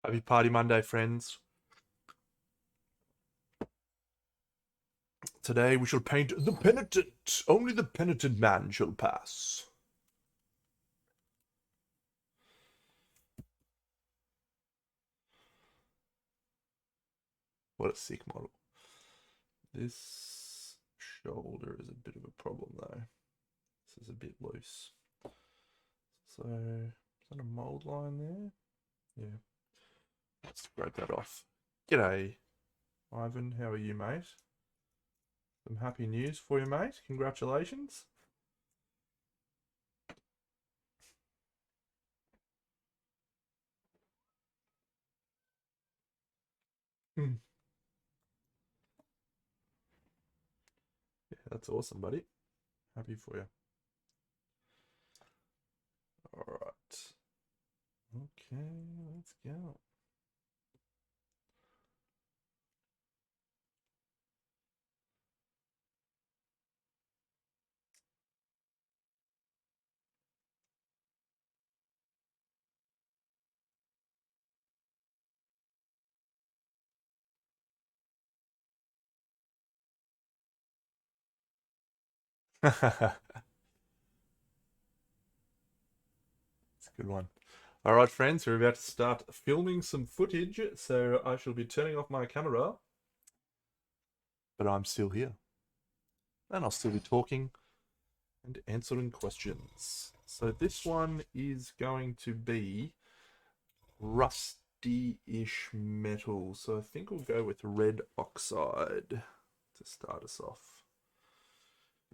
Happy Party Monday, friends. Today we shall paint the Penitent. Only the penitent man shall pass. What a sick model. This shoulder is a bit of a problem though. This is a bit loose. So, is that a mold line there? Yeah. Let's scrape that off. G'day, Ivan. How are you, mate? Some happy news for you, mate. Congratulations. Yeah, that's awesome, buddy. Happy for you. Alright. Okay, let's go. It's a good one. All right, friends, we're about to start filming some footage, so I shall be turning off my camera, but I'm still here, and I'll still be talking and answering questions. So this one is going to be rusty-ish metal, so I think we'll go with red oxide to start us off.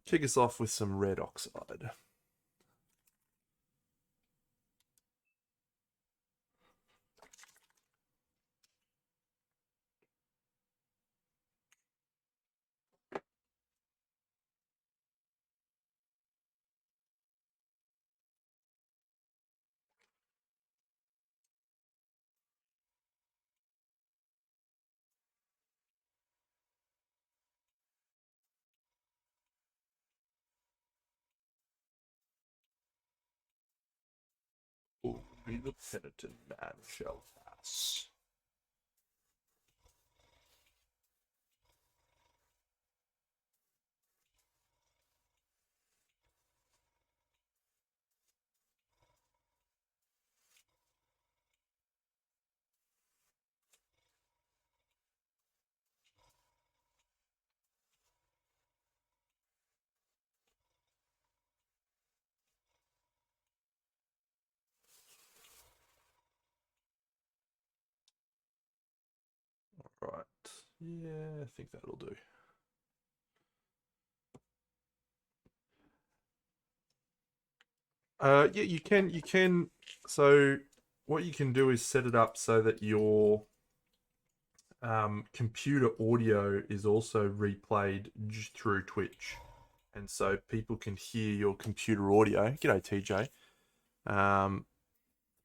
Kick us off with some red oxide. Only the penitent man shall pass. Right. Yeah, I think that'll do. Yeah, you can. So what you can do is set it up so that your computer audio is also replayed through Twitch, and so people can hear your computer audio. G'day, TJ. Um,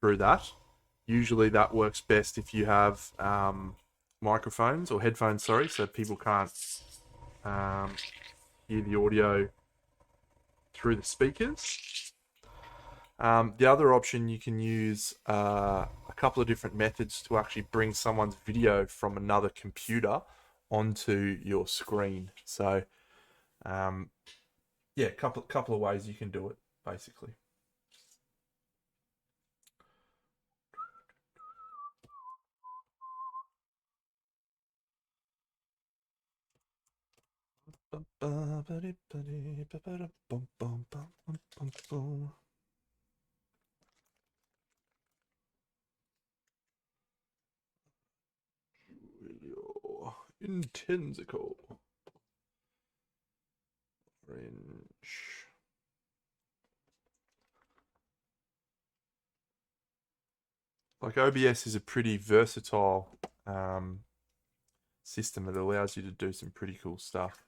through that. Usually that works best if you have microphones or headphones. Sorry, so people can't um, hear the audio through the speakers. The other option, you can use a couple of different methods to actually bring someone's video from another computer onto your screen. So, yeah, couple of ways you can do it, basically. Intensical range. Like OBS is a pretty versatile system. It allows you to do some pretty cool stuff.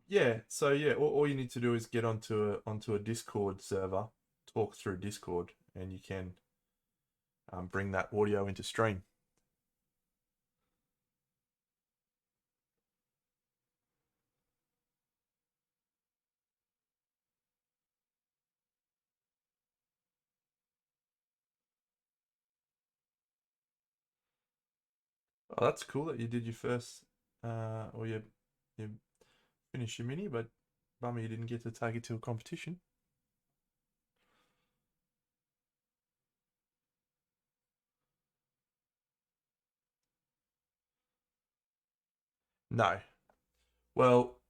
Yeah. So yeah, all you need to do is get onto a Discord server, talk through Discord, and you can bring that audio into stream. Oh, that's cool that you did your first, or you finished your mini, but bummer you didn't get to take it to a competition. No. Well,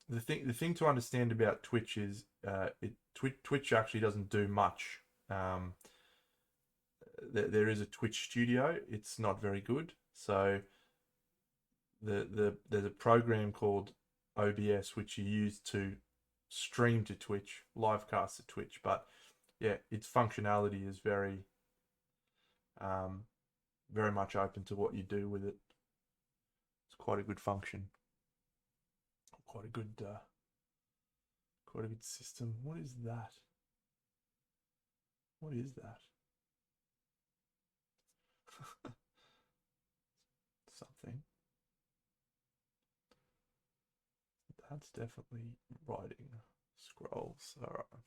the thing to understand about Twitch is Twitch actually doesn't do much. Um, there is a Twitch studio. It's not very good. So there's a program called OBS which you use to stream to Twitch, live cast to Twitch. But yeah, its functionality is um, very much open to what you do with it. It's quite a good function, quite a good quite a good system. What is that? What is that? Something. That's definitely writing scrolls. All right.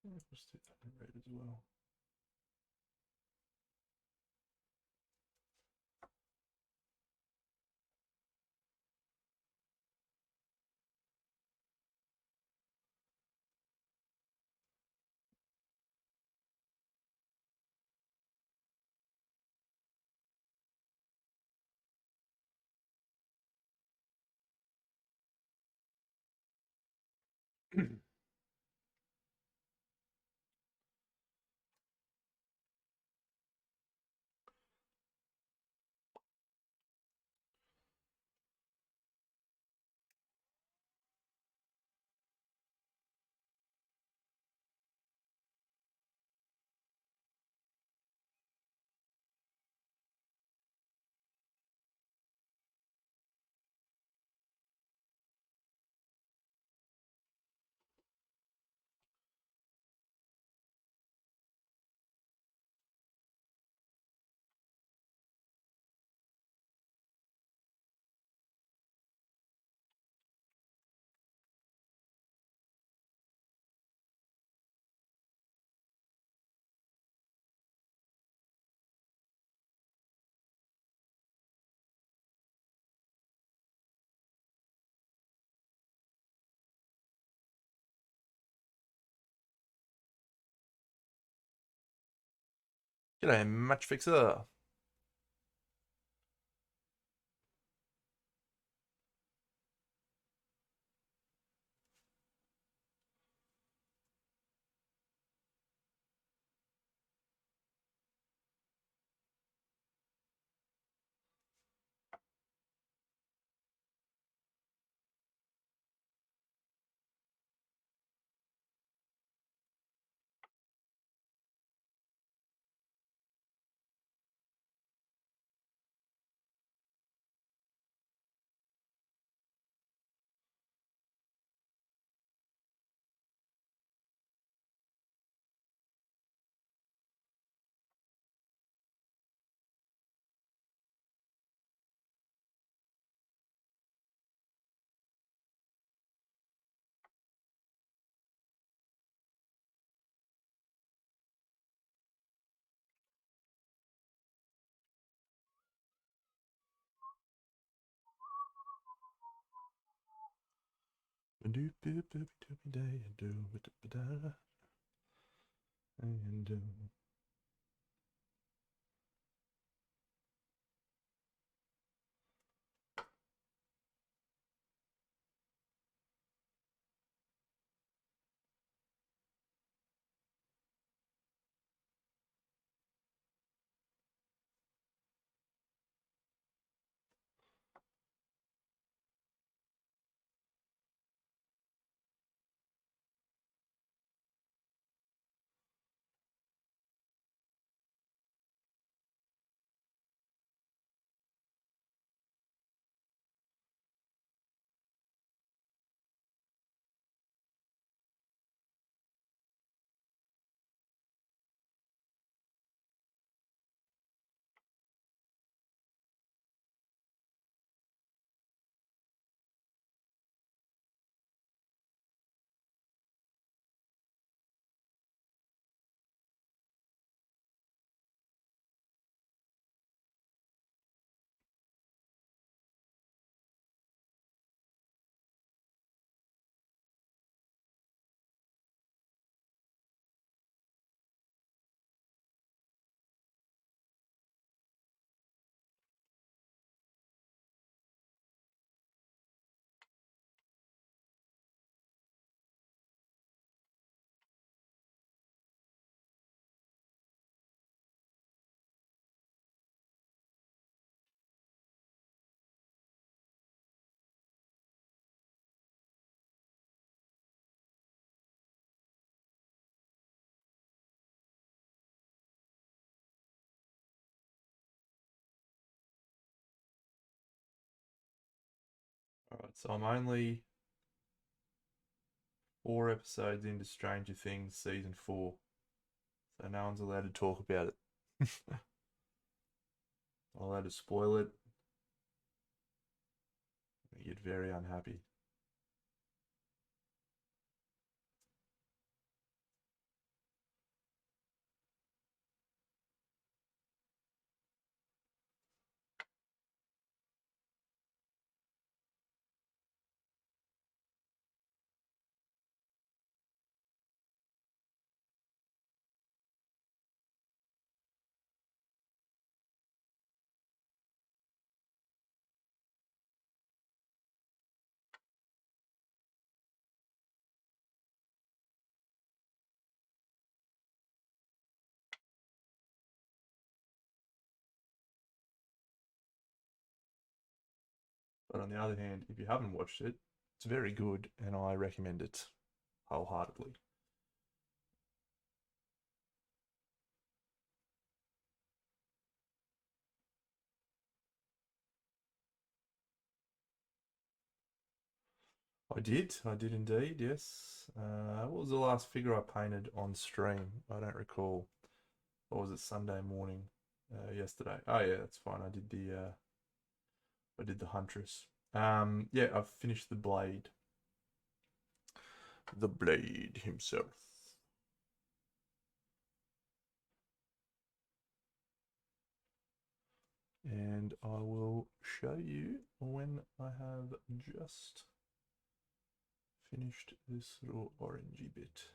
Let's do that in red as well. G'day, Match Fixer. And So I'm only 4 episodes into Stranger Things season 4, so no one's allowed to talk about it. Not allowed to spoil it. I get very unhappy. But on the other hand, if you haven't watched it, it's very good and I recommend it wholeheartedly. I did indeed, yes. What was the last figure I painted on stream? I don't recall. Or was it Sunday morning? Yesterday. Oh yeah, that's fine. I did the Huntress. Yeah, I've finished the Blade. The Blade himself. And I will show you when I have just finished this little orangey bit.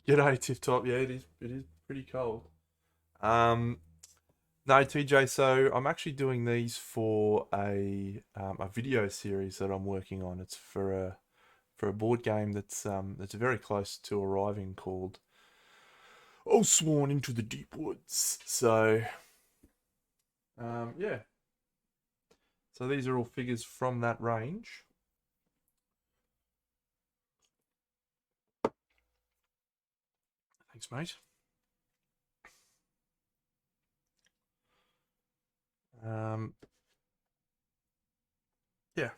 G'day, Tip Top. Yeah, it is pretty cold. No, TJ. So I'm actually doing these for a video series that I'm working on. It's for a board game that's very close to arriving called Oathsworn Into the Deepwoods. So yeah. So these are all figures from that range. Thanks, mate. Yeah.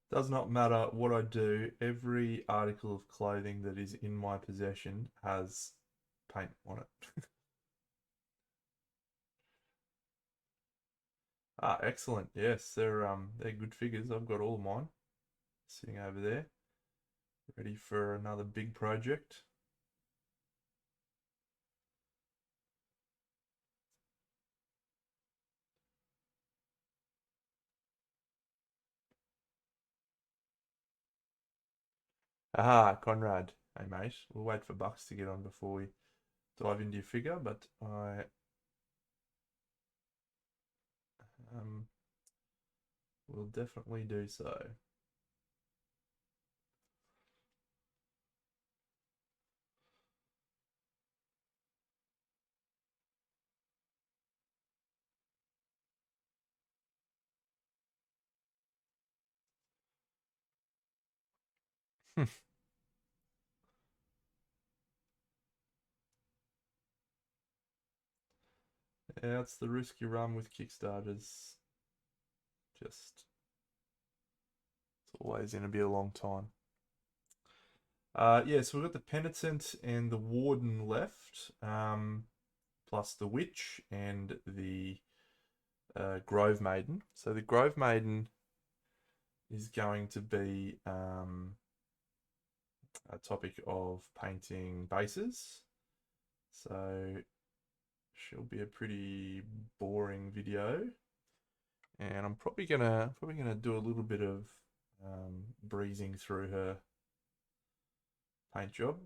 Does not matter what I do, every article of clothing that is in my possession has paint on it. Ah, excellent. Yes, they're good figures. I've got all of mine sitting over there, ready for another big project. Ah, Conrad. Hey mate, we'll wait for Bucks to get on before we dive into your figure, but I um, will definitely do so. Yeah, it's the risk you run with Kickstarters. Just, it's always going to be a long time. Yeah, so we've got the Penitent and the Warden left, plus the Witch and the Grove Maiden. So the Grove Maiden is going to be a topic of painting bases. So she'll be a pretty boring video, and I'm probably gonna do a little bit of breezing through her paint job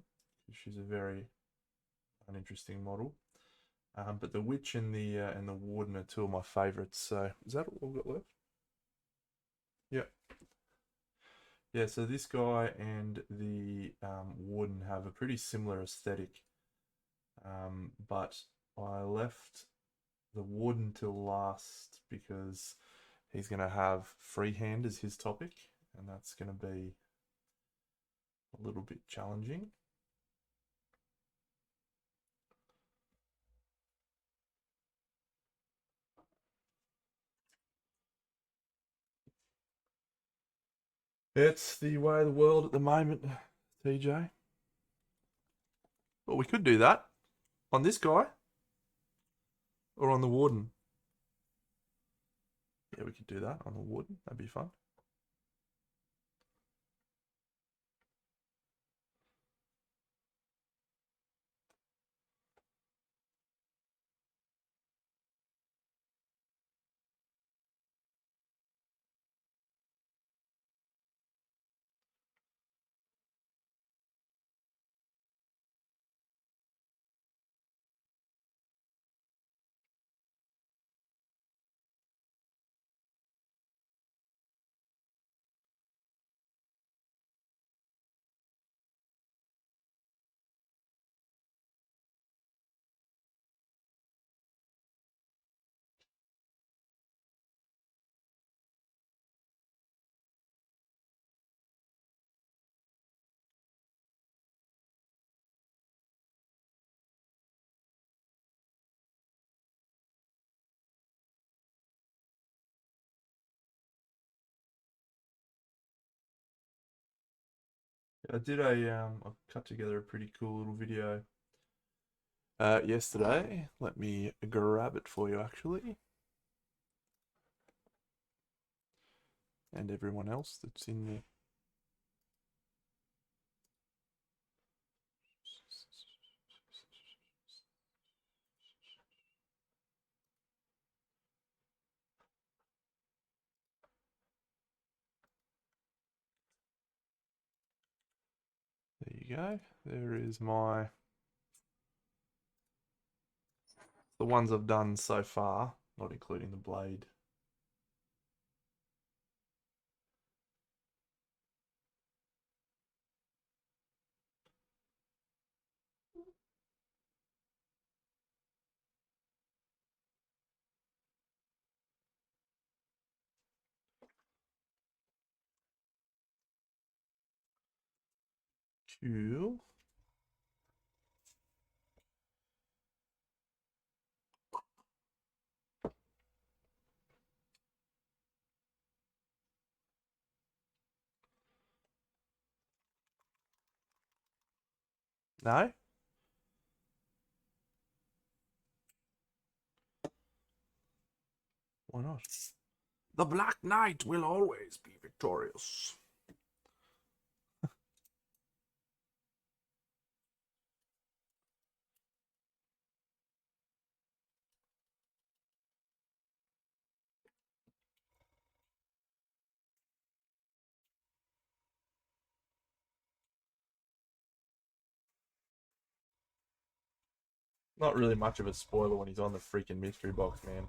because she's a very uninteresting model. But the Witch and the Warden are two of my favourites. So is that all I've got left? Yeah. Yeah, so this guy and the Warden have a pretty similar aesthetic, but I left the Warden till last because he's going to have freehand as his topic, and that's going to be a little bit challenging. It's the way of the world at the moment, TJ. Well, we could do that on this guy or on the Warden. Yeah, we could do that on the Warden. That'd be fun. I cut together a pretty cool little video yesterday. Let me grab it for you, actually. And everyone else that's in there. There you go. There is the ones I've done so far, not including the blade. Cool. No? Why not? The Black Knight will always be victorious. Not really much of a spoiler when he's on the freaking mystery box, man.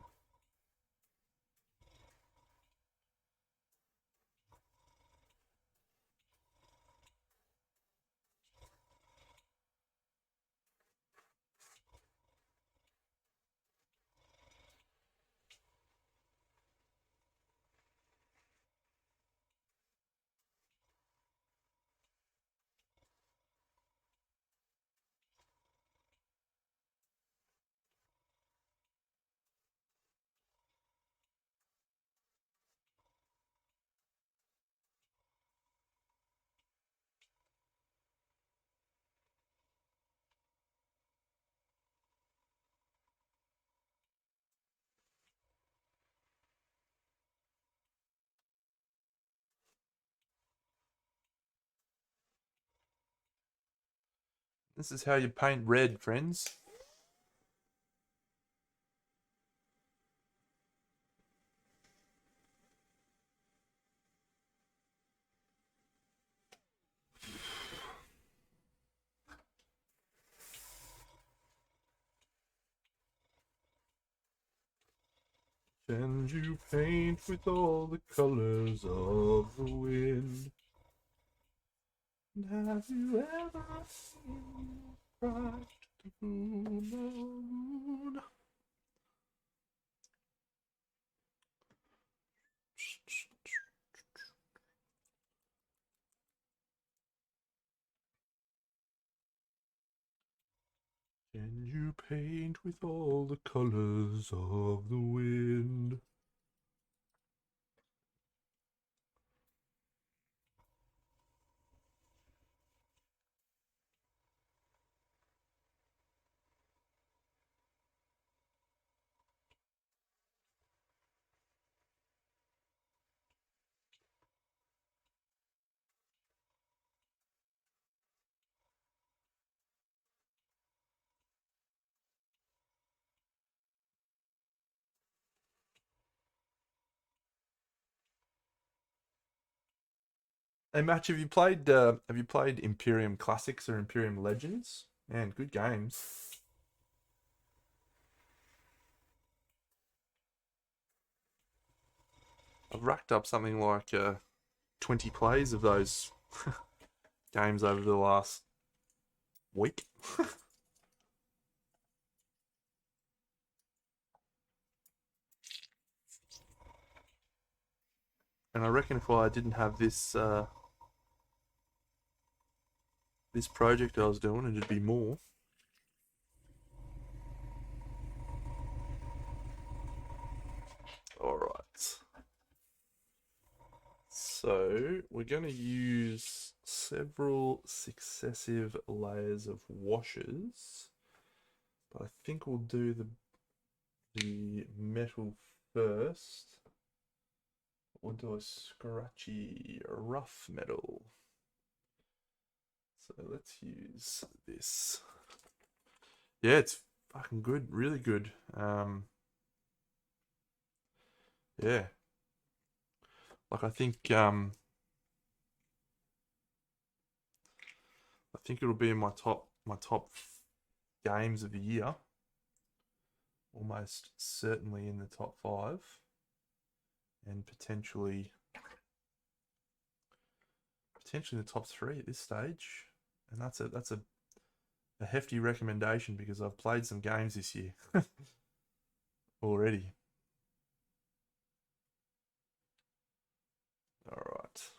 This is how you paint red, friends. And you paint with all the colors of the wind. And have you ever seen bright the moon? Can you paint with all the colors of the wind? Hey, Match, have you played Imperium Classics or Imperium Legends? Man, good games. I've racked up something like 20 plays of those games over the last week. And I reckon if I didn't have this project I was doing, it'd be more. All right. So we're going to use several successive layers of washes, but I think we'll do the metal first. We'll do a scratchy rough metal. So let's use this. Yeah, it's fucking good, really good. Yeah, like I think it'll be in my top games of the year. Almost certainly in the top 5, and potentially the top 3 at this stage. And that's a hefty recommendation because I've played some games this year already. All right.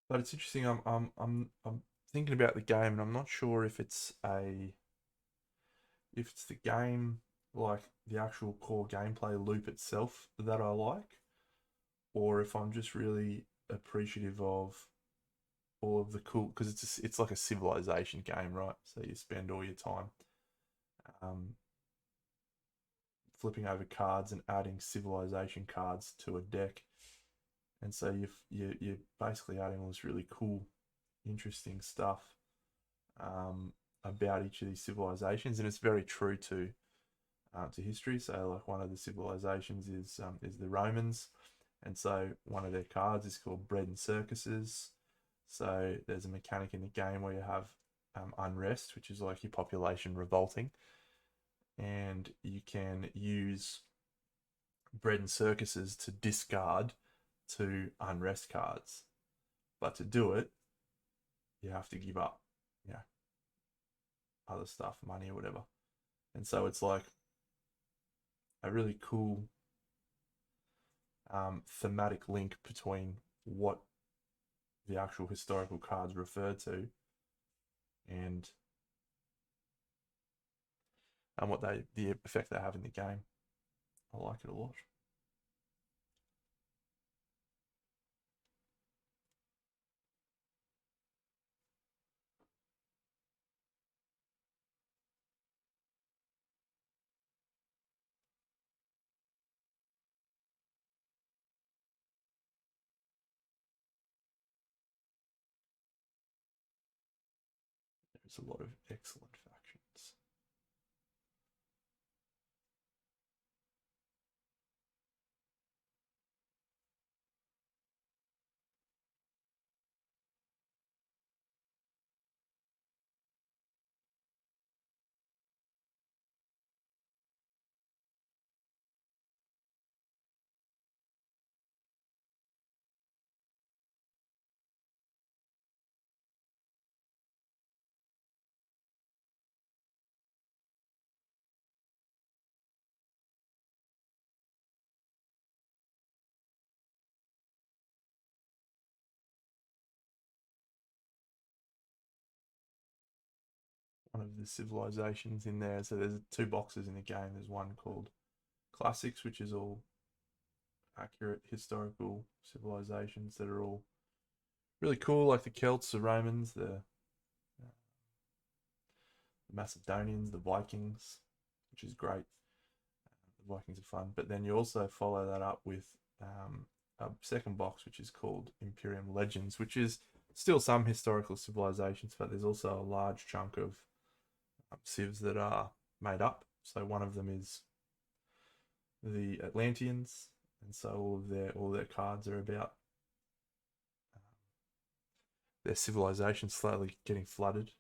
But it's interesting. I'm thinking about the game, and I'm not sure if it's the game, like the actual core gameplay loop itself, that I like, or if I'm just really appreciative of all of the cool, because it's like a civilization game, right? So you spend all your time um, flipping over cards and adding civilization cards to a deck, and so you're basically adding all this really cool, interesting stuff um, about each of these civilizations, and it's very true to history. So, like one of the civilizations is the Romans, and so one of their cards is called Bread and Circuses. So there's a mechanic in the game where you have unrest, which is like your population revolting, and you can use Bread and Circuses to discard 2 unrest cards. But to do it, you have to give up, you know, other stuff, money or whatever. And so it's like a really cool thematic link between what the actual historical cards refer to and what the effect they have in the game. I like it a lot. There's a lot of excellent factions. one of the civilizations in there. So there's 2 boxes in the game. There's one called Classics, which is all accurate historical civilizations that are all really cool, like the Celts, the Romans, the Macedonians, the Vikings, which is great. The Vikings are fun. But then you also follow that up with a second box, which is called Imperium Legends, which is still some historical civilizations, but there's also a large chunk of civs that are made up. So one of them is the Atlanteans, and so all their cards are about their civilization slowly getting flooded.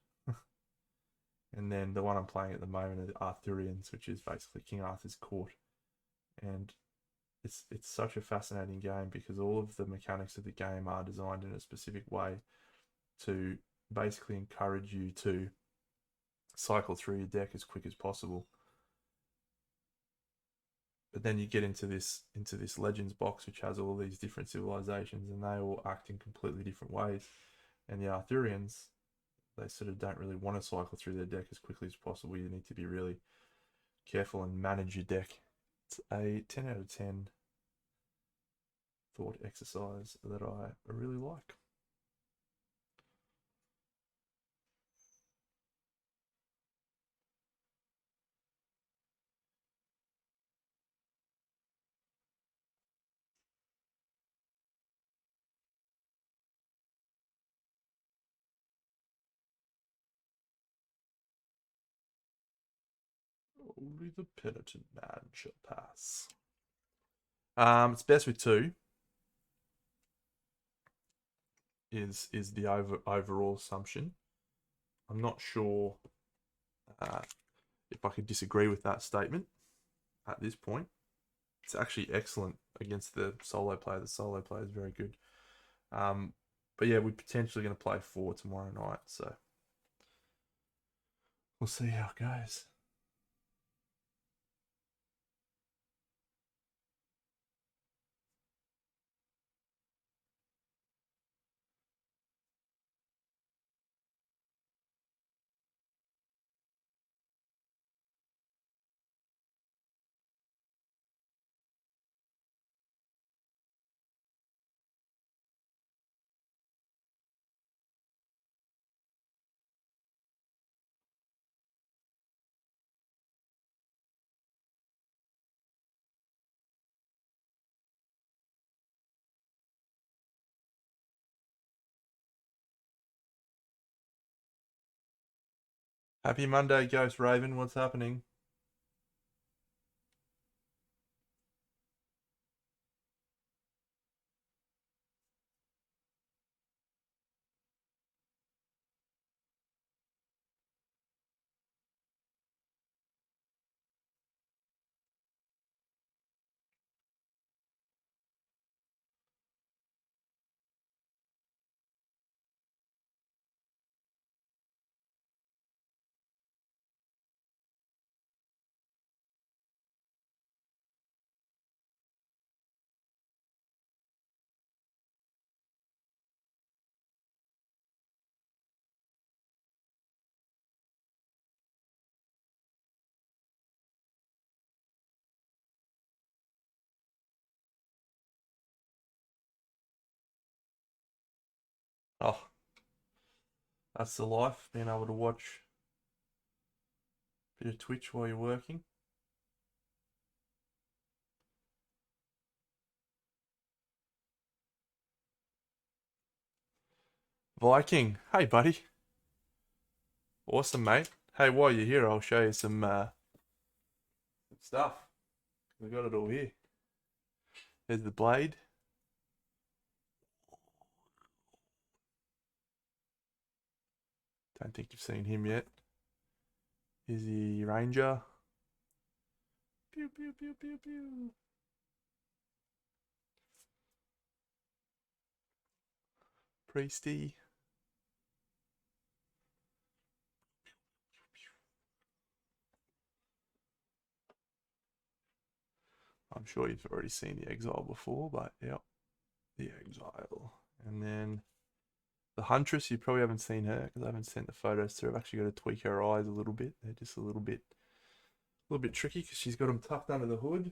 And then the one I'm playing at the moment is Arthurians, which is basically King Arthur's court. And it's such a fascinating game because all of the mechanics of the game are designed in a specific way to basically encourage you to cycle through your deck as quick as possible. But then you get into this Legends box, which has all these different civilizations, and they all act in completely different ways. And the Arthurians, they sort of don't really want to cycle through their deck as quickly as possible. You need to be really careful and manage your deck. It's a 10 out of 10 thought exercise that I really like. Only the penitent man shall pass. It's best with 2. Is the overall assumption. I'm not sure if I could disagree with that statement at this point. It's actually excellent against the solo player. The solo player is very good. But yeah, we're potentially going to play 4 tomorrow night, so we'll see how it goes. Happy Monday, Ghost Raven. What's happening? Oh, that's the life, being able to watch a bit of Twitch while you're working. Viking, hey buddy. Awesome, mate. Hey, while you're here, I'll show you some stuff. We got it all here. There's the blade. Don't think you've seen him yet. Here's the Ranger. Pew, pew, pew, pew, pew. Priesty. I'm sure you've already seen the Exile before, but yep, the Exile. And then the Huntress, you probably haven't seen her because I haven't sent the photos through. I've actually got to tweak her eyes a little bit. They're just a little bit tricky because she's got them tucked under the hood.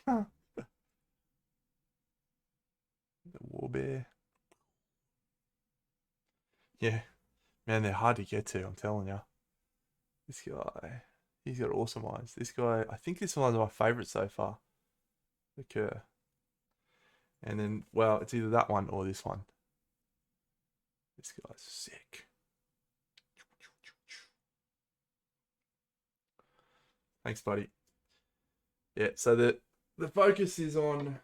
The war bear. Yeah, man, they're hard to get to. I'm telling you. This guy, he's got awesome eyes. This guy, I think this one's my favorite so far. The Cur. And then, well, it's either that one or this one. This guy's sick. Thanks, buddy. Yeah, so the focus is on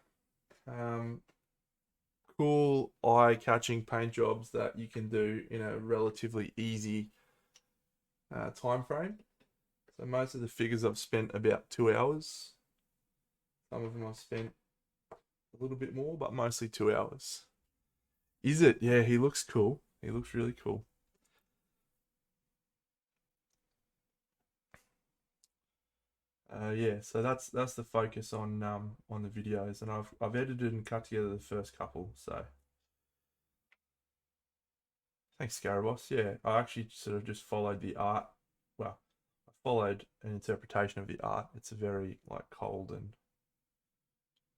cool eye-catching paint jobs that you can do in a relatively easy time frame. So most of the figures I've spent about 2 hours. Some of them I've spent a little bit more, but mostly 2 hours. Is it? Yeah, he looks cool. He looks really cool. Yeah, so that's the focus on the videos, and I've edited and cut together the first couple. So thanks, Scarabos. Yeah, I actually sort of just followed the art. Well, I followed an interpretation of the art. It's a very like cold and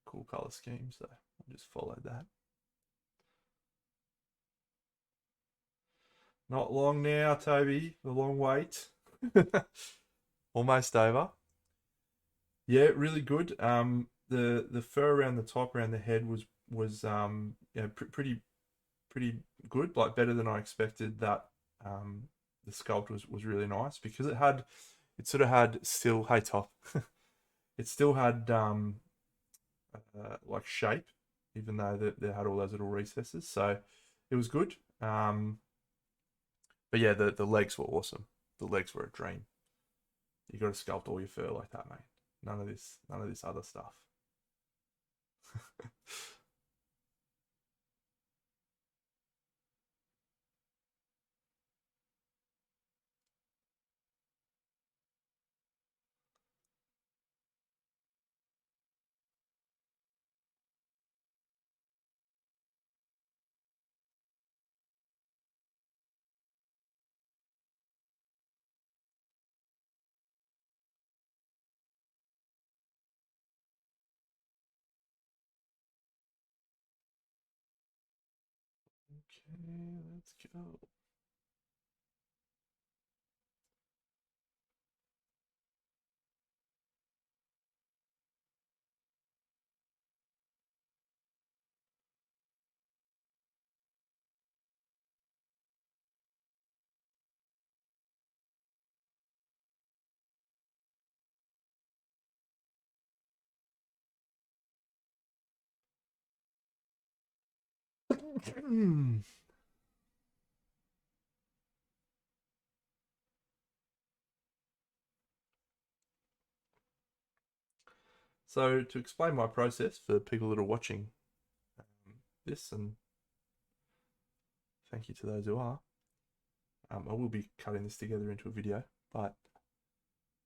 cool color scheme, so I just followed that. Not long now, Toby. The long wait. Almost over. Yeah, really good. The fur around the top, around the head yeah, pretty good. Like better than I expected. That the sculpt was really nice because it sort of had still. Hey, top. It still had like shape, even though they had all those little recesses. So it was good. But yeah, the legs were awesome. The legs were a dream. You got to sculpt all your fur like that, mate. None of this other stuff. Okay, let's go. So to explain my process for people that are watching this, and thank you to those who are, I will be cutting this together into a video. But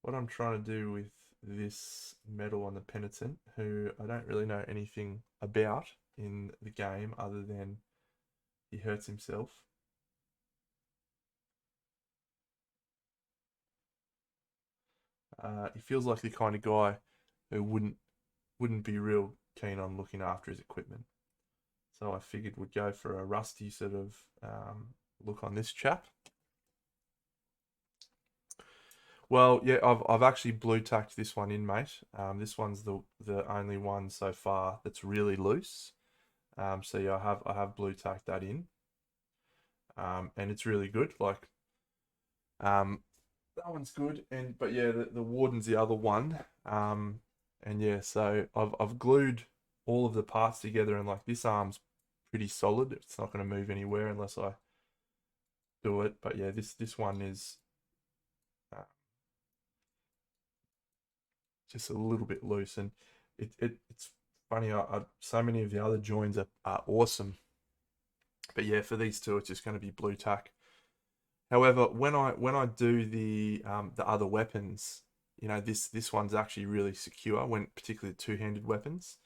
what I'm trying to do with this medal on the Penitent, who I don't really know anything about in the game other than he hurts himself. He feels like the kind of guy who wouldn't be real keen on looking after his equipment. So I figured we'd go for a rusty sort of look on this chap. Well, yeah, I've actually blue tacked this one in, mate. This one's the only one so far that's really loose. So yeah, I have blue tacked that in. And it's really good. Like, that one's good. But yeah, the warden's the other one. And yeah, so I've glued all of the parts together, and like this arm's pretty solid. It's not going to move anywhere unless I do it. But yeah, this one is uh, just a little bit loose, and it's funny. So many of the other joins are awesome, but yeah, for these two, it's just going to be blue tack. However, when I do the other weapons, you know, this one's actually really secure when particularly two-handed weapons.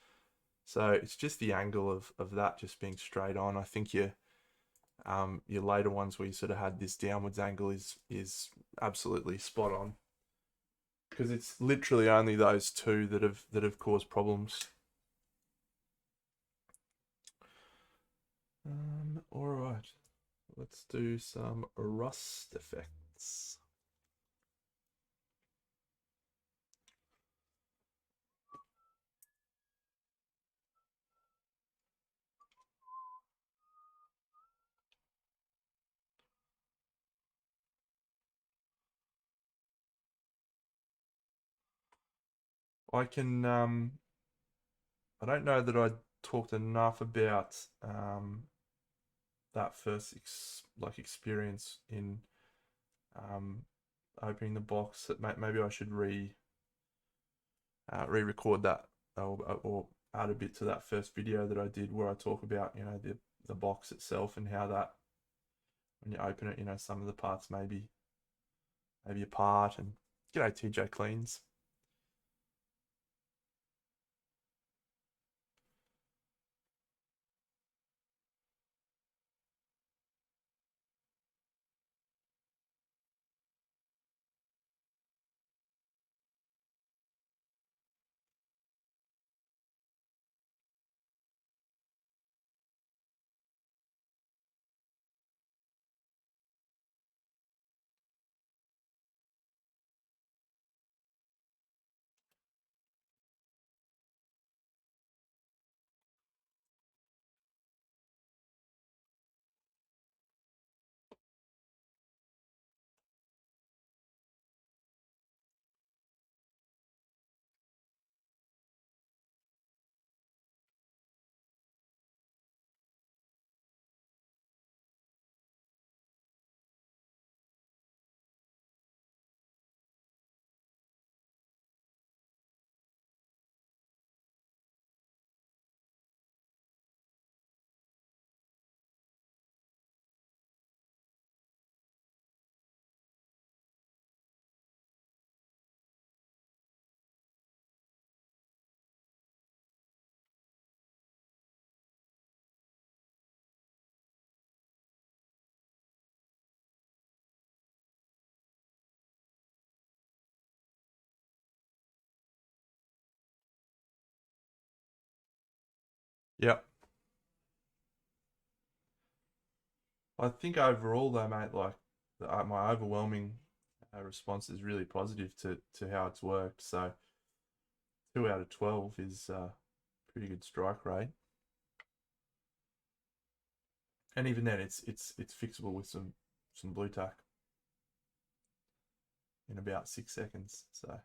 So it's just the angle of that just being straight on. I think your later ones where you sort of had this downwards angle is absolutely spot on, because it's literally only those two that have caused problems. All right, let's do some rust effects. I can I don't know that I talked enough about that first experience in um, opening the box. That maybe I should re-record that, or add a bit to that first video that I did where I talk about the box itself and how that when you open it, some of the parts maybe apart. And g'day TJ Cleans. Yeah, I think overall though, mate, my overwhelming response is really positive to how it's worked. So 2 out of 12 is pretty good strike rate. And even then, it's fixable with some blue tack in about 6 seconds. So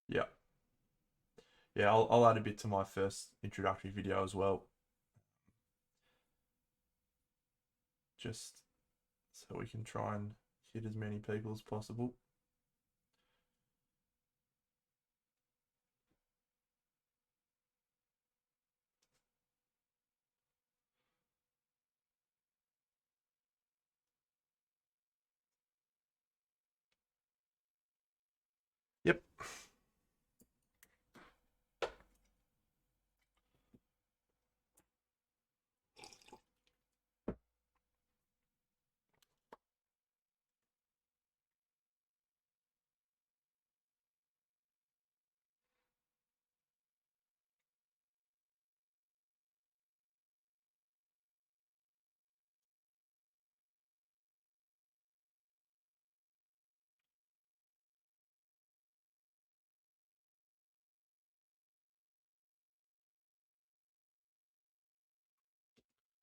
yeah, yeah, I'll add a bit to my first introductory video as well, just so we can try and hit as many people as possible. Yep.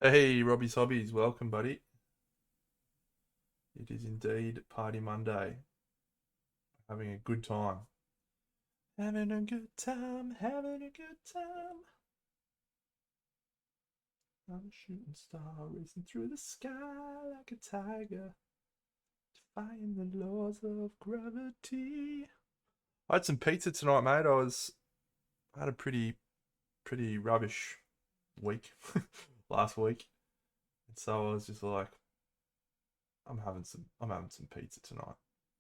Hey, Robbie's Hobbies, welcome, buddy. It is indeed Party Monday. Having a good time. Having a good time, having a good time. I'm a shooting star racing through the sky like a tiger, defying the laws of gravity. I had some pizza tonight, mate. I had a pretty rubbish week last week, and so I was just like, I'm having some pizza tonight.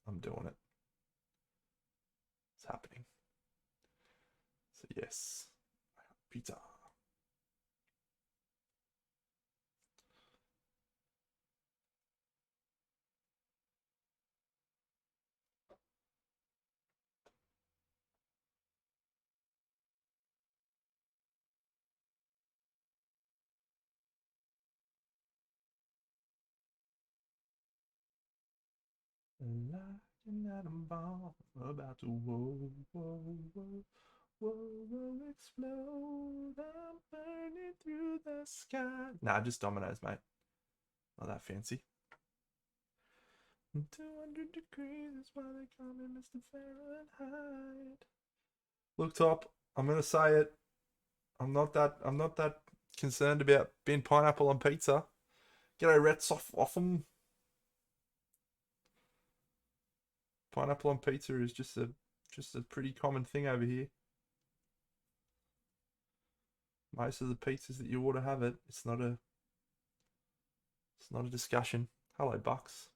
I'm doing it. It's happening. So yes, pizza. Like an atom bomb about to whoa, explode. I'm burning through the sky. Nah, just Domino's, mate. Not that fancy. 200 degrees is why they call me Mr. Fahrenheit. Look, Top, I'm gonna say it. I'm not that concerned about being pineapple on pizza. G'day, Rets off them. Pineapple on pizza is just a pretty common thing over here. Most of the pizzas that you order have it. It's not a discussion. Hello, Bucks.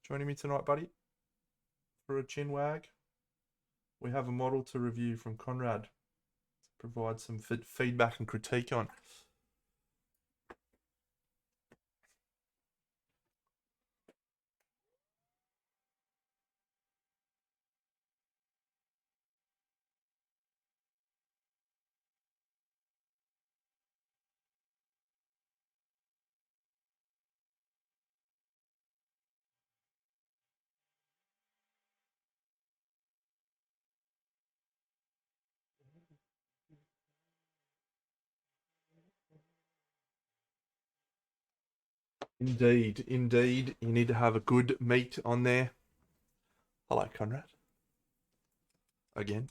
Joining me tonight, buddy, for a chin wag. We have a model to review from Conrad to provide some feedback and critique on. Indeed, indeed. You need to have a good meat on there. Hello, Conrad. Again.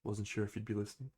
Wasn't sure if you'd be listening.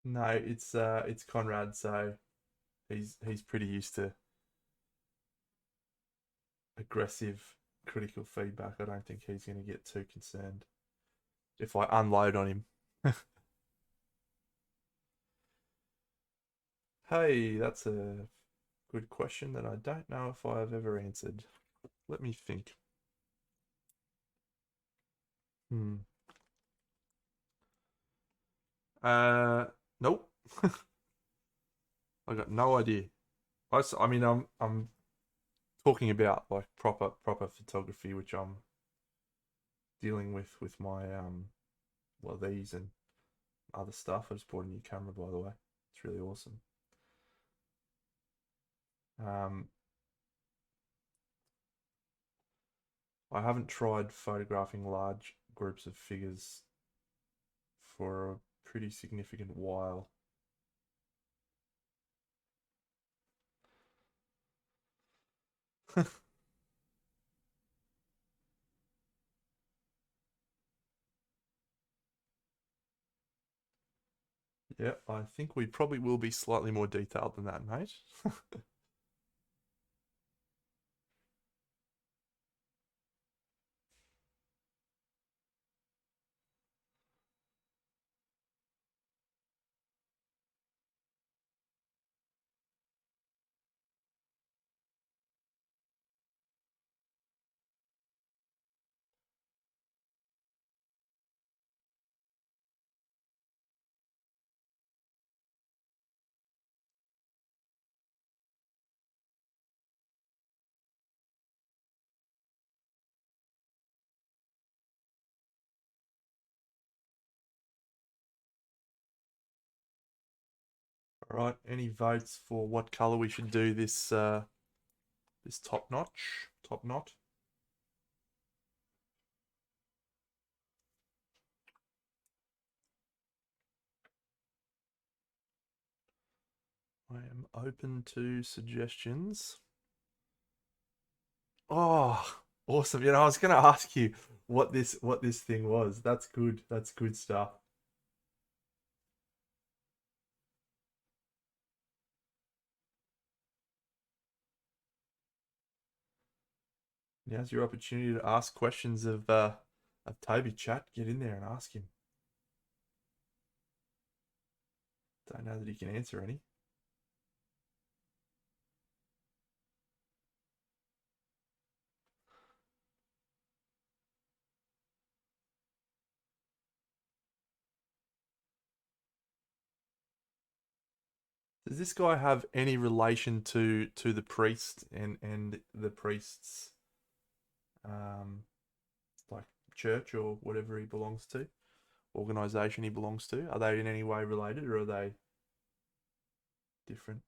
No, it's Conrad, so he's pretty used to aggressive critical feedback. I don't think he's going to get too concerned if I unload on him. Hey, that's a good question that I don't know if I've ever answered. Let me think. Hmm. Nope. I got no idea. I mean, I'm talking about like proper photography, which I'm dealing with my well, these and other stuff. I just bought a new camera, by the way. It's really awesome. Um, I haven't tried photographing large groups of figures for a pretty significant while. Yeah, I think we probably will be slightly more detailed than that, mate. All right. Any votes for what color we should do this this top knot? I am open to suggestions. Oh, awesome. You know, I was going to ask you what this thing was. That's good. That's good stuff. Now's your opportunity to ask questions of Toby. Chat, get in there and ask him. Don't know that he can answer any. Does this guy have any relation to the priest and the priest's um like church or whatever he belongs to, organization he belongs to? Are they in any way related or are they different?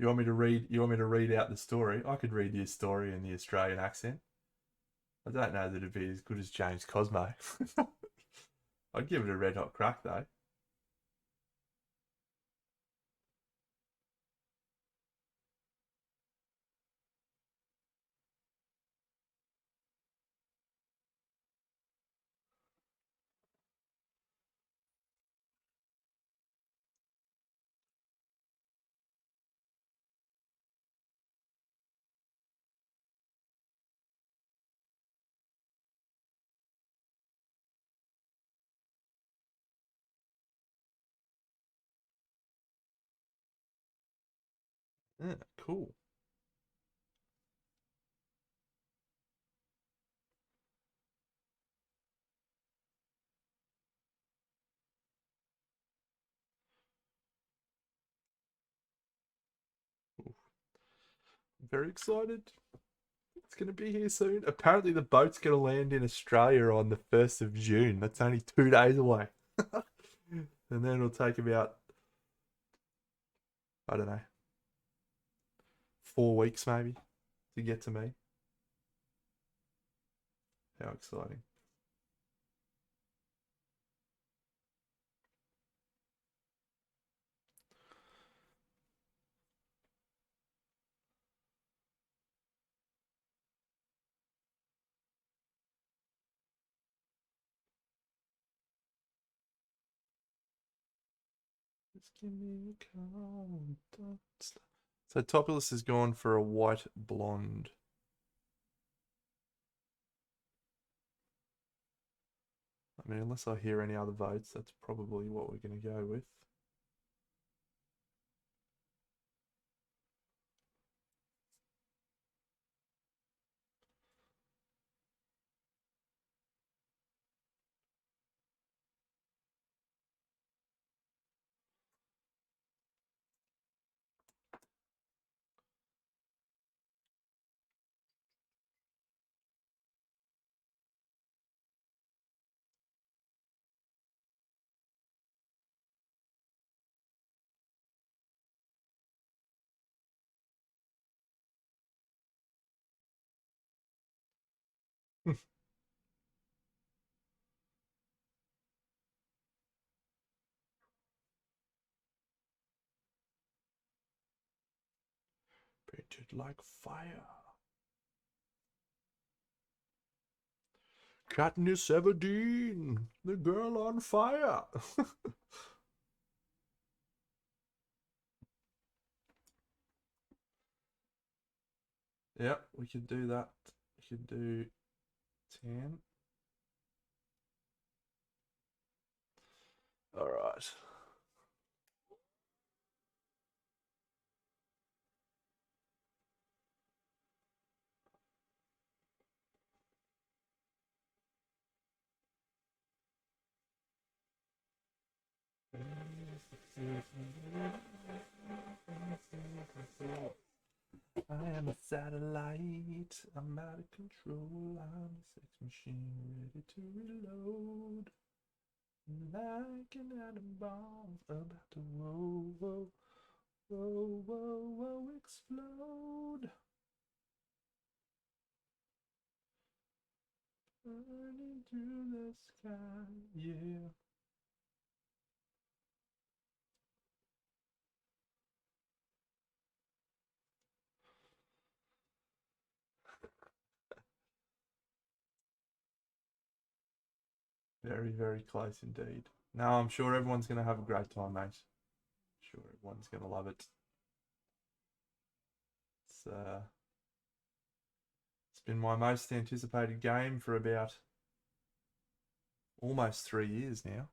You want me to read? You want me to read out the story? I could read the story in the Australian accent. I don't know that it'd be as good as James Cosmo. I'd give it a red hot crack though. Yeah, cool. Oof. Very excited. It's going to be here soon. Apparently, the boat's going to land in Australia on the 1st of June. That's only 2 days away. And then it'll take about, I don't know, 4 weeks maybe to get to me. How exciting. Just give me a call. So Topulus has gone for a white blonde. I mean, unless I hear any other votes, that's probably what we're going to go with. Painted like fire. Katniss Everdeen, the girl on fire. Yeah, we could do that. We could do 10. All right. I am a satellite. I'm out of control. I'm a sex machine ready to reload. Like an atom bomb about to whoa, explode. Burning through the sky, yeah. Very, very close indeed. Now I'm sure everyone's going to have a great time, mate. Sure, everyone's going to love it. It's been my most anticipated game for about almost 3 years now.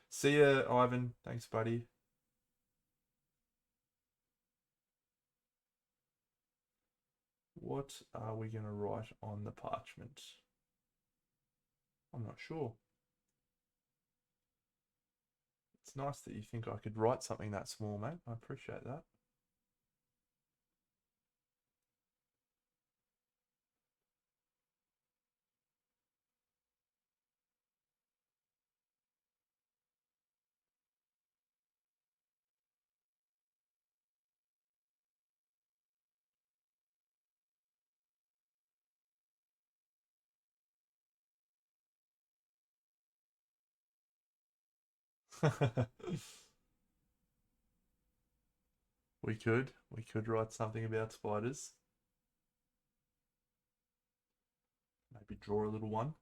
See ya, Ivan. Thanks, buddy. What are we going to write on the parchment? I'm not sure. It's nice that you think I could write something that small, mate. I appreciate that. We could write something about spiders. Maybe draw a little one.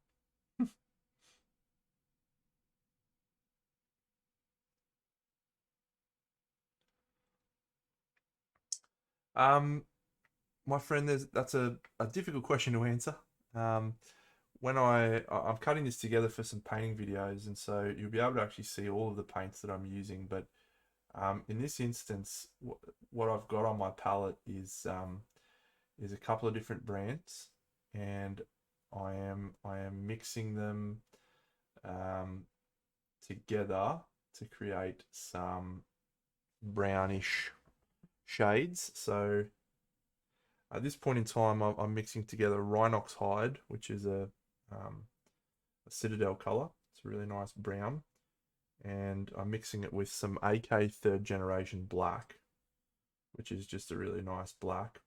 My friend, that's a difficult question to answer. Um, when I'm cutting this together for some painting videos, and so you'll be able to actually see all of the paints that I'm using. But in this instance, what I've got on my palette is a couple of different brands, and I am mixing them together to create some brownish shades. So at this point in time, I'm mixing together Rhinox hide, which is a Citadel color. It's a really nice brown, and I'm mixing it with some AK third generation black, which is just a really nice black.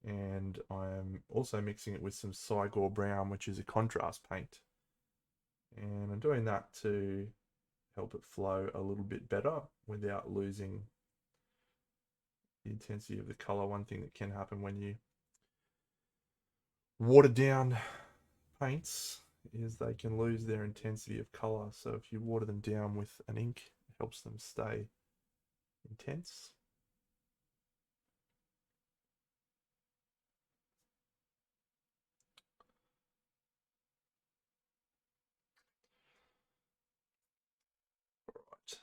And I'm also mixing it with some Cygor brown, which is a contrast paint. And I'm doing that to help it flow a little bit better without losing the intensity of the color. One thing that can happen when you water down paints is they can lose their intensity of color. So if you water them down with an ink, it helps them stay intense. All right.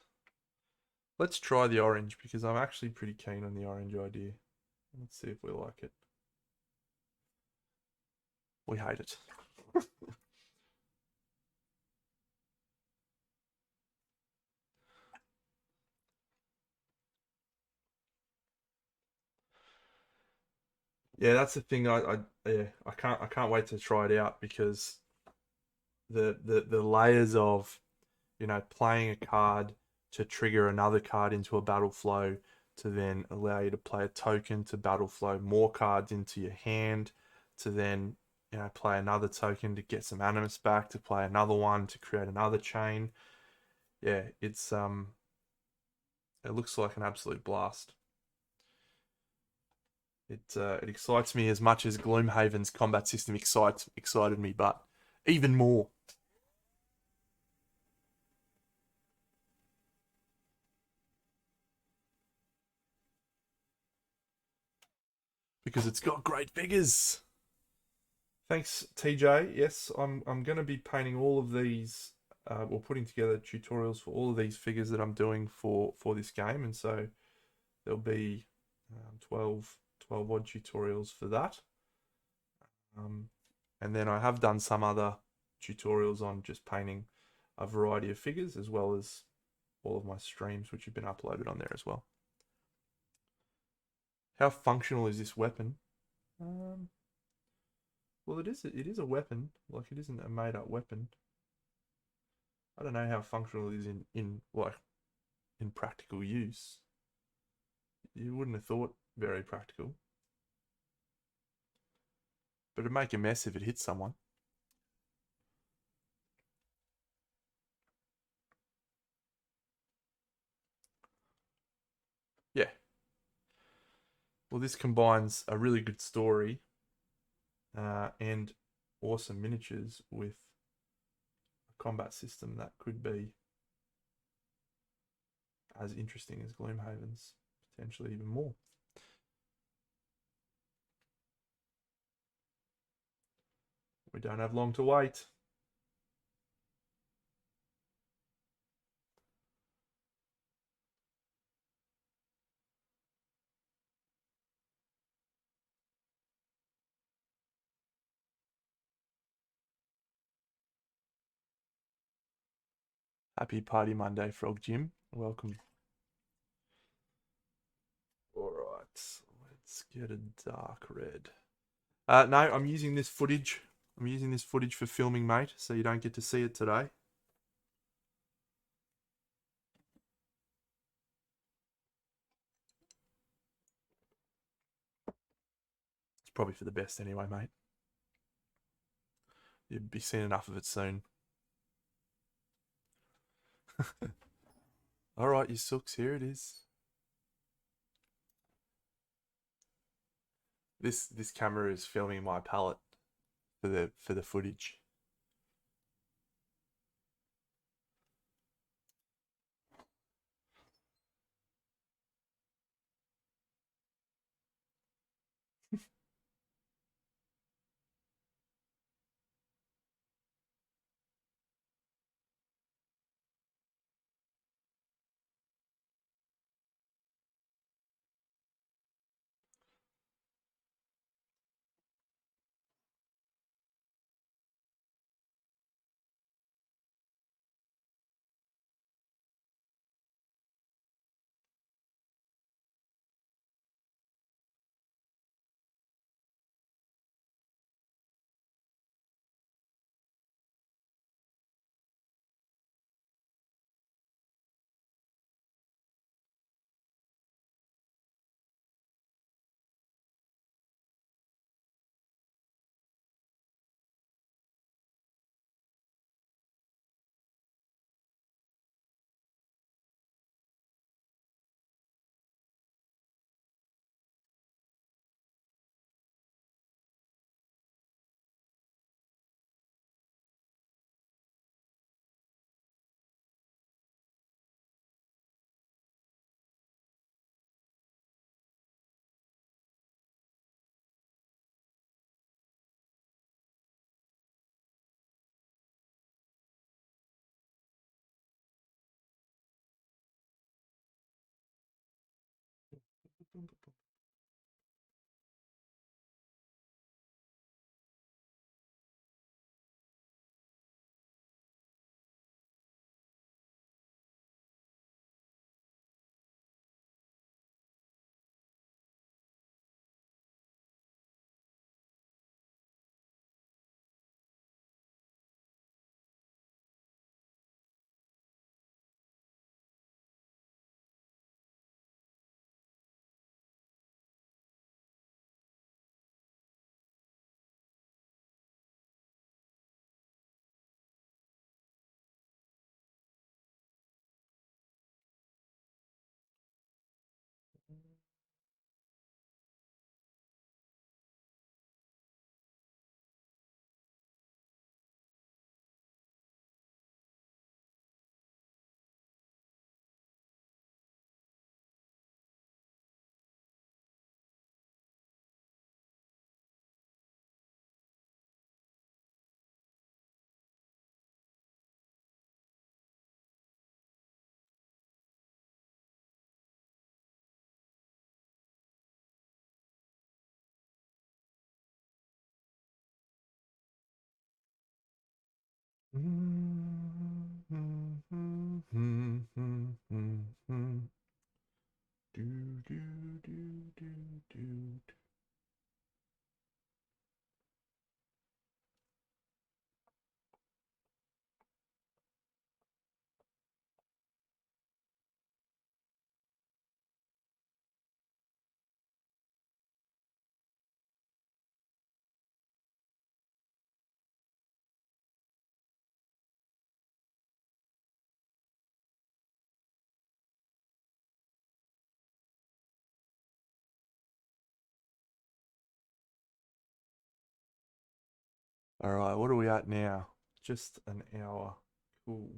Let's try the orange because I'm actually pretty keen on the orange idea. Let's see if we like it. We hate it. Yeah, that's the thing. I can't wait to try it out because the layers of playing a card to trigger another card into a battle flow to then allow you to play a token to battle flow more cards into your hand to then play another token to get some animus back to play another one to create another chain. Yeah, it looks like an absolute blast. It excites me as much as Gloomhaven's combat system excited me, but even more. Because it's got great figures. Thanks, TJ. Yes, I'm going to be painting all of these, or putting together tutorials for all of these figures that I'm doing for this game, and so there'll be 12 odd tutorials for that. And then I have done some other tutorials on just painting a variety of figures as well as all of my streams, which have been uploaded on there as well. How functional is this weapon? Well, it is a weapon. Like, it isn't a made-up weapon. I don't know how functional it is in practical use. You wouldn't have thought very practical. But it'd make a mess if it hits someone. Yeah. Well, this combines a really good story and awesome miniatures with a combat system that could be as interesting as Gloomhaven's, potentially even more. We don't have long to wait. Happy Party Monday, Frog Jim. Welcome. Alright, let's get a dark red. No, I'm using this footage. I'm using this footage for filming, mate, so you don't get to see it today. It's probably for the best anyway, mate. You'll be seeing enough of it soon. Alright, you sooks, here it is. This camera is filming my palette for the footage. All right, what are we at now? Just an hour. Cool.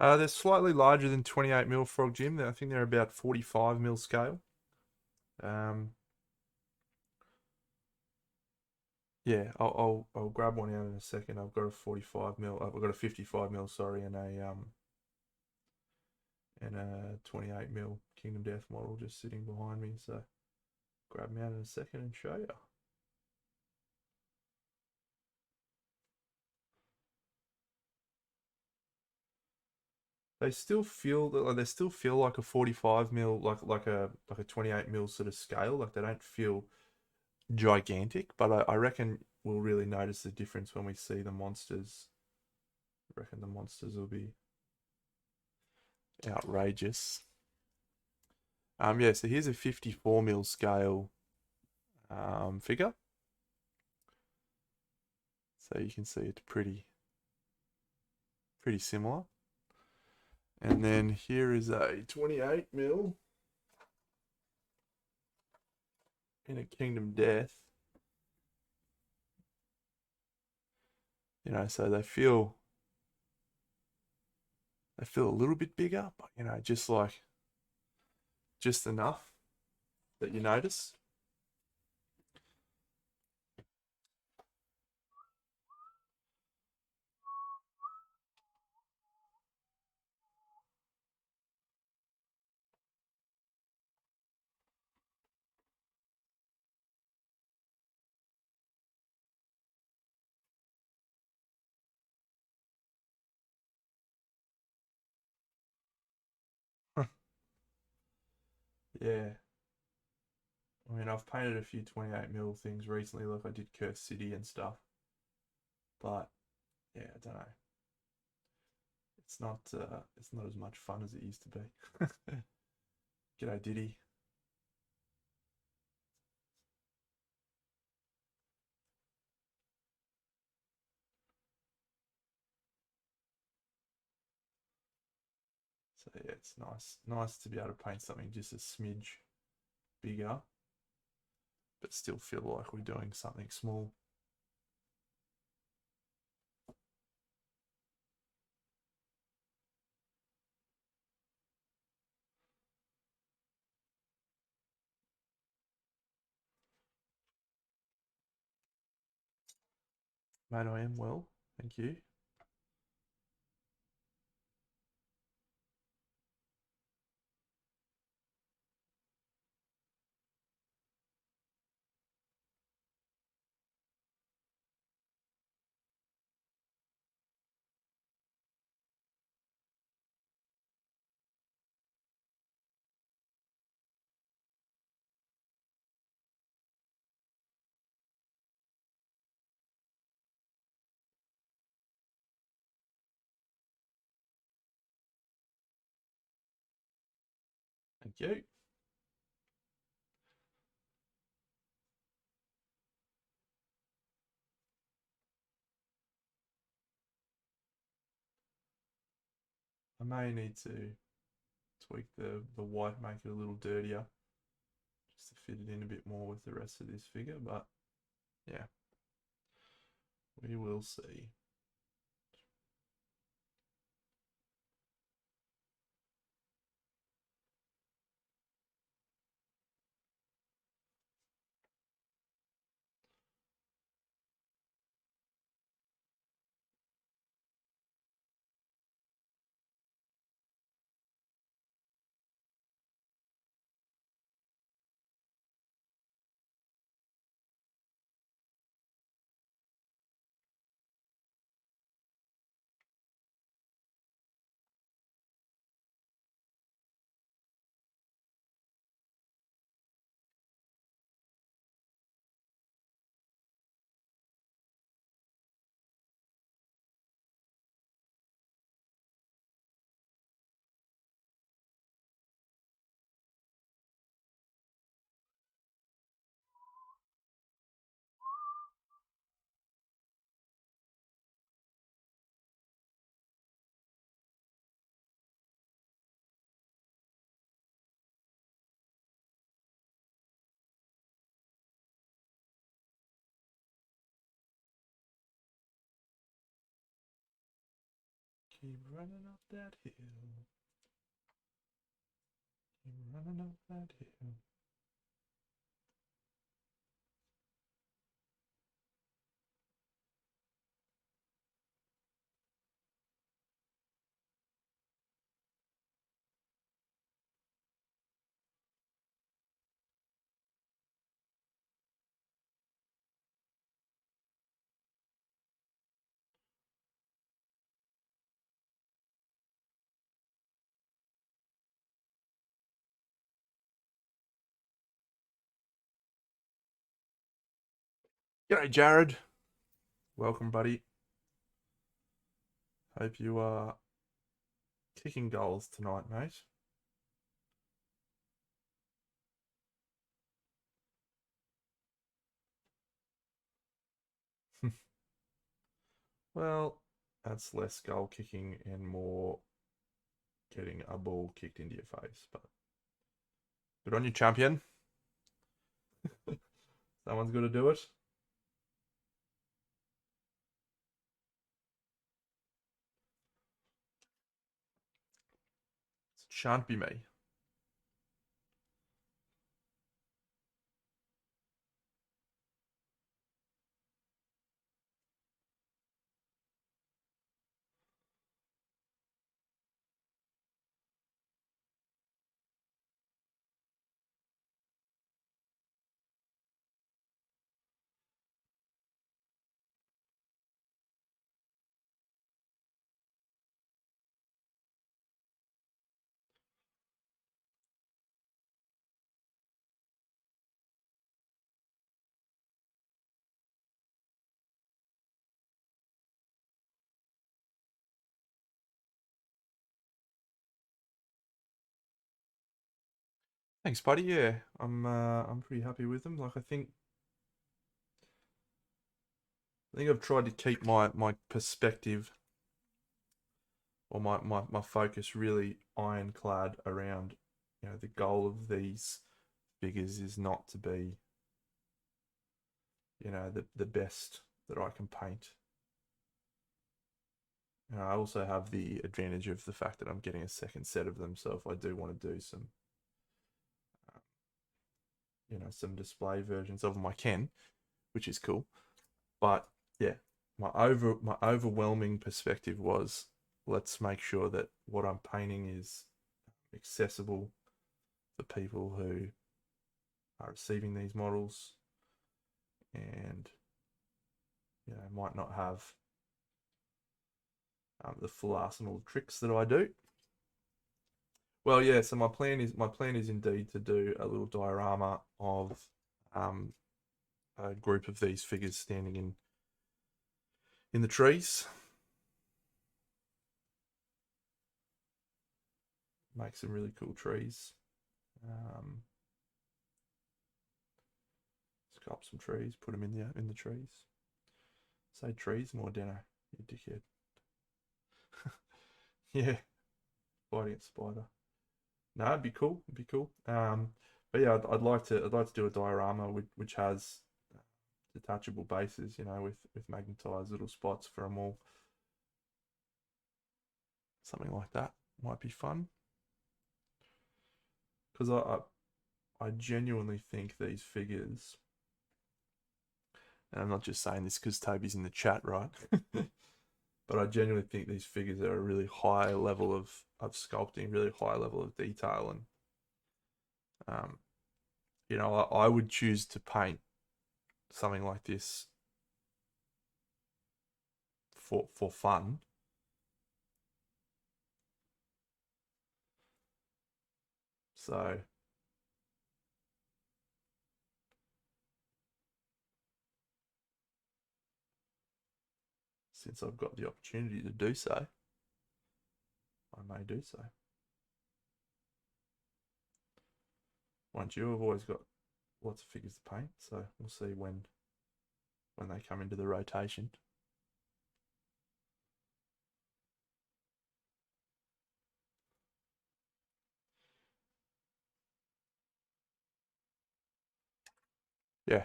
They're slightly larger than 28 mil Frog Gym. I think they're about 45 mil scale. Um, yeah, I'll grab one out in a second. I've got a 45 mil. I've got a 55 mil, sorry, and a 28 mil Kingdom Death model just sitting behind me. So grab them out in a second and show you. They still feel like a 45 mil, like a 28 mil sort of scale. Like they don't feel gigantic, but I reckon we'll really notice the difference when we see the monsters. I reckon the monsters will be outrageous. Yeah, so here's a 54 mil scale figure. So you can see it's pretty similar. And then here is a 28 mil in a Kingdom Death. So they feel a little bit bigger, but just enough that you notice. Yeah. I mean, I've painted a few 28 mil things recently, like I did Cursed City and stuff. But yeah, I don't know. It's not as much fun as it used to be. G'day, Diddy. So yeah, it's nice to be able to paint something just a smidge bigger, but still feel like we're doing something small. Mate, I am well, thank you. Thank you. I may need to tweak the white, make it a little dirtier, just to fit it in a bit more with the rest of this figure, but yeah, we will see. Keep running up that hill. Keep running up that hill. G'day, Jared. Welcome, buddy. Hope you are kicking goals tonight, mate. Well, that's less goal kicking and more getting a ball kicked into your face. But good on you, champion. Someone's got to do it. It shan't be me. Thanks, buddy. Yeah, I'm pretty happy with them. Like, I think I've tried to keep my perspective or my focus really ironclad around, the goal of these figures is not to be, the best that I can paint. I also have the advantage of the fact that I'm getting a second set of them, so if I do want to do some, some display versions of them, I can, which is cool. But yeah, my overwhelming perspective was, let's make sure that what I'm painting is accessible for people who are receiving these models and might not have the full arsenal of tricks that I do. Well, yeah. So my plan is indeed to do a little diorama of a group of these figures standing in the trees. Make some really cool trees. Um, sculpt some trees, put them in the trees. Say trees more, dinner, you dickhead. Yeah, fighting a spider. No, it'd be cool. It'd be cool. But yeah, I'd like to do a diorama which has detachable bases, you know, with magnetized little spots for them all. Something like that might be fun. Because I genuinely think these figures, and I'm not just saying this because Toby's in the chat, right? But I genuinely think these figures are a really high level of sculpting, really high level of detail, and um, you know, I would choose to paint something like this for fun. So since I've got the opportunity to do so, I may do so. Mind you, I've always got lots of figures to paint, so we'll see when they come into the rotation. Yeah, I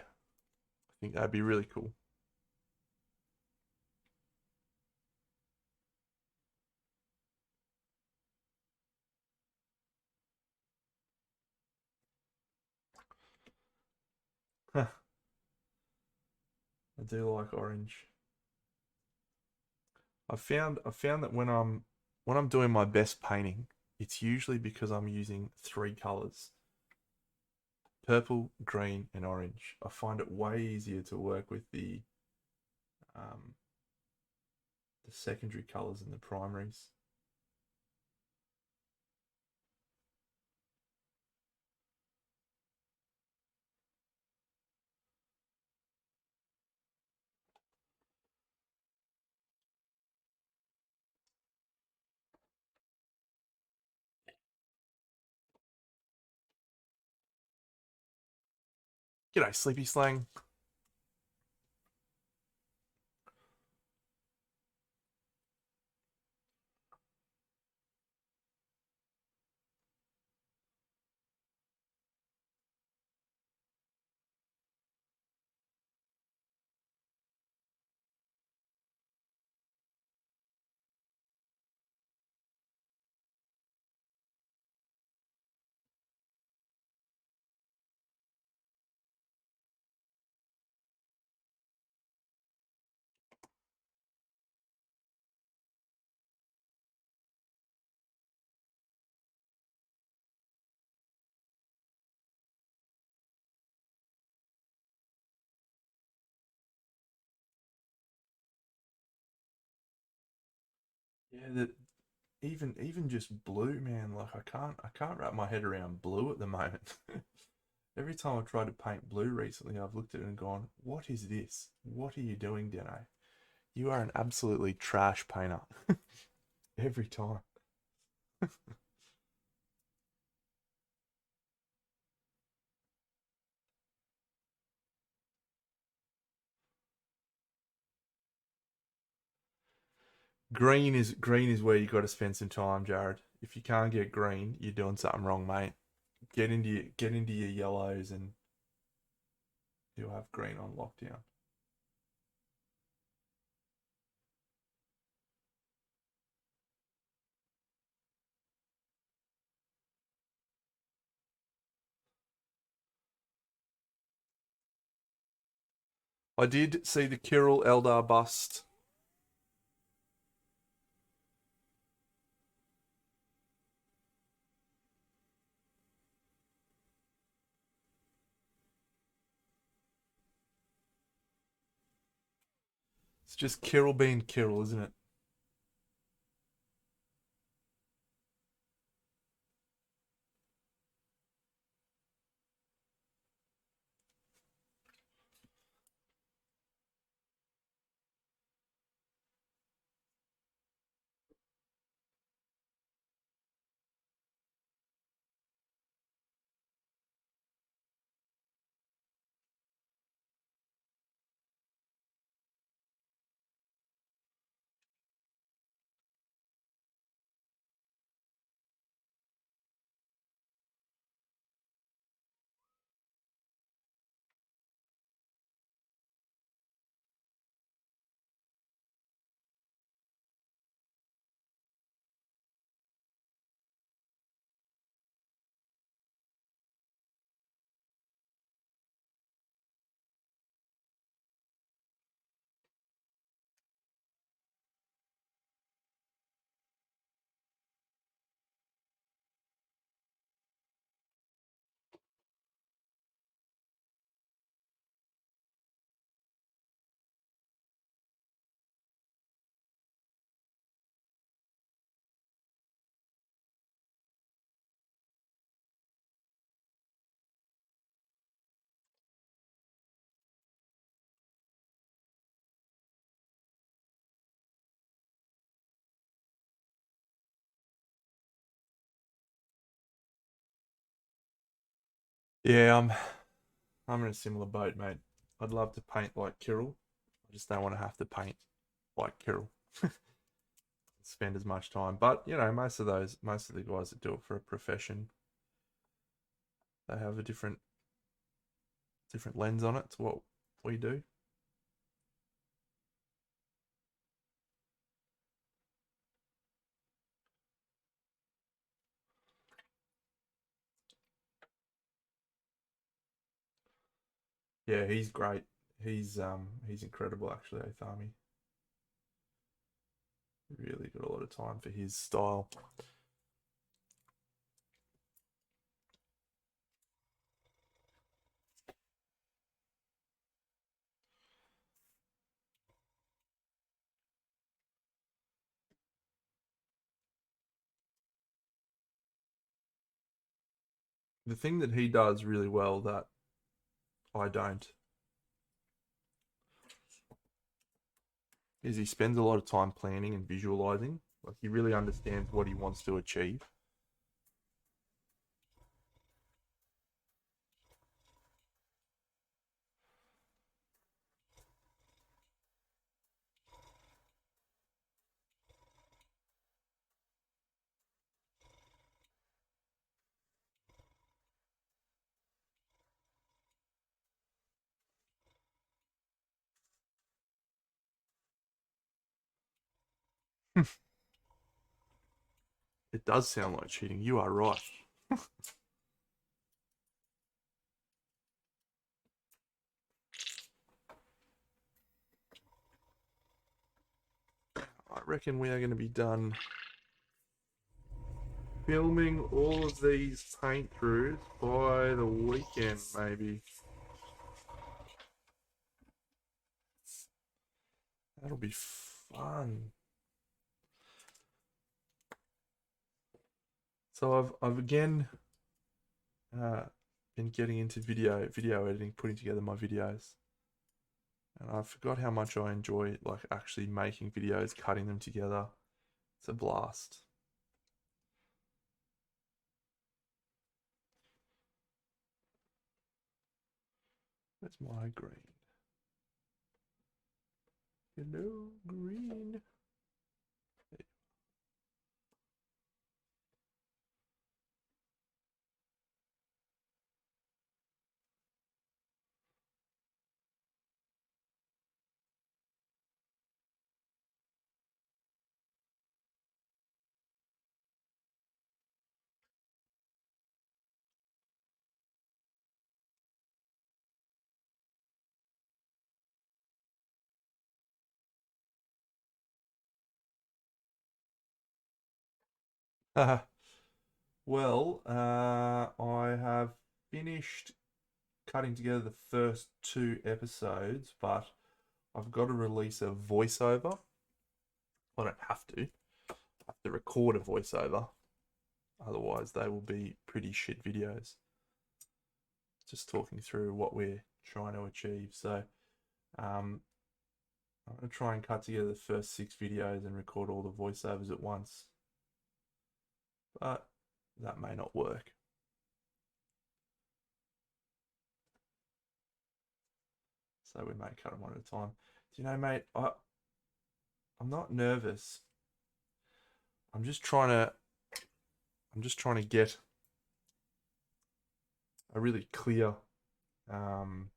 think that'd be really cool. I do like orange. I found that when I'm doing my best painting, it's usually because I'm using three colors: purple, green, and orange. I find it way easier to work with um, the secondary colors than the primaries. G'day, Sleepy Slang. Yeah, that even just blue, man. Like I can't wrap my head around blue at the moment. Every time I've tried to paint blue recently, I've looked at it and gone, "What is this? What are you doing, Deno? You are an absolutely trash painter." Every time. Green is where you got to spend some time, Jared. If you can't get green, you're doing something wrong, mate. Get into your yellows, and you'll have green on lockdown. I did see the Kirill Eldar bust. It's just Kirill being Kirill, isn't it? Yeah, I'm in a similar boat, mate. I'd love to paint like Kirill. I just don't want to have to paint like Kirill. Spend as much time. But most of the guys that do it for a profession, they have a different lens on it to what we do. Yeah, he's great. He's incredible actually, Othami. Really got a lot of time for his style. The thing that he does really well that I don't is he spends a lot of time planning and visualizing. Like he really understands what he wants to achieve. It does sound like cheating. You are right. I reckon we are going to be done filming all of these paint throughs by the weekend, maybe. That'll be fun. So I've again uh, been getting into video editing, putting together my videos, and I forgot how much I enjoy like actually making videos, cutting them together. It's a blast. Where's my green? Hello, green. Well, I have finished cutting together the first two episodes, but I've got to release a voiceover. I don't have to. I have to record a voiceover. Otherwise, they will be pretty shit videos. Just talking through what we're trying to achieve. So, I'm going to try and cut together the first 6 videos and record all the voiceovers at once. But that may not work. So we may cut them one at a time. Do you know, mate, I'm not nervous. I'm just trying to get a really clear um,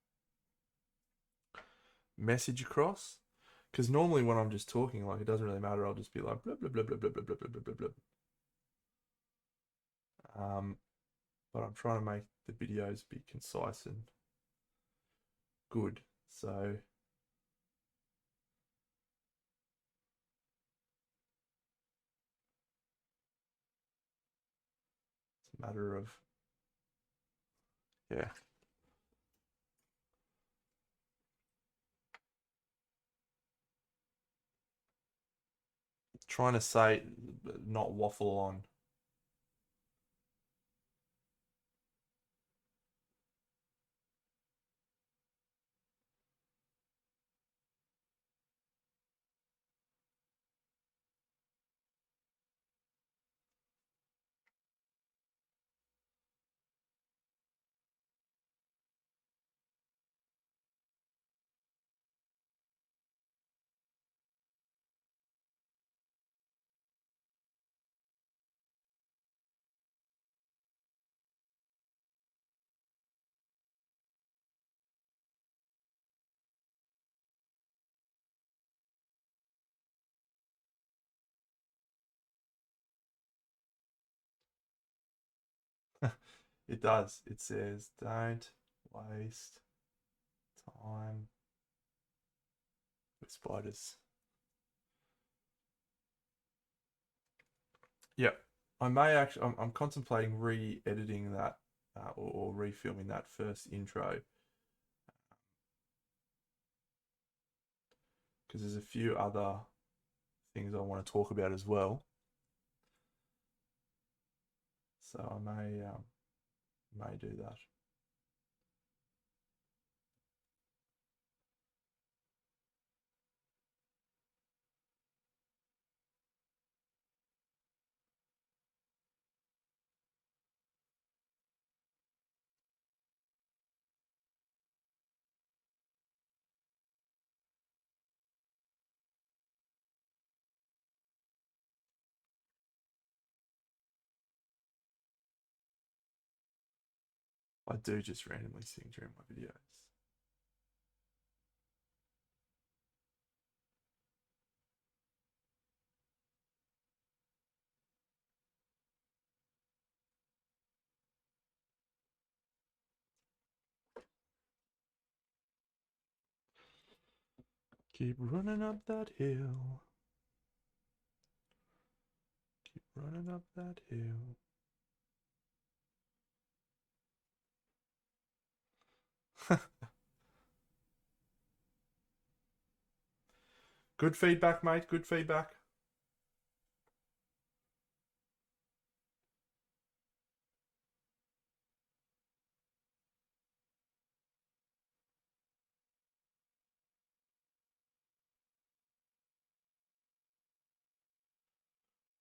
message across. Because normally when I'm just talking, like it doesn't really matter. I'll just be like blah blah blah blah blah blah blah blah blah blah. But I'm trying to make the videos be concise and good. So it's a matter of yeah. Trying to say, not waffle on. It does. It says, don't waste time with spiders. Yeah, I may actually. I'm contemplating re-editing that or refilming that first intro because there's a few other things I want to talk about as well. So I may do that. I do just randomly sing during my videos. Keep running up that hill. Keep running up that hill. Good feedback, mate. Good feedback.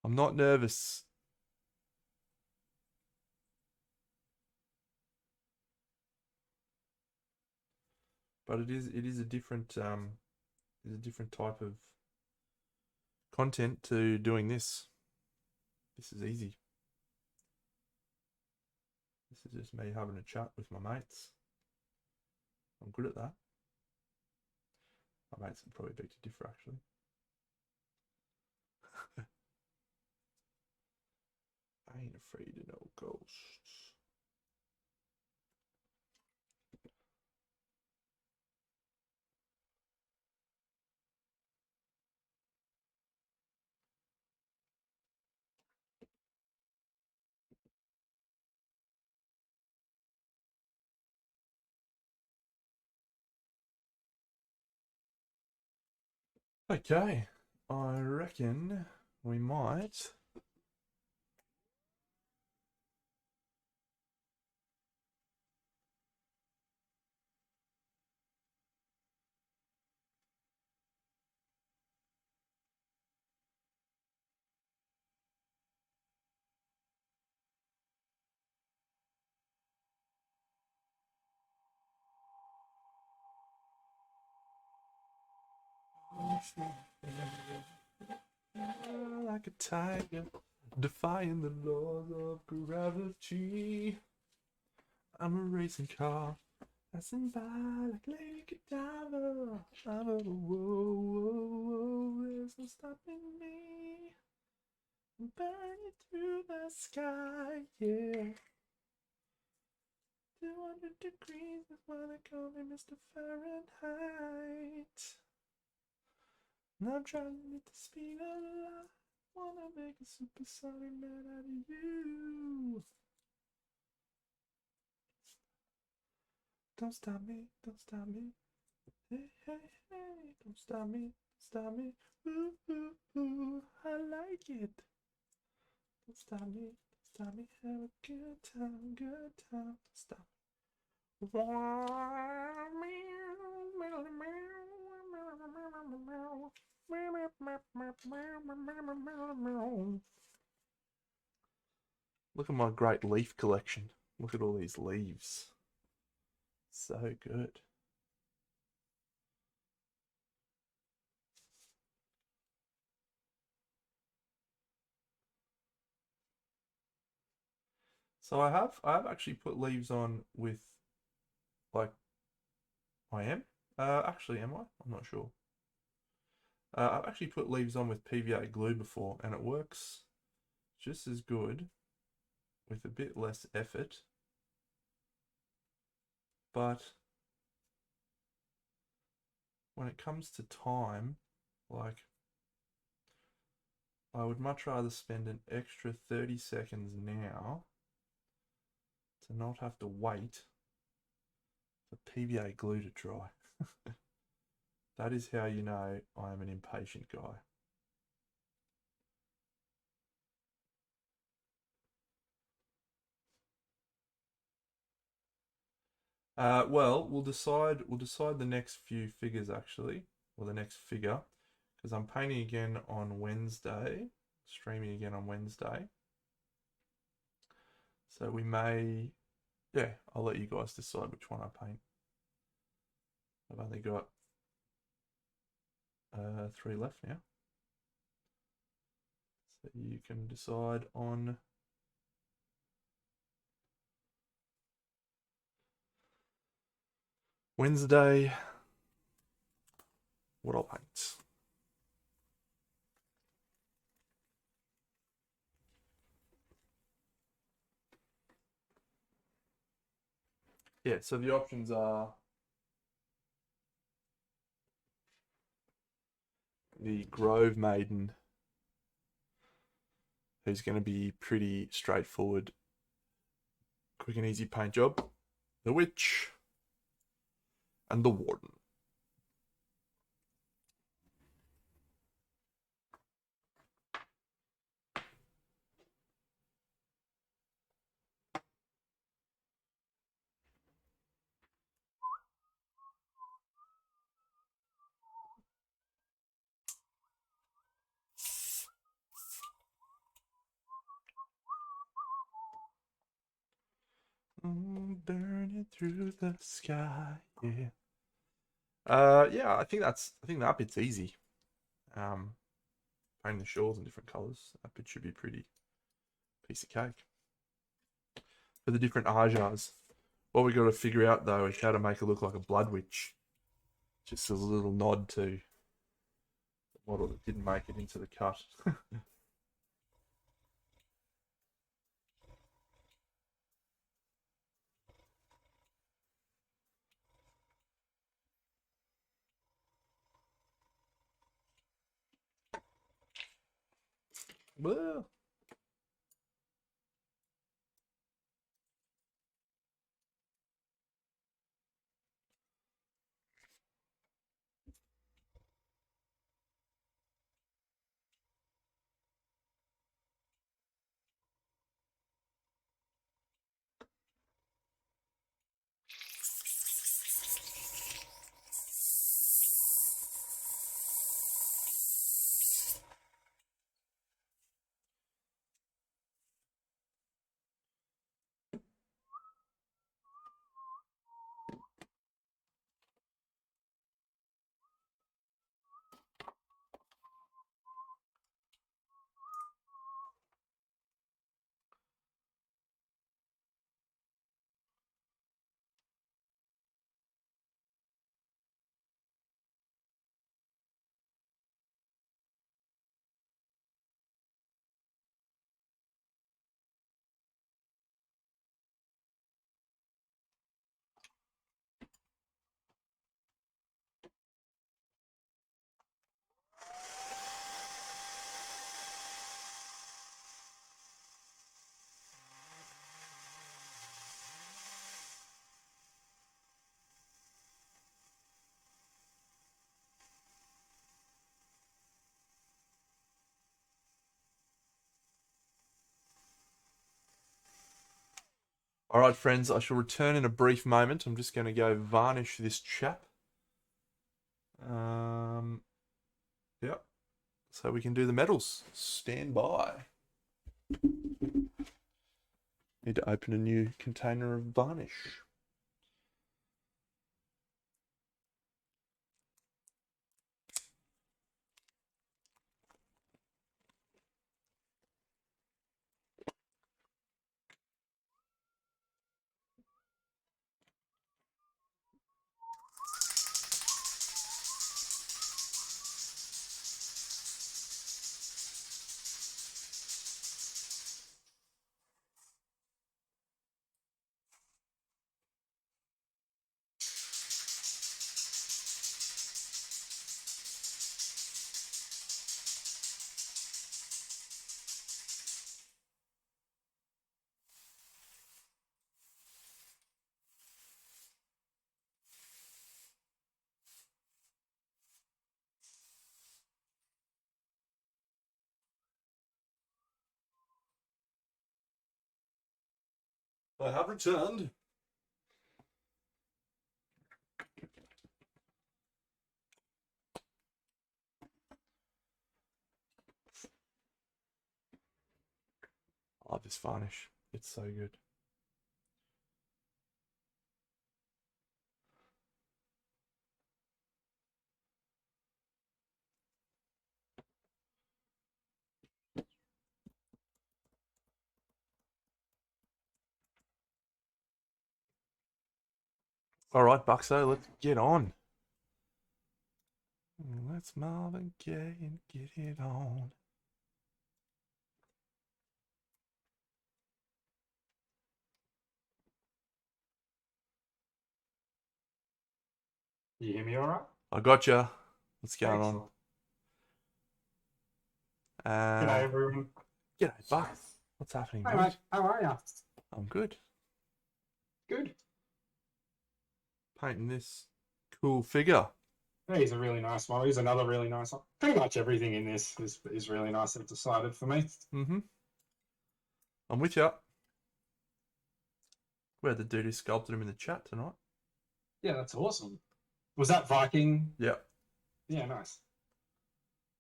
I'm not nervous. But it is a different type of content to doing this. This is easy. This is just me having a chat with my mates. I'm good at that. My mates would probably beg to differ, actually. I ain't afraid of no ghosts. Okay, I reckon we might. Like a tiger, defying the laws of gravity. I'm a racing car, passing by like Lady Godiva. I'm a whoa, whoa, whoa, there's no stopping me. I'm burning through the sky, yeah. 200 degrees is why they call me Mr. Fahrenheit. And I'm trying to meet the speed of light. Wanna make a supersonic man out of you. Don't stop me, don't stop me. Hey, hey, hey, don't stop me, stop me. Ooh, ooh, ooh, I like it. Don't stop me, have a good time, don't stop me. Look at my great leaf collection. Look at all these leaves. So good. So I have actually put leaves on with like I am. Actually, am I? I'm not sure. I've actually put leaves on with PVA glue before, and it works just as good with a bit less effort But when it comes to time, like, I would much rather spend an extra 30 seconds now to not have to wait for PVA glue to dry. That is how you know I am an impatient guy. Well, we'll decide the next few figures actually, or the next figure, because I'm painting again on Wednesday, streaming again on Wednesday. So we may, yeah, I'll let you guys decide which one I paint. I've only got 3 left now. So you can decide on Wednesday what I'll paint. Yeah, so the options are the Grove Maiden, who's going to be pretty straightforward, quick and easy paint job, the Witch, and the Warden. Burning through the sky, yeah. Yeah, I think that bit's easy. Painting the shawls in different colours, that bit should be pretty piece of cake. For the different Ajars, what we got to figure out though is how to make it look like a blood witch. Just as a little nod to the model that didn't make it into the cut. Well, all right, friends, I shall return in a brief moment. I'm just going to go varnish this chap. Yep. So we can do the medals. Stand by. Need to open a new container of varnish. I have returned. I love this varnish. It's so good. All right, Buxo, let's get on. Let's Marvin Gaye and get it on. You hear me all right? I gotcha. What's going Excellent. on? G'day, everyone. G'day, Bucks. What's happening, Hey, mate? mate. How are you? I'm good. Good. Painting this cool figure. Yeah, he's a really nice one. He's another really nice one. Pretty much everything in this is really nice and decided for me. Mm-hmm. I'm with you. We had the dude who sculpted him in the chat tonight. Yeah, that's awesome. Was that Viking? Yeah. Yeah, nice.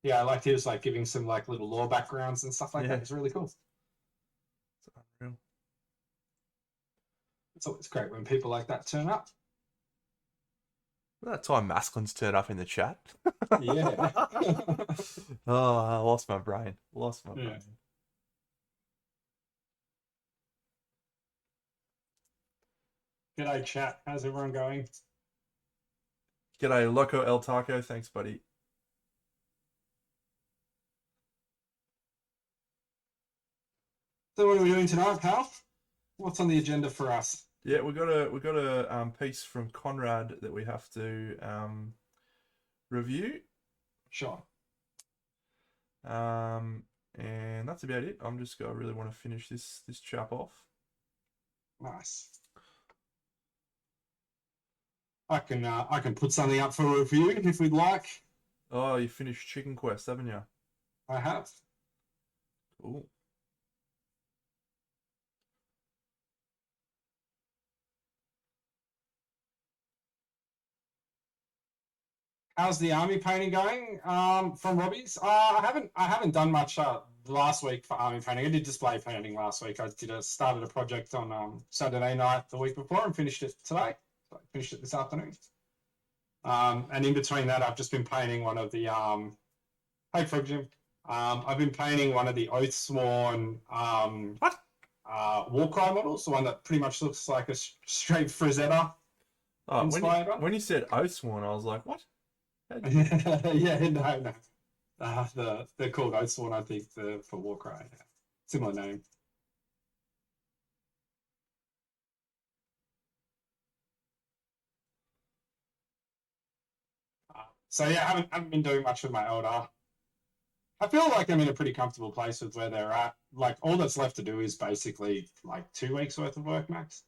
Yeah, I liked he was like giving some like little lore backgrounds and stuff like that. It's really cool. It's unreal. It's always great when people like that turn up. That time masculines turned up in the chat. Yeah. Oh, I lost my brain. Lost my brain. G'day, chat. How's everyone going? G'day, Loco El Taco. Thanks, buddy. So what are we doing tonight, pal? What's on the agenda for us? Yeah, we got a piece from Conrad that we have to review. Sure. And that's about it. I really want to finish this chap off. Nice. I can put something up for review if we'd like. Oh, you finished Chicken Quest, haven't you? I have. Cool. How's the army painting going? From Robbie's. I haven't done much last week for army painting. I did display painting last week. I started a project on Saturday night the week before and finished it today. So I finished it this afternoon. And in between that, I've just been painting one of the hey Frog Jim. I've been painting one of the Oathsworn Warcry models, the one that pretty much looks like a straight Frazetta inspired one. When you said Oathsworn, I was like, what? Yeah, no. They're called Oathsworn, I think, for Warcry. Yeah. Similar name. So yeah, I haven't been doing much with my Eldar. I feel like I'm in a pretty comfortable place with where they're at. Like all that's left to do is basically like 2 weeks worth of work max.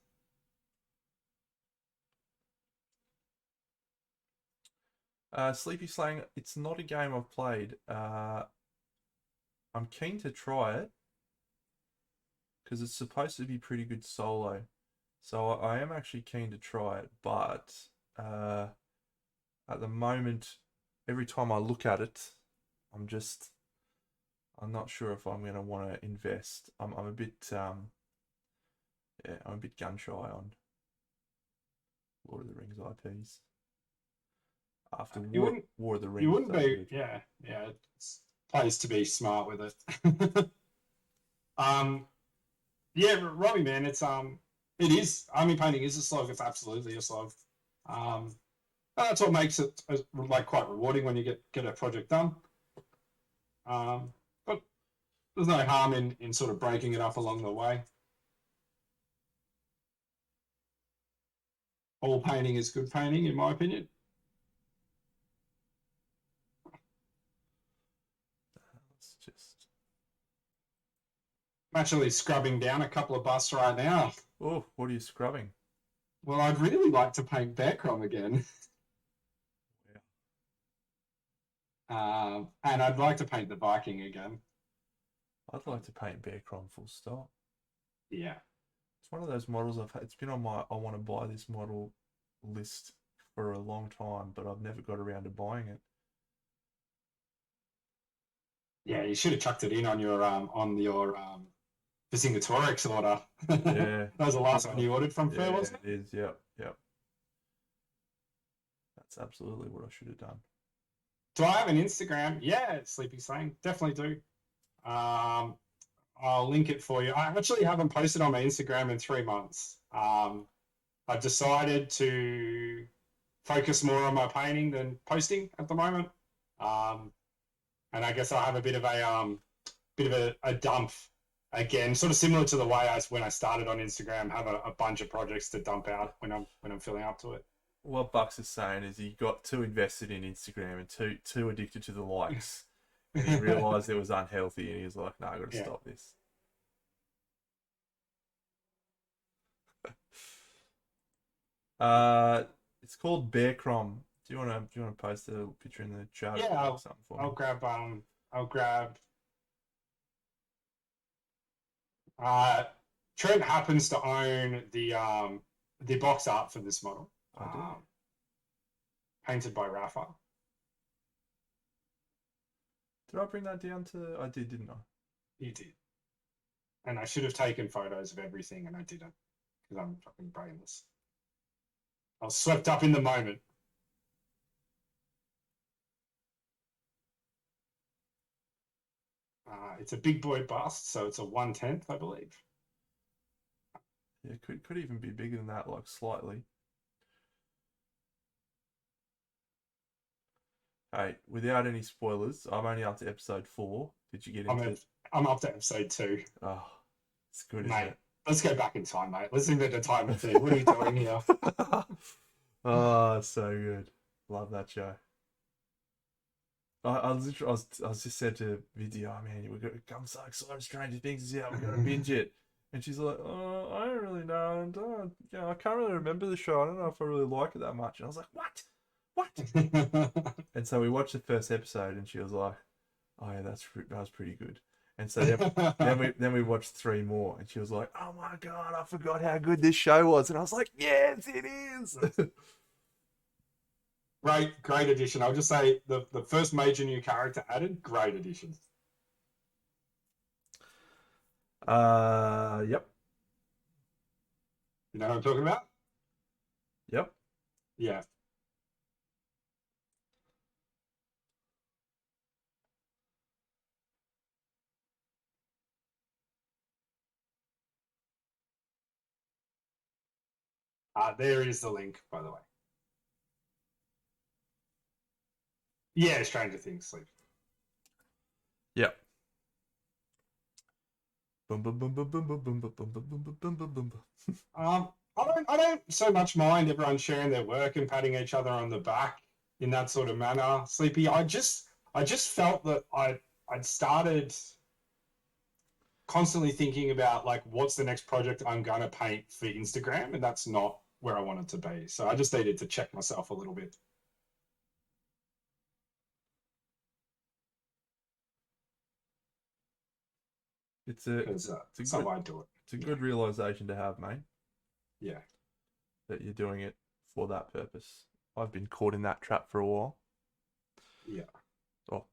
Sleepy Slang, it's not a game I've played. I'm keen to try it because it's supposed to be pretty good solo. So I am actually keen to try it, but at the moment, every time I look at it, I'm not sure if I'm going to want to invest. I'm a bit I'm a bit gun shy on Lord of the Rings IPs. After War of the Rings. You wouldn't be, yeah. It's place to be smart with it. Yeah, Robbie, man, it is. Army painting is a slog. It's absolutely a slog. That's what makes it like quite rewarding when you get a project done. But there's no harm in sort of breaking it up along the way. All painting is good painting, in my opinion. I'm actually scrubbing down a couple of busts right now. Oh, what are you scrubbing? Well, I'd really like to paint Bear Crom again. And I'd like to paint the Viking again. I'd like to paint Bear Crom full stop. Yeah. It's one of those models I've had. It's been on my I want to buy this model list for a long time, but I've never got around to buying it. Yeah, you should have chucked it in on your Vercingetorix order. Yeah, That was the last one you ordered from yeah, Fur, wasn't it is. Yep, yep. That's absolutely what I should have done. Do I have an Instagram? Yeah, Sleepy Slang. Definitely do. I'll link it for you. I actually haven't posted on my Instagram in 3 months. I've decided to focus more on my painting than posting at the moment. And I guess I have a bit of a dump again, sort of similar to the way when I started on Instagram, have a bunch of projects to dump out when I'm feeling up to it. What Bucks is saying is he got too invested in Instagram and too addicted to the likes, and he realised it was unhealthy, and he was like, "No, I got to stop this." It's called Bear Crom. Do you want to post a picture in the chat or something for me? I'll grab. Trent happens to own the box art for this model. Painted by Rafa. Did I bring that down to? I did, didn't I? You did. And I should have taken photos of everything, and I didn't because I'm fucking brainless. I was swept up in the moment. It's a big boy bust, so it's a 1/10, I believe. Yeah, could even be bigger than that, like slightly. Hey, without any spoilers, I'm only up to episode 4. Did you get into it? I'm up to episode 2. Oh, it's good, mate, isn't it? Let's go back in time, mate. Let's invent a time machine. What are we doing here? Oh, so good. Love that show. I was just said to Vidy, oh man, we're going to come so excited, Stranger Things is out, we're going to binge it. And she's like, oh, I don't really know. And, I can't really remember the show. I don't know if I really like it that much. And I was like, what? And so we watched the first episode, and she was like, "Oh yeah, that was pretty good." And so then we watched 3 more, and she was like, "Oh my god, I forgot how good this show was." And I was like, "Yes, it is." Great addition. I'll just say the first major new character added. Great addition. Yep. You know what I'm talking about? Yep. Yeah. There is the link, by the way. Yeah, Stranger Things sleep. Yep. I don't so much mind everyone sharing their work and patting each other on the back in that sort of manner, Sleepy. I just felt that I'd started constantly thinking about like what's the next project I'm gonna paint for Instagram, and that's not where I wanted to be. So I just needed to check myself a little bit. It's a good way to do it. It's a good realization to have, mate. Yeah. That you're doing it for that purpose. I've been caught in that trap for a while. Yeah. Well,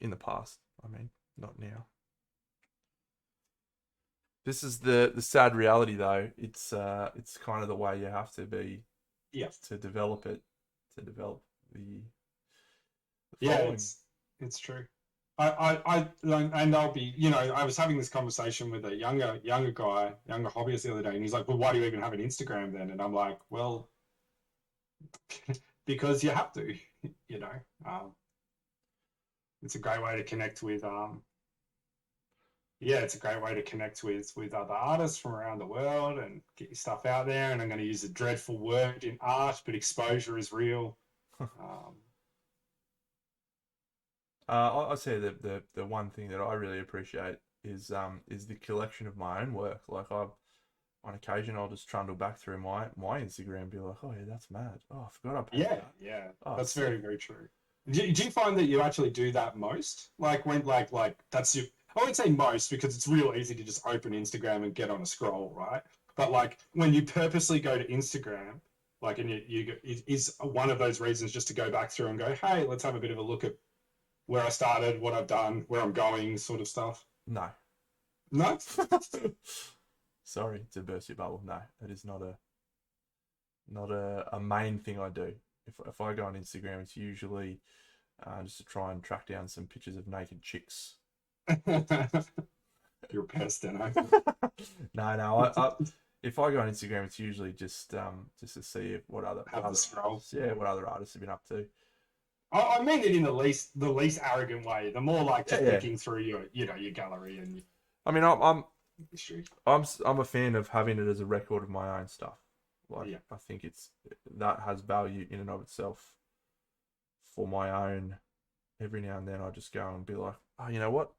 in the past, I mean, not now. This is the sad reality, though. It's kind of the way you have to be. Yeah. To develop it, to develop the yeah, it's true. I'll be, I was having this conversation with a younger hobbyist the other day, and he's like, "Well, why do you even have an Instagram then?" And I'm like, "Well, because you have to, it's a great way to connect with it's a great way to connect with other artists from around the world and get your stuff out there. And I'm going to use a dreadful word in art, but exposure is real." I'll say the one thing that I really appreciate is the collection of my own work. Like on occasion I'll just trundle back through my Instagram and be like, "Oh yeah, that's mad. Oh, I forgot I painted that." Yeah. That's very, very true. Do you find that you actually do that most? Like when like that's your, I wouldn't say most because it's real easy to just open Instagram and get on a scroll, right? But like when you purposely go to Instagram, like, and it is one of those reasons just to go back through and go, hey, let's have a bit of a look at where I started, what I've done, where I'm going, sort of stuff. No. No. Sorry to burst your bubble. No, it is not a main thing I do. If I go on Instagram, it's usually just to try and track down some pictures of naked chicks. You're a pest, then, eh? No. If I go on Instagram, it's usually just to see what other Scroll. what other artists have been up to. I mean it in the least arrogant way. The more like just picking through your gallery and. I mean, I'm a fan of having it as a record of my own stuff. Like, I think that has value in and of itself. For my own, every now and then I just go and be like, oh, you know what?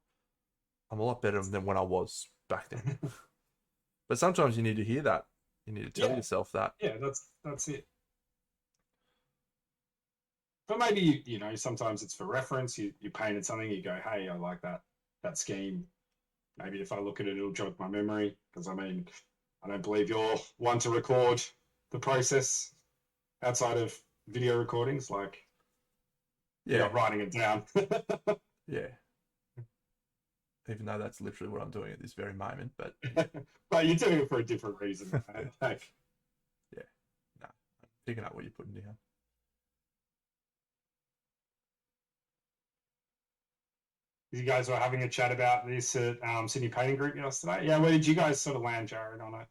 I'm a lot better than when I was back then. But sometimes you need to hear that. You need to tell yourself that. Yeah, that's it. But maybe sometimes it's for reference. You painted something, you go, hey, I like that scheme. Maybe if I look at it, it'll jog my memory. Because I mean, I don't believe you're one to record the process outside of video recordings. Like, you're not writing it down. Yeah. Even though that's literally what I'm doing at this very moment, but but you're doing it for a different reason. Like, yeah, no, I'm picking up what you're putting down. You guys were having a chat about this at Sydney Painting Group yesterday. Yeah, where did you guys sort of land, Jared, on a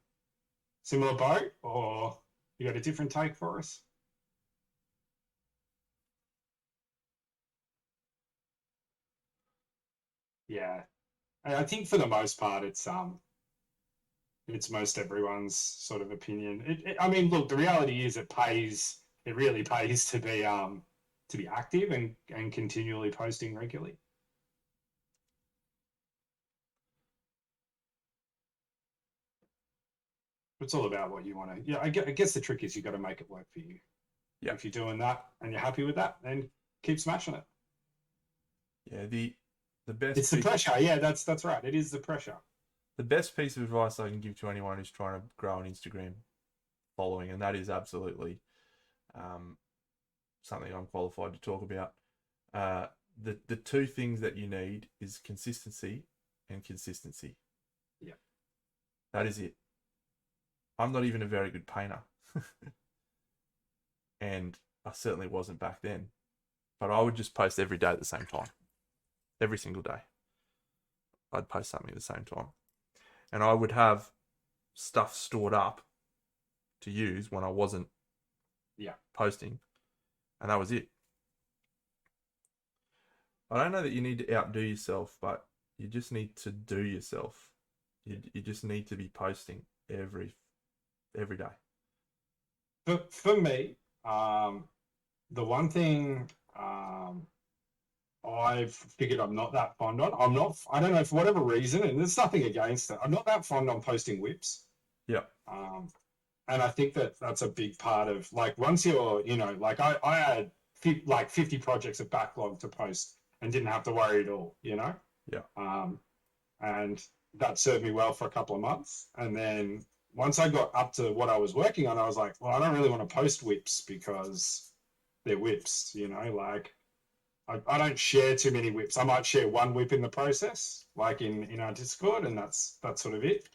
similar boat, or you got a different take for us? Yeah, I think for the most part, it's most everyone's sort of opinion. I mean, look, the reality is it pays. It really pays to be active and continually posting regularly. It's all about what you want to. Yeah, I guess the trick is you got to make it work for you. Yeah. If you're doing that and you're happy with that, then keep smashing it. Yeah, the best. It's the pressure. Yeah, that's right. It is the pressure. The best piece of advice I can give to anyone who's trying to grow an Instagram following, and that is absolutely something I'm qualified to talk about. The two things that you need is consistency and consistency. Yeah. That is it. I'm not even a very good painter. And I certainly wasn't back then. But I would just post every day at the same time. Every single day. I'd post something at the same time. And I would have stuff stored up to use when I wasn't posting. And that was it. I don't know that you need to outdo yourself, but you just need to do yourself. You just need to be posting every day. For me, the one thing I've figured I'm not that fond on. I don't know, for whatever reason, and there's nothing against it. I'm not that fond on posting whips. Yeah. And I think that's a big part of, like, once you're, like I had 50 projects of backlog to post and didn't have to worry at all, Yeah. And that served me well for a couple of months. And then once I got up to what I was working on, I was like, well, I don't really want to post whips because they're whips, like I don't share too many whips. I might share one whip in the process, like in our Discord, and that's sort of it.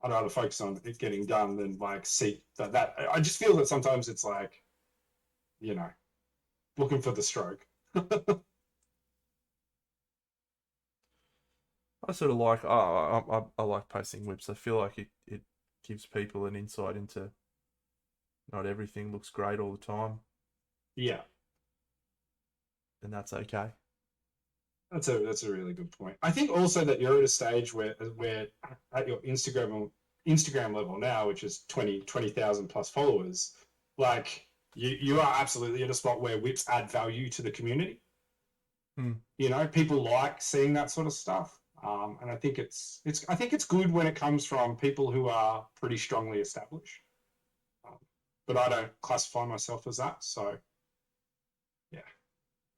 I'd rather focus on it getting done than like see that. I just feel that sometimes it's like, looking for the stroke. I sort of like I like posting whips. I feel like it gives people an insight into not everything looks great all the time. Yeah. And that's okay. That's a really good point. I think also that you're at a stage where at your Instagram level now, which is 20,000 plus followers, like you are absolutely at a spot where whips add value to the community. People like seeing that sort of stuff. And I think it's good when it comes from people who are pretty strongly established. But I don't classify myself as that, so yeah,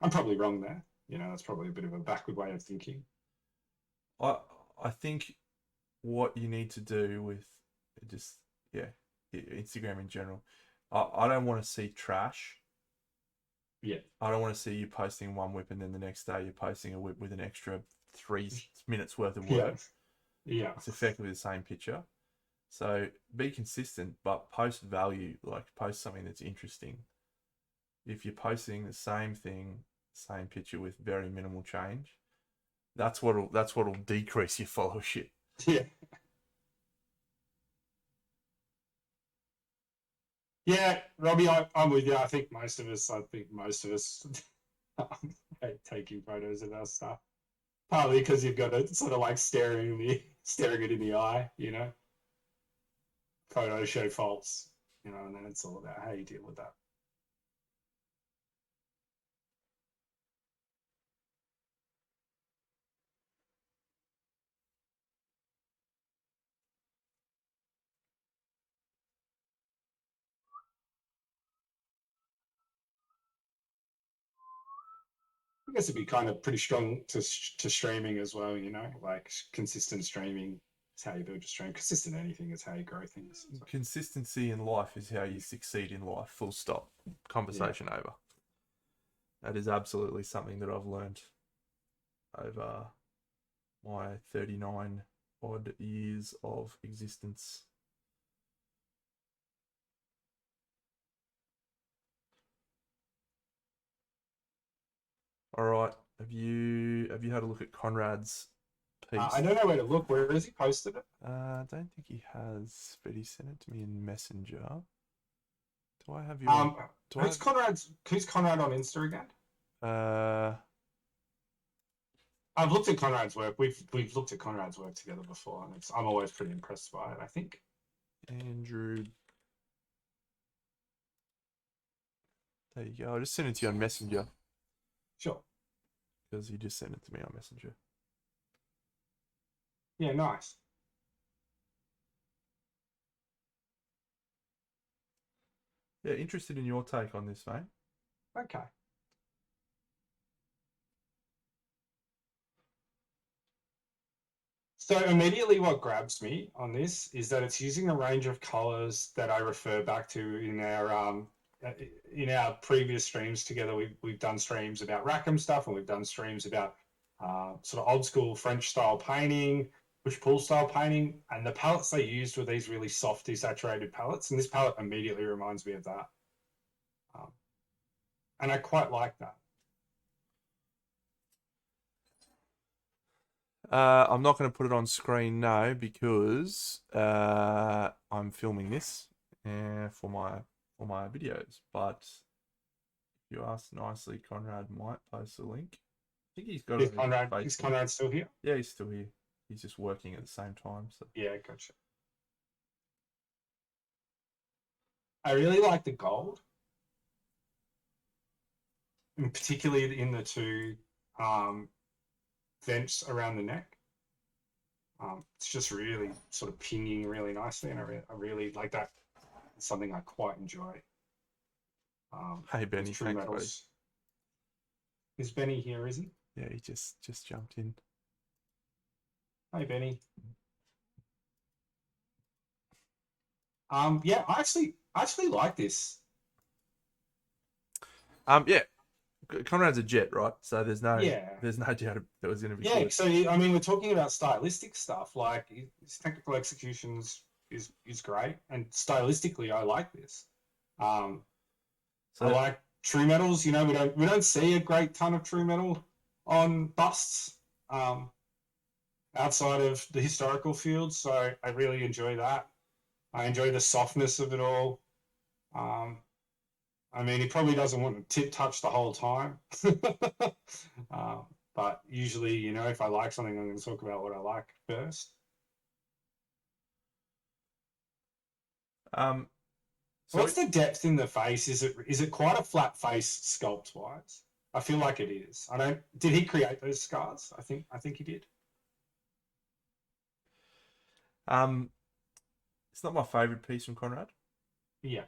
I'm probably wrong there. That's probably a bit of a backward way of thinking. I think what you need to do with just yeah, Instagram in general. I don't want to see trash. Yeah. I don't want to see you posting one whip and then the next day you're posting a whip with an extra 3 minutes worth of Yeah. work. Yeah. It's effectively the same picture. So be consistent, but post value. Like post something that's interesting. If you're posting the same thing, same picture with very minimal change, that's what'll decrease your followership. Yeah. Yeah, Robbie, I'm with you. I think most of us hate taking photos of our stuff. Partly because you've got to sort of like staring it in the eye, you know. Photos show faults, you know, and then it's all about how you deal with that. I guess it'd be kind of pretty strong to streaming as well, you know, like consistent streaming is how you build your stream. Consistent anything is how you grow things. So, Consistency in life is how you succeed in life. Full stop. Conversation over. That is absolutely something that I've learned over my 39 odd years of existence. All right. Have you had a look at Conrad's piece? I don't know where to look. Where has he posted it? I don't think he has, but he sent it to me in Messenger. Do I have your? Who's Conrad on Insta again? I've looked at Conrad's work. We've looked at Conrad's work together before, and I'm always pretty impressed by it. I think Andrew. There you go. I just sent it to you on Messenger. Sure. Because he just sent it to me on Messenger. Yeah, nice. Yeah, interested in your take on this, mate. Okay. So immediately what grabs me on this is that it's using a range of colors that I refer back to in our previous streams together. We've done streams about Rackham stuff, and we've done streams about sort of old school French style painting, push pull style painting, and the palettes they used were these really soft desaturated palettes, and this palette immediately reminds me of that, and I quite like that. I'm not going to put it on screen now because I'm filming this for my videos. But if you ask nicely, Conrad might post a link. I think he's got Is Conrad still here? Yeah, he's still here. He's just working at the same time. So Yeah, gotcha. I really like the gold, and particularly in the two vents around the neck. It's just really sort of pinging really nicely, and I really like that. It's something I quite enjoy. Hey Benny, true metals. Is Benny here? Is he? Yeah, he just jumped in. Hey Benny. Yeah, I actually like this. Yeah, Conrad's a jet, right? So there's no doubt that was going to be good. So I mean, we're talking about stylistic stuff. Like his technical executions is great, and stylistically, I like this. I like true metals. You know, we don't see a great ton of true metal on busts outside of the historical field. So I really enjoy that. I enjoy the softness of it all. I mean, he probably doesn't want to tip touch the whole time. But usually, you know, if I like something, I'm going to talk about what I like first. What's the depth in the face? Is it quite a flat face sculpt wise? I feel like it is. Did he create those scars? I think he did. It's not my favorite piece from Conrad. Yeah.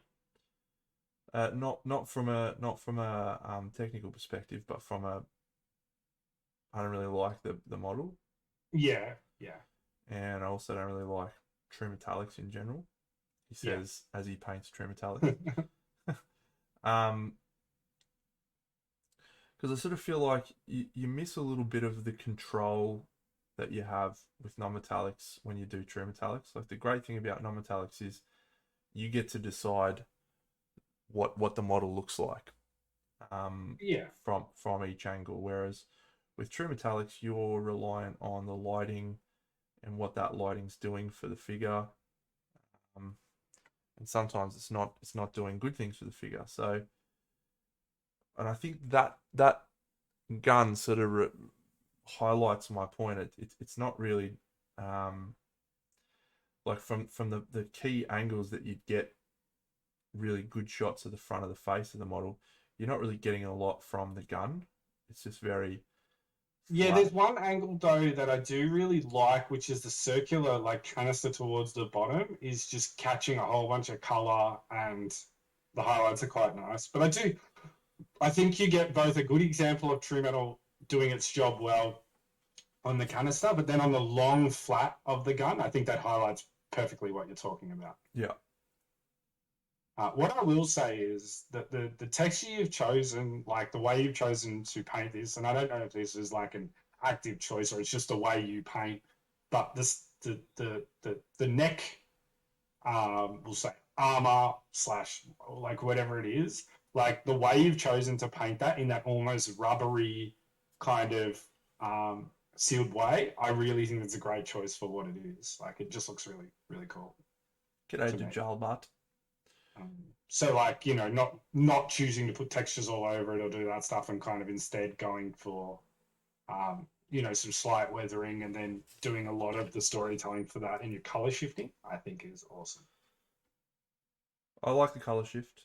Not from a technical perspective, but from a I don't really like the model. Yeah. And I also don't really like true metallics in general. He Yeah. says as he paints true metallics. Um, because I sort of feel like you miss a little bit of the control that you have with non-metallics when you do true metallics. Like the great thing about non-metallics is you get to decide what the model looks like Yeah. from each angle. Whereas with true metallics, you're reliant on the lighting and what that lighting's doing for the figure. And sometimes it's not doing good things for the figure. So, and I think that gun sort of highlights my point. It's not really like from the key angles that you'd get really good shots of the front of the face of the model. You're not really getting a lot from the gun. It's just very Yeah, flat. there's one angle though that I do really like, which is the circular like canister towards the bottom is just catching a whole bunch of color and the highlights are quite nice. But I think you get both a good example of true metal doing its job well on the canister, but then on the long flat of the gun, I think that highlights perfectly what you're talking about. Yeah. What I will say is that the texture you've chosen, like the way you've chosen to paint this, and I don't know if this is like an active choice or it's just the way you paint, but this the neck, we'll say armor slash like whatever it is, like the way you've chosen to paint that in that almost rubbery kind of sealed way, I really think it's a great choice for what it is. Like it just looks really really cool G'day to to me. Jalbat. So like, you know, not choosing to put textures all over it or do that stuff and kind of instead going for you know, some slight weathering and then doing a lot of the storytelling for that in your color shifting, I think is awesome. I like the color shift.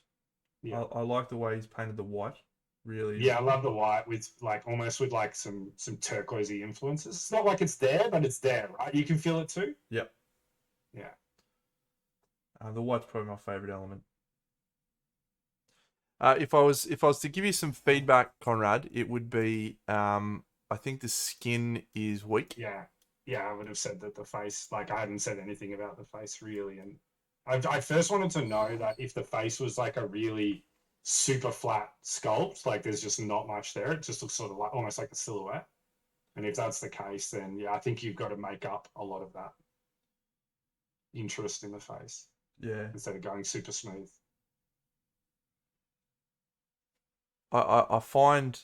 Yeah. I like the way he's painted the white. Really. Yeah, I love the white with like almost with like some turquoisey influences. It's not like it's there, but it's there, right? You can feel it too. Yep. Yeah. The white's probably my favorite element. If I was to give you some feedback, Conrad, it would be I think the skin is weak. Yeah. Yeah, I would have said that the face, like I hadn't said anything about the face really. And I first wanted to know that if the face was like a really super flat sculpt, like there's just not much there. It just looks sort of like almost like a silhouette. And if that's the case, then yeah, I think you've got to make up a lot of that interest in the face Yeah. instead of going super smooth. I find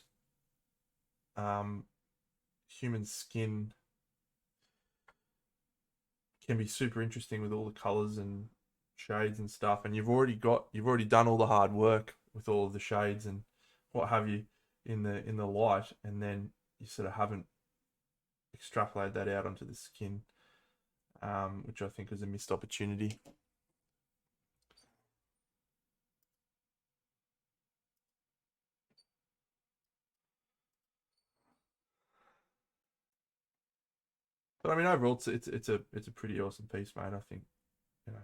um human skin can be super interesting with all the colors and shades and stuff, and you've already done all the hard work with all of the shades and what have you in the light, and then you sort of haven't extrapolated that out onto the skin, which I think is a missed opportunity. But I mean, overall, it's a pretty awesome piece, mate. I think, you know,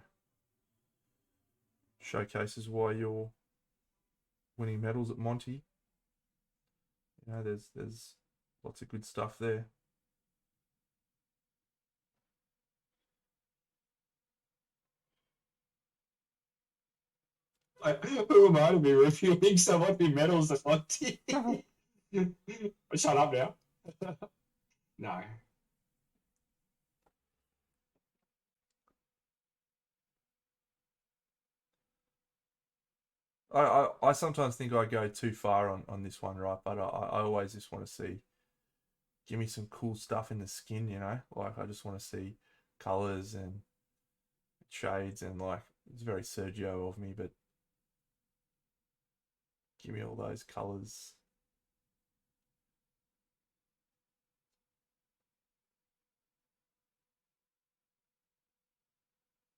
showcases why you're winning medals at Monty. You know, there's lots of good stuff there. Like, who am I to be reviewing someone who medals at Monty? Shut up now. No. I sometimes think I go too far on this one, right? But I always just want to see, give me some cool stuff in the skin, you know? Like, I just want to see colors and shades, and like, it's very Sergio of me, but give me all those colors.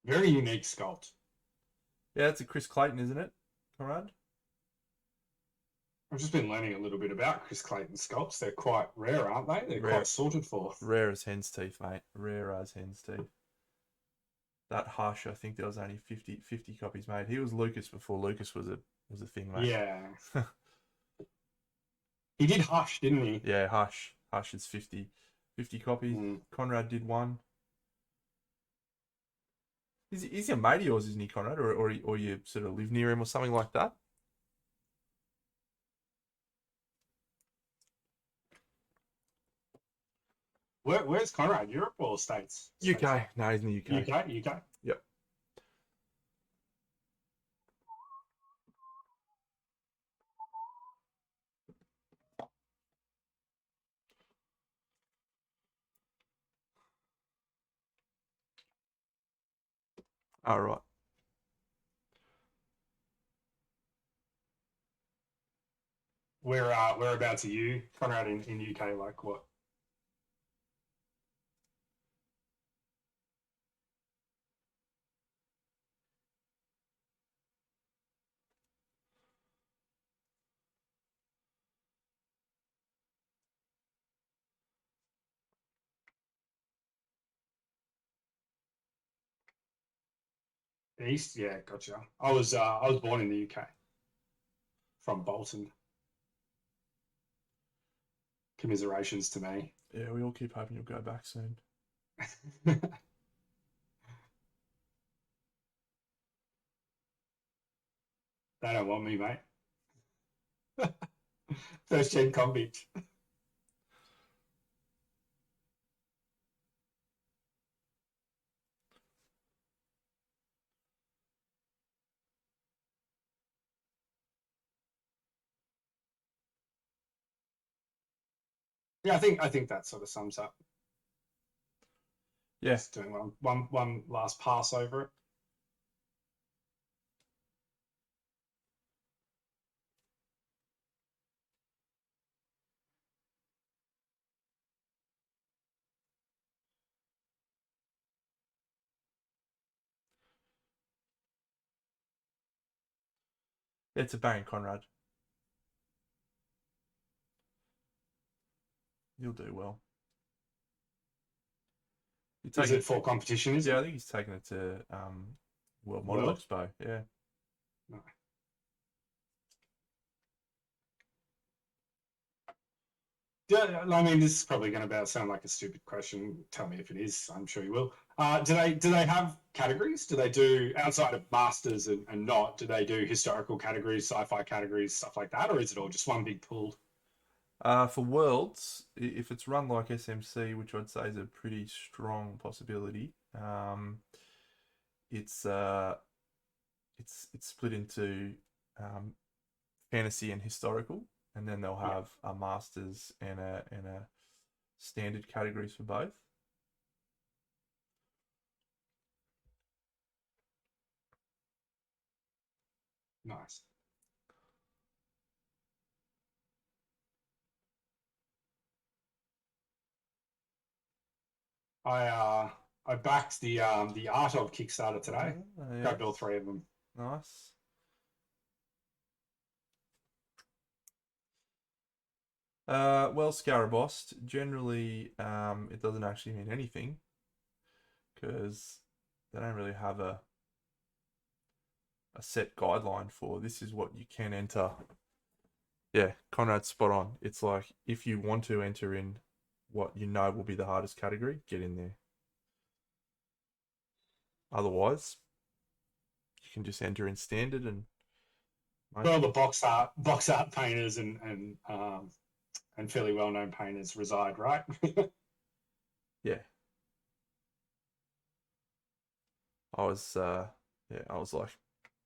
Very unique sculpt. Yeah, it's a Chris Clayton, isn't it, Conrad? I've just been learning a little bit about Chris Clayton sculpts. They're quite rare, aren't they? They're Rare, quite sorted for. rare as hen's teeth, mate. Rare as hen's teeth. That Hush, I think there was only 50 copies made. He was Lucas before Lucas was a thing, mate. Yeah. He did Hush, didn't he? Yeah, Hush. Hush is 50 copies. Mm. Conrad did one. Is he a mate of yours, isn't he, Conrad? Or you sort of live near him or something like that? Where's Conrad? Europe or States? UK. No, he's in the UK. UK. Yep. All right. Whereabouts are you, Conrad, in UK? Like what? East? Yeah, gotcha. I was born in the UK from Bolton. Commiserations to me. Yeah, we all keep hoping you'll go back soon. They don't want me, mate. First gen convict. Yeah, I think that sort of sums up. Yeah. Just doing one last pass over it. It's a bang, Conrad. You'll do well. Is it for competition? Is yeah, it? I think he's taking it to World Model World? Expo. Yeah. No. Yeah, I mean, this is probably going to sound like a stupid question. Tell me if it is. I'm sure you will. Do they have categories? Do they do outside of masters and not? Do they do historical categories, sci-fi categories, stuff like that, or is it all just one big pool? For Worlds, if it's run like SMC, which I'd say is a pretty strong possibility, it's split into fantasy and historical, and then they'll have a masters and a standard categories for both. Nice. I backed the Art of Kickstarter today. Yeah. Grabbed all three of them. Nice. Well, Scarabost, generally, it doesn't actually mean anything because they don't really have a set guideline for this is what you can enter. Yeah, Conrad's spot on. It's like if you want to enter in what you know will be the hardest category, get in there. Otherwise, you can just enter in standard and Well, the box art painters and fairly well known painters reside, right? yeah. I was like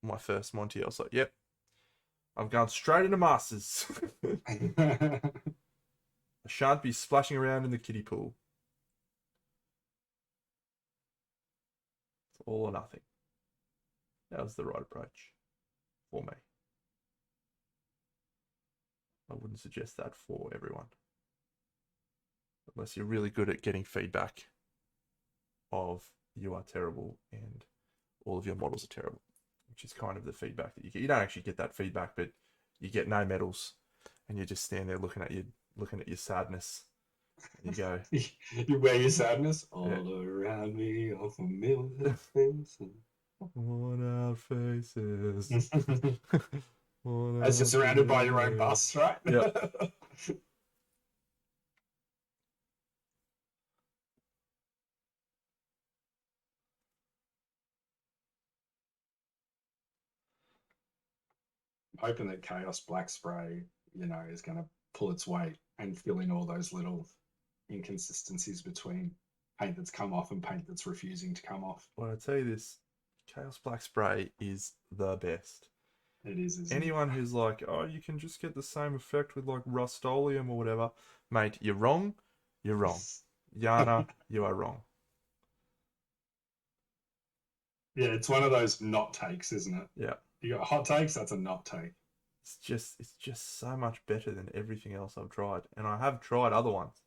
my first Monty, I was like, yep, I'm going straight into masters. I shan't be splashing around in the kiddie pool. It's all or nothing. That was the right approach for me. I wouldn't suggest that for everyone. Unless you're really good at getting feedback of you are terrible and all of your models are terrible, which is kind of the feedback that you get. You don't actually get that feedback, but you get no medals and you just stand there looking at your sadness. And you go, you wear your sadness all around me, all familiar faces. Worn out faces. As you're surrounded by your own busts, right? Yeah. hoping that Chaos Black Spray, is going to pull its weight and fill in all those little inconsistencies between paint that's come off and paint that's refusing to come off. Well, I tell you this, Chaos Black Spray is the best. It is, isn't Anyone it? who's like, oh, you can just get the same effect with like Rust-Oleum or whatever, mate, you're wrong. You're wrong. Yana, you are wrong. Yeah, it's one of those not takes, isn't it? Yeah. You got hot takes, that's a not take. It's just so much better than everything else I've tried. And I have tried other ones.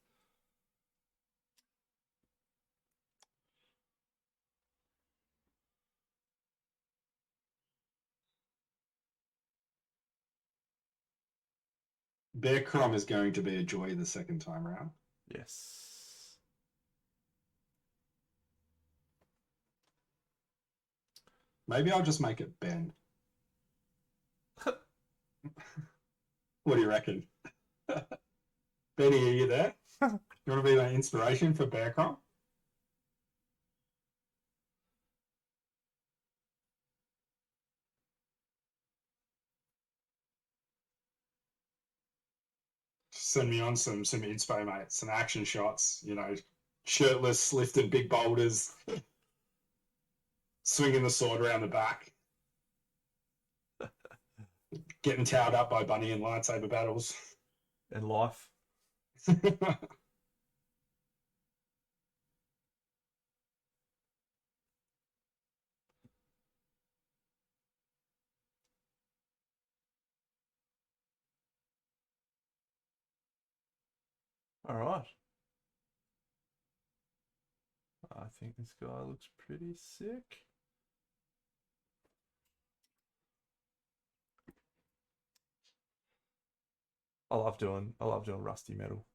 Bear Crom is going to be a joy the second time around. Yes. Maybe I'll just make it Ben. What do you reckon? Benny, are you there? You want to be my inspiration for Bear Crom? Send me on some inspo, mate. Some action shots, shirtless, lifting big boulders, swinging the sword around the back, getting towed up by bunny and lightsaber battles. And life. All right. I think this guy looks pretty sick. I love doing rusty metal.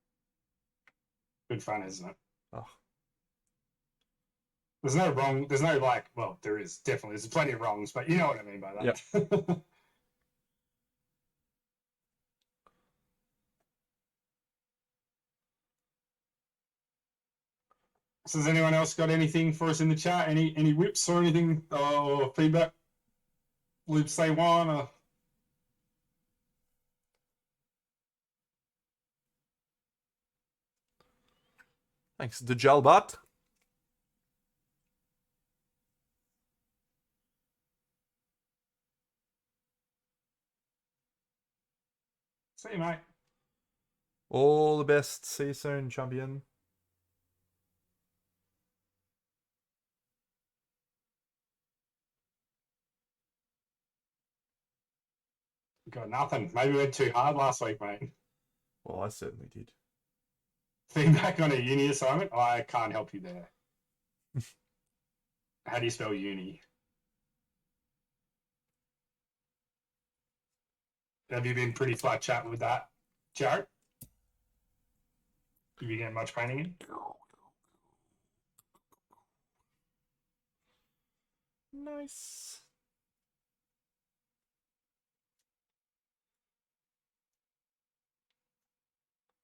Good fun, isn't it? Oh. There's no wrong. There's no well, there is definitely. There's plenty of wrongs, but you know what I mean by that. Yep. So has anyone else got anything for us in the chat? Any whips or anything or feedback? Loops say one or Thanks, Dejalbat. see you, mate. All the best. See you soon, champion. Got nothing. Maybe we went too hard last week, mate. Well, I certainly did. Feedback on a uni assignment? I can't help you there. How do you spell uni? Have you been pretty flat chatting with that, Jared? Have you getting much painting in? Nice.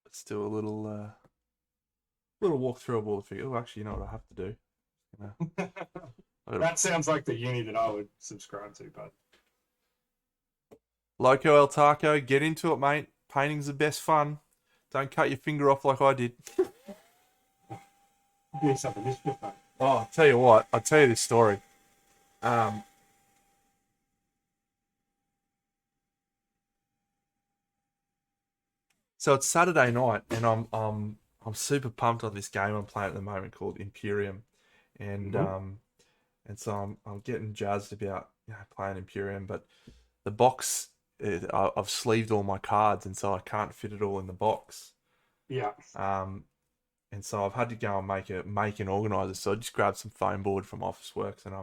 Let's do a little walkthrough of all the figures. Oh, actually, you know what I have to do? That sounds like the uni that I would subscribe to, but Loco El Taco, get into it, mate. Painting's the best fun. Don't cut your finger off like I did. do something mischief, mate. Oh, I'll tell you what. I'll tell you this story. So it's Saturday night, and I'm super pumped on this game I'm playing at the moment called Imperium, and and so I'm getting jazzed about playing Imperium, but the box I've sleeved all my cards, and so I can't fit it all in the box. Yeah. And so I've had to go and make an organizer. So I just grabbed some foam board from Officeworks, and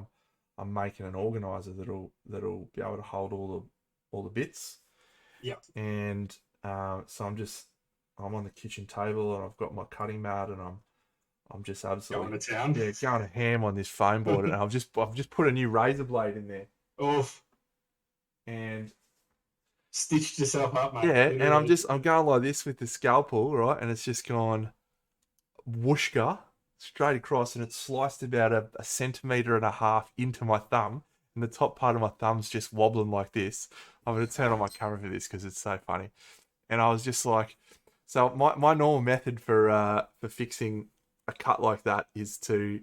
I'm making an organizer that'll be able to hold all the bits. Yeah. And so I'm on the kitchen table, and I've got my cutting mat, and I'm just absolutely going to town. Yeah, going to ham on this foam board, and I've just put a new razor blade in there. Oof. And stitched yourself up, mate. Yeah, and I'm going like this with the scalpel, right? And it's just gone whooshka straight across, and it's sliced about a centimetre and a half into my thumb, and the top part of my thumb's just wobbling like this. I'm going to turn on my camera for this because it's so funny. And I was just like, so my normal method for fixing a cut like that is to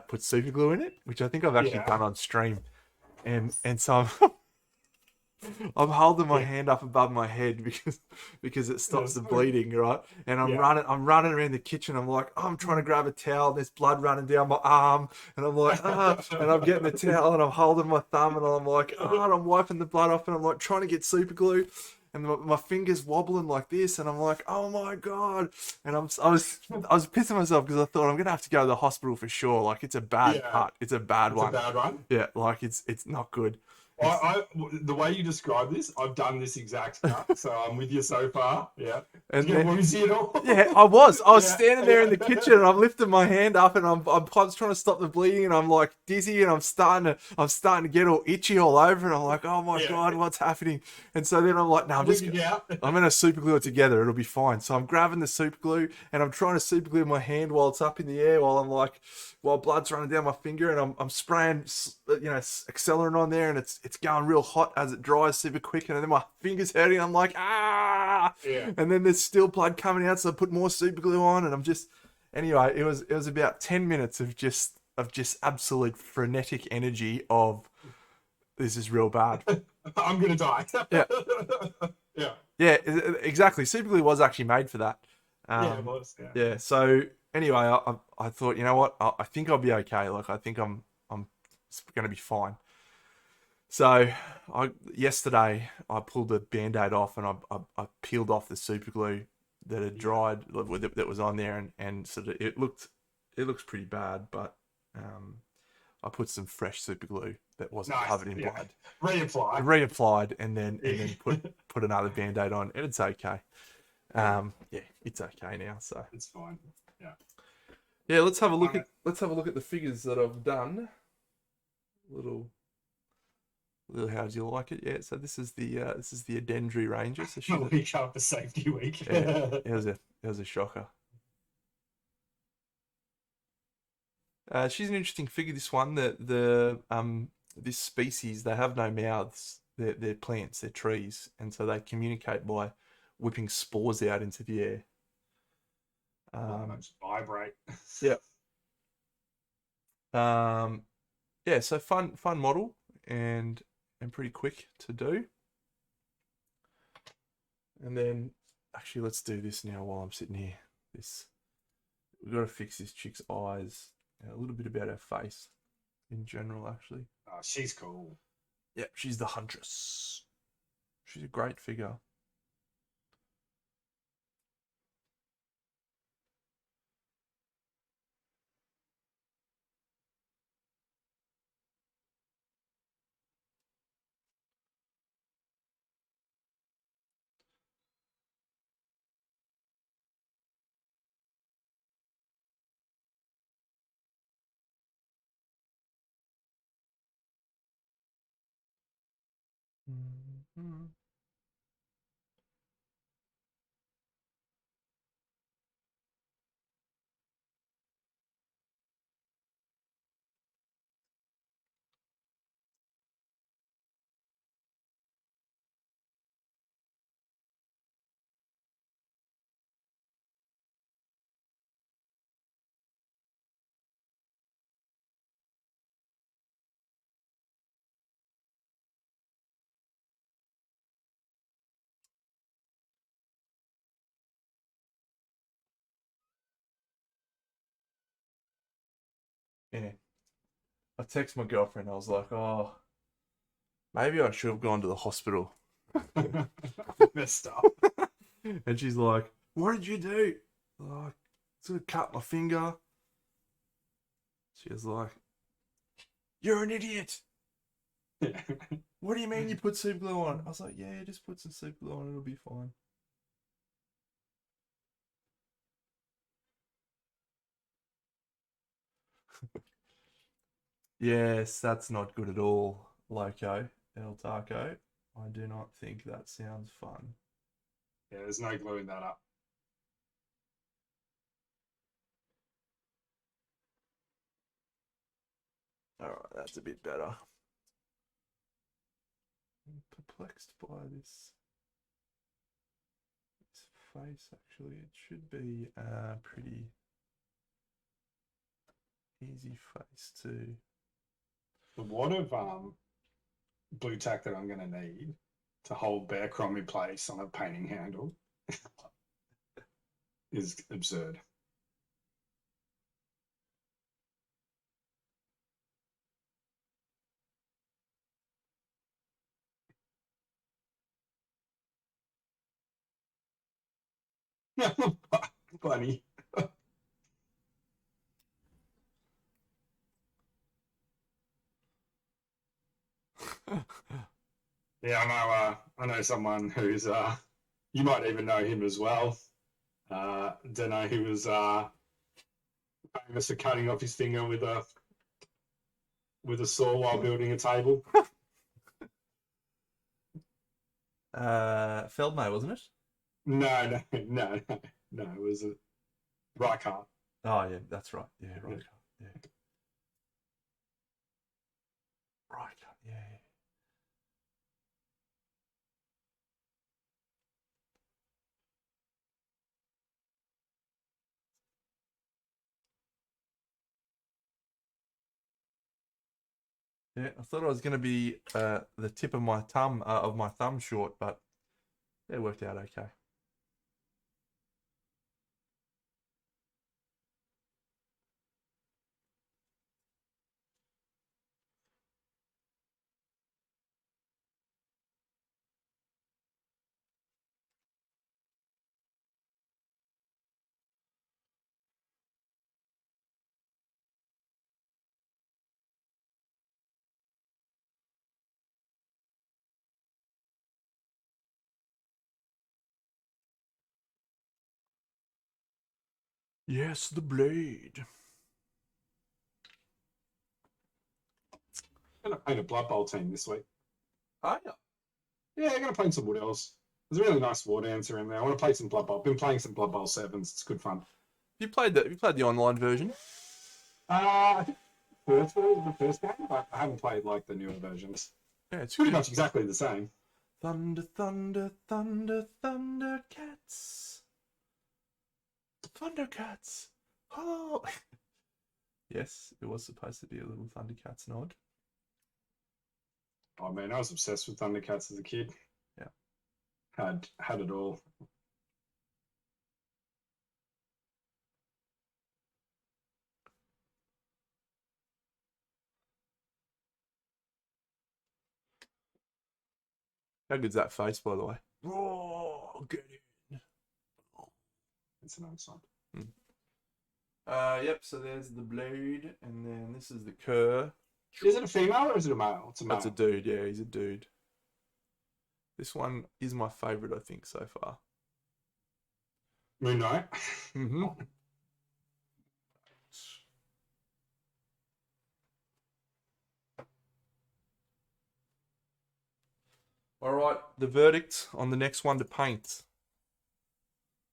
put super glue in it, which I think I've actually done on stream. And so I'm holding my hand up above my head because it stops the bleeding, right? And I'm running around the kitchen. I'm like, oh, I'm trying to grab a towel. There's blood running down my arm, and I'm like, and I'm getting the towel and I'm holding my thumb and I'm like, and I'm wiping the blood off and I'm like trying to get super glue, and my fingers wobbling like this, and I'm like, oh my god, and I was pissing myself because I thought I'm gonna have to go to the hospital for sure. Like it's a bad cut. It's a bad one. It's a bad one. Yeah, like it's not good. The way you describe this, I've done this exact cut, so I'm with you so far. Yeah. And Did you get woozy at all? Yeah, I was. I was standing there in the kitchen, and I'm lifting my hand up, and I'm trying to stop the bleeding, and I'm like dizzy, and I'm starting to get all itchy all over, and I'm like, oh my god, what's happening? And so then I'm like, no, I'm gonna super glue it together. It'll be fine. So I'm grabbing the super glue, and I'm trying to super glue my hand while it's up in the air, while blood's running down my finger, and I'm spraying, accelerant on there, and it's going real hot as it dries super quick, and then my finger's hurting. I'm like, and then there's still blood coming out, so I put more super glue on, and I'm just, anyway, it was about 10 minutes of just absolute frenetic energy of this is real bad. I'm gonna die. Yeah, exactly. Super glue was actually made for that. It was. Yeah. So anyway, I thought, you know what, I think I'll be okay. Like I think I'm going to be fine. So yesterday I pulled the band-aid off, and I peeled off the super glue that had dried, that was on there, and sort of it looks pretty bad, but I put some fresh super glue that wasn't covered in blood. Reapplied, and then put another band-aid on, and it's okay. It's okay now, so it's fine. Yeah, let's have a look at the figures that I've done. Little how do you like it? Yeah, so this is the Dendri Ranger. So she's a week after safety week. It was a shocker. She's an interesting figure. This one, this species, they have no mouths. They're plants. They're trees, and so they communicate by whipping spores out into the air. Just vibrate. Yeah. Yeah. So fun model and pretty quick to do. And then, actually, let's do this now while I'm sitting here. We've got to fix this chick's eyes. A little bit about her face in general, actually. Oh, she's cool. Yeah, she's the Huntress. She's a great figure. Mm-hmm. Yeah. I texted my girlfriend. I was like, oh, maybe I should have gone to the hospital. Messed up. And she's like, what did you do? Oh, I sort of cut my finger. She was like, you're an idiot. What do you mean you put super glue on? I was like, yeah, just put some super glue on. It'll be fine. Yes, that's not good at all, Loco, El Taco. I do not think that sounds fun. Yeah, there's no gluing that up. All right, that's a bit better. I'm perplexed by this face. Actually, it should be a pretty easy face to. The wad of blue tack that I'm going to need to hold Bear Crom in place on a painting handle is absurd. Funny. Yeah, I know someone who's you might even know him as well. Don't know, he was famous for cutting off his finger with a saw while building a table. Feldmay, wasn't it? No. It was a Reichardt. Oh yeah, that's right. Yeah, right. Yeah. Right. Yeah. Yeah, I thought I was going to be the tip of my thumb short, but it worked out okay. Yes, the blade. I'm going to paint a Blood Bowl team this week. Oh yeah. Yeah, I'm going to paint some Wood Elves. There's a really nice War Dancer in there. I want to play some Blood Bowl. I've been playing some Blood Bowl 7s. It's good fun. You played the online version? I think the first game, but I haven't played like the newer versions. Yeah, It's pretty much exactly the same. Thunder, thunder, thunder, thunder cats. Thundercats. Oh. Yes, it was supposed to be a little Thundercats nod. Oh man, I was obsessed with Thundercats as a kid. Yeah. Had it all. How good's that face, by the way? Oh, get in. It's an old song. Yep, so there's the blade, and then this is the cur. Is it a female or is it a male? It's a male. That's a dude, yeah, he's a dude. This one is my favourite, I think, so far. Moon Knight. Mm-hmm. All right, the verdict on the next one to paint.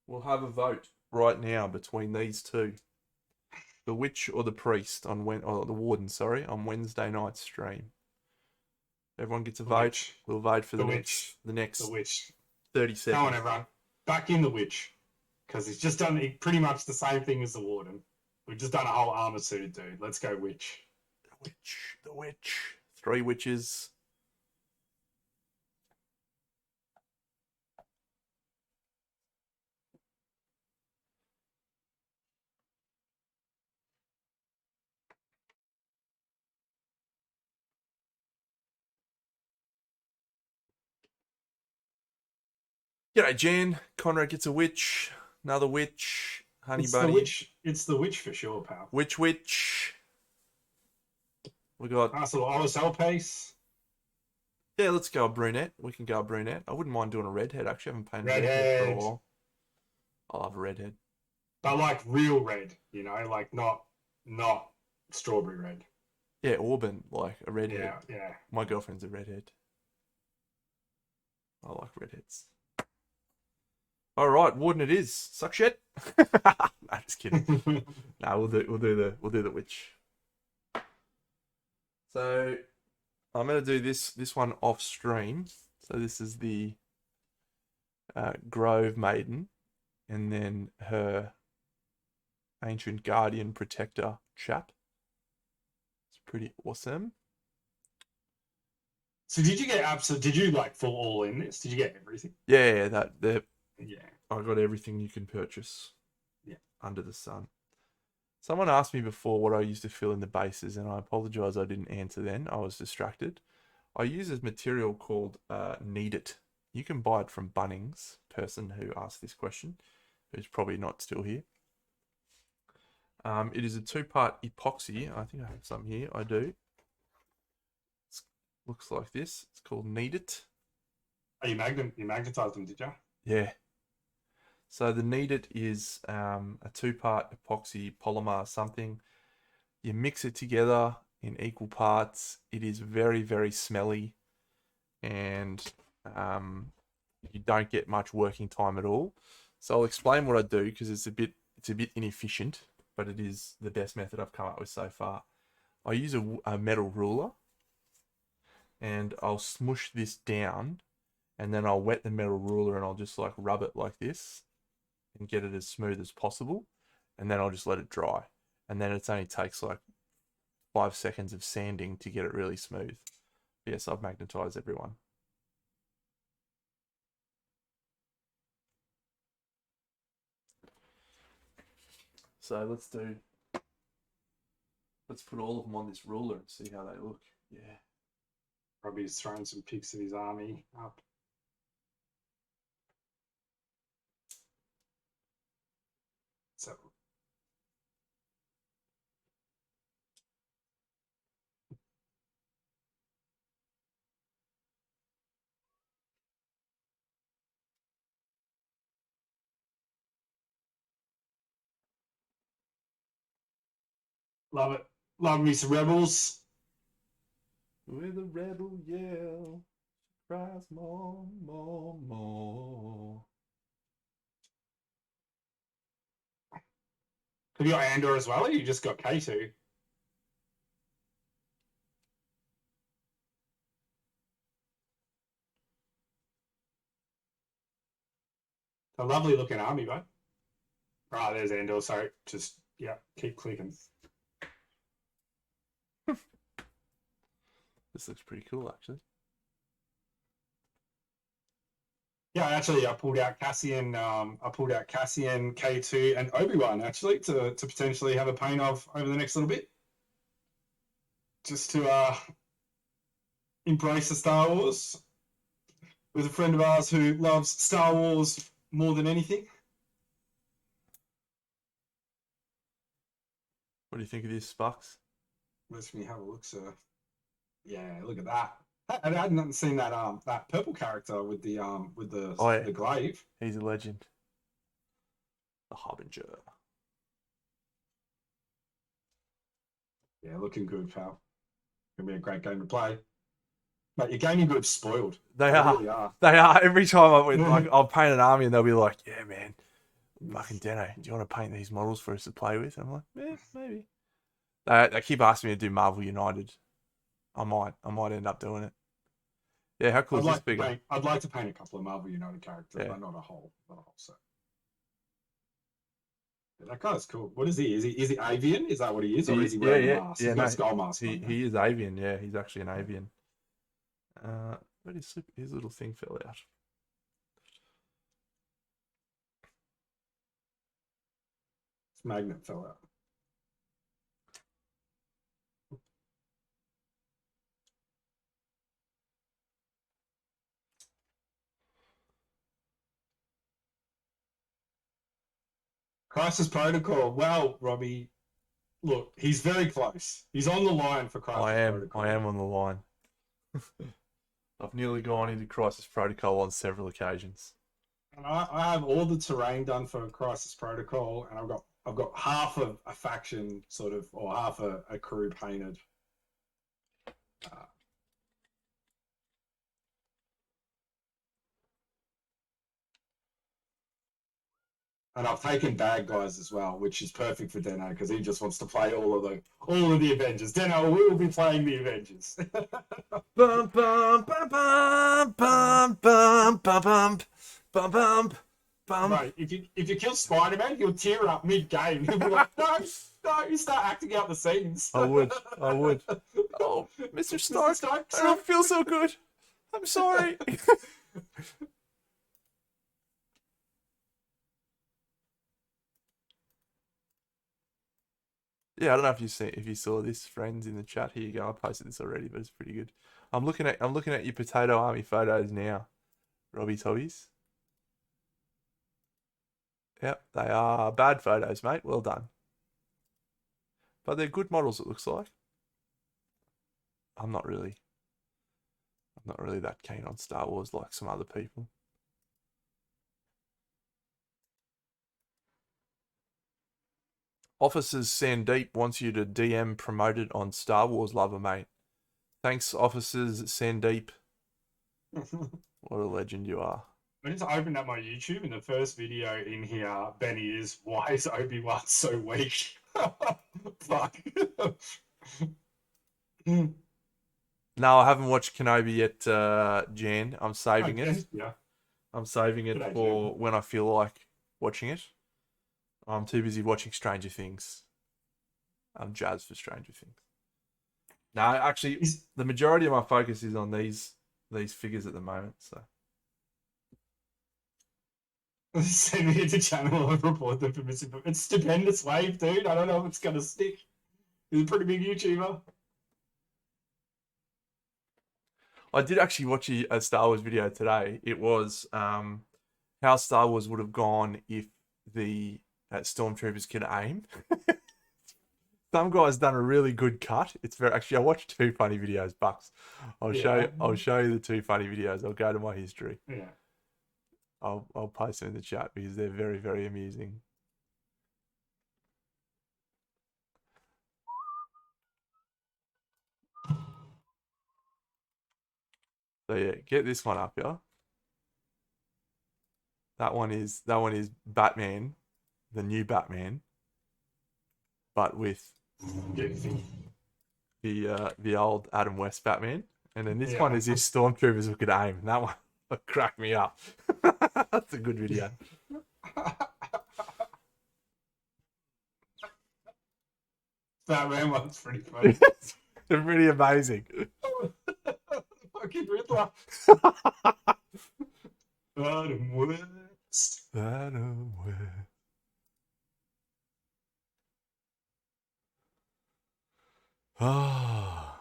We'll have a vote right now between these two. The witch or the priest on the warden, sorry, on Wednesday night stream. Everyone gets a vote. Witch. We'll vote for the witch. next The witch. 30 seconds. Come on, everyone. Back in the witch. Because he's just done pretty much the same thing as the warden. We've just done a whole armor suited dude. Let's go witch. The witch. 3 witches. G'day, Jan. Conrad gets a witch. Another witch. Honey Bunny. It's the witch for sure, pal. Witch. We got. Nice little OSL piece. Yeah, let's go a brunette. We can go a brunette. I wouldn't mind doing a redhead. Actually, I haven't painted a Redhead. for a while. I'll have a redhead. But like real red, like not strawberry red. Yeah, Auburn, like a redhead. Yeah. My girlfriend's a redhead. I like redheads. All right, warden it is. Suck shit. No, just kidding. No, we'll do the witch. So I'm going to do this one off stream. So this is the Grove Maiden, and then her Ancient Guardian Protector chap. It's pretty awesome. So did you get did you like full all in this? Did you get everything? Yeah, Yeah. I got everything you can purchase. Yeah. Under the sun. Someone asked me before what I used to fill in the bases, and I apologize I didn't answer then. I was distracted. I use a material called Need It. You can buy it from Bunnings, person who asked this question, who's probably not still here. It is a 2-part epoxy. I think I have some here. I do. It looks like this. It's called Need It. Oh, you magnetized them, did you? Yeah. So the Need It is a 2-part epoxy polymer something. You mix it together in equal parts. It is very, very smelly, and you don't get much working time at all. So I'll explain what I do because it's a bit inefficient, but it is the best method I've come up with so far. I use a metal ruler, and I'll smush this down, and then I'll wet the metal ruler and I'll just like rub it like this and get it as smooth as possible, and then I'll just let it dry. And then it only takes like 5 seconds of sanding to get it really smooth. Yes, I've magnetized everyone. So let's put all of them on this ruler and see how they look. Yeah. Probably he's throwing some pics of his army up. So love it. Love me some rebels. With a rebel yell, cries more, more, more. Have you got Andor as well, or you just got K2? A lovely looking army, bud. Right, there's Andor. Sorry, just yeah, keep clicking. This looks pretty cool, actually. Yeah, actually, I pulled out Cassian. I pulled out Cassian, K2, and Obi-Wan actually to potentially have a paint of over the next little bit, just to embrace the Star Wars with a friend of ours who loves Star Wars more than anything. What do you think of this, Sparks? Let me have a look, sir. Yeah, look at that. I hadn't seen that purple character with the the glaive. He's a legend. The Harbinger. Yeah, looking good, pal. Gonna be a great game to play. Mate, your gaming group's spoiled. They are. Really are. They are. Every time I'll paint an army and they'll be like, yeah, man, fucking Deno, do you want to paint these models for us to play with? I'm like, yeah, maybe. They keep asking me to do Marvel United. I might end up doing it. Yeah, how cool is this figure? I'd like to paint a couple of Marvel United characters, but not a whole set. Yeah, that guy's cool. What is he? Is he avian? Is that what he is? Or is he wearing a mask? He's got a skull mask. He is avian, yeah. He's actually an avian. But his little thing fell out. His magnet fell out. Crisis Protocol. Well, Robbie, look, he's very close. He's on the line for Crisis Protocol. I am on the line. I've nearly gone into Crisis Protocol on several occasions. And I have all the terrain done for Crisis Protocol, and I've got half of a faction sort of, or half a crew painted. And I've taken bad guys as well, which is perfect for Deno because he just wants to play all of the Avengers. Deno will be playing the Avengers. Bum bum bum bum bum bum bum bum bum bum bum. Bro, if you kill Spider-Man, he'll tear up mid-game. He'll be like, no, no, you start acting out the scenes. I would. Oh, Mr. Mr. Stark, Stark, I don't feel so good. I'm sorry. Yeah, I don't know if you saw this, friends, in the chat. Here you go. I posted this already, but it's pretty good. I'm looking at your potato army photos now, Robbie's hobbies. Yep, they are bad photos, mate. Well done. But they're good models, it looks like. I'm not really that keen on Star Wars like some other people. Officers Sandeep wants you to DM promoted on Star Wars Lover, mate. Thanks, Officers Sandeep. What a legend you are. I just opened up my YouTube, and the first video in here, Benny, is why is Obi-Wan so weak? Fuck. No, I haven't watched Kenobi yet, Jan. I'm saving it. Yeah. I'm saving it Good for idea. when I feel like watching it. I'm too busy watching Stranger Things. I'm jazzed for Stranger Things. No, actually, the majority of my focus is on these figures at the moment. So send me to channel and report them for missing. It's stupendous wave, dude. I don't know if it's gonna stick. He's a pretty big YouTuber. I did actually watch a Star Wars video today. It was how Star Wars would have gone if the stormtroopers could aim. Some guy's done a really good cut. It's very actually. I watched two funny videos, Bucks. I'll show you the two funny videos. I'll go to my history. Yeah. I'll post them in the chat because they're very, very amusing. So yeah, get this one up, yeah. That one is Batman, the new Batman, but with the old Adam West Batman. And then this one is if stormtroopers could aim. And that one cracked me up. That's a good video. Batman one's pretty funny. They're pretty amazing. Fucking Riddler. Adam West. Adam West. Ah.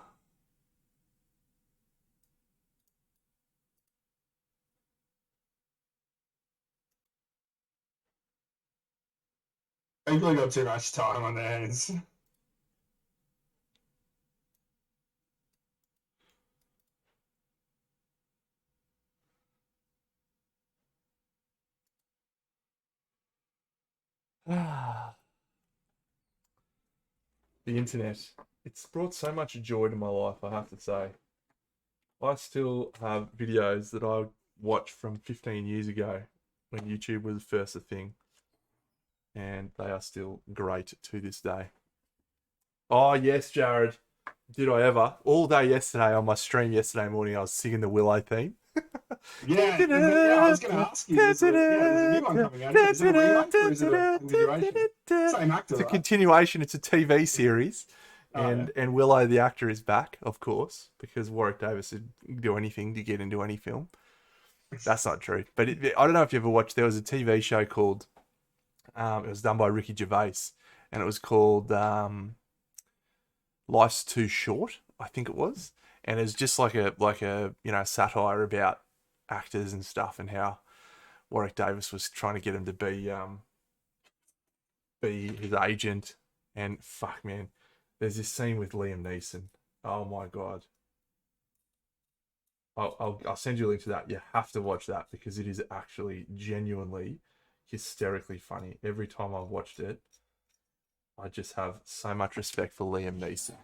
People got too much time on their hands. The internet. It's brought so much joy to my life, I have to say. I still have videos that I watched from 15 years ago when YouTube was first a thing. And they are still great to this day. Oh, yes, Jared. Did I ever? All day yesterday on my stream yesterday morning, I was singing the Willow theme. Yeah, I was going to ask you. There's a new one coming out. Is it a remake or is it a continuation? Same actor, It's a right? continuation. It's a TV series. Oh, And Willow the actor is back, of course, because Warwick Davis would do anything to get into any film. That's not true. But I don't know if you ever watched, there was a TV show called, it was done by Ricky Gervais, and it was called Life's Too Short, I think it was. And it's just like a satire about actors and stuff, and how Warwick Davis was trying to get him to be his agent. And fuck, man, there's this scene with Liam Neeson. Oh my god. I'll send you a link to that. You have to watch that because it is actually genuinely hysterically funny. Every time I've watched it, I just have so much respect for Liam Neeson.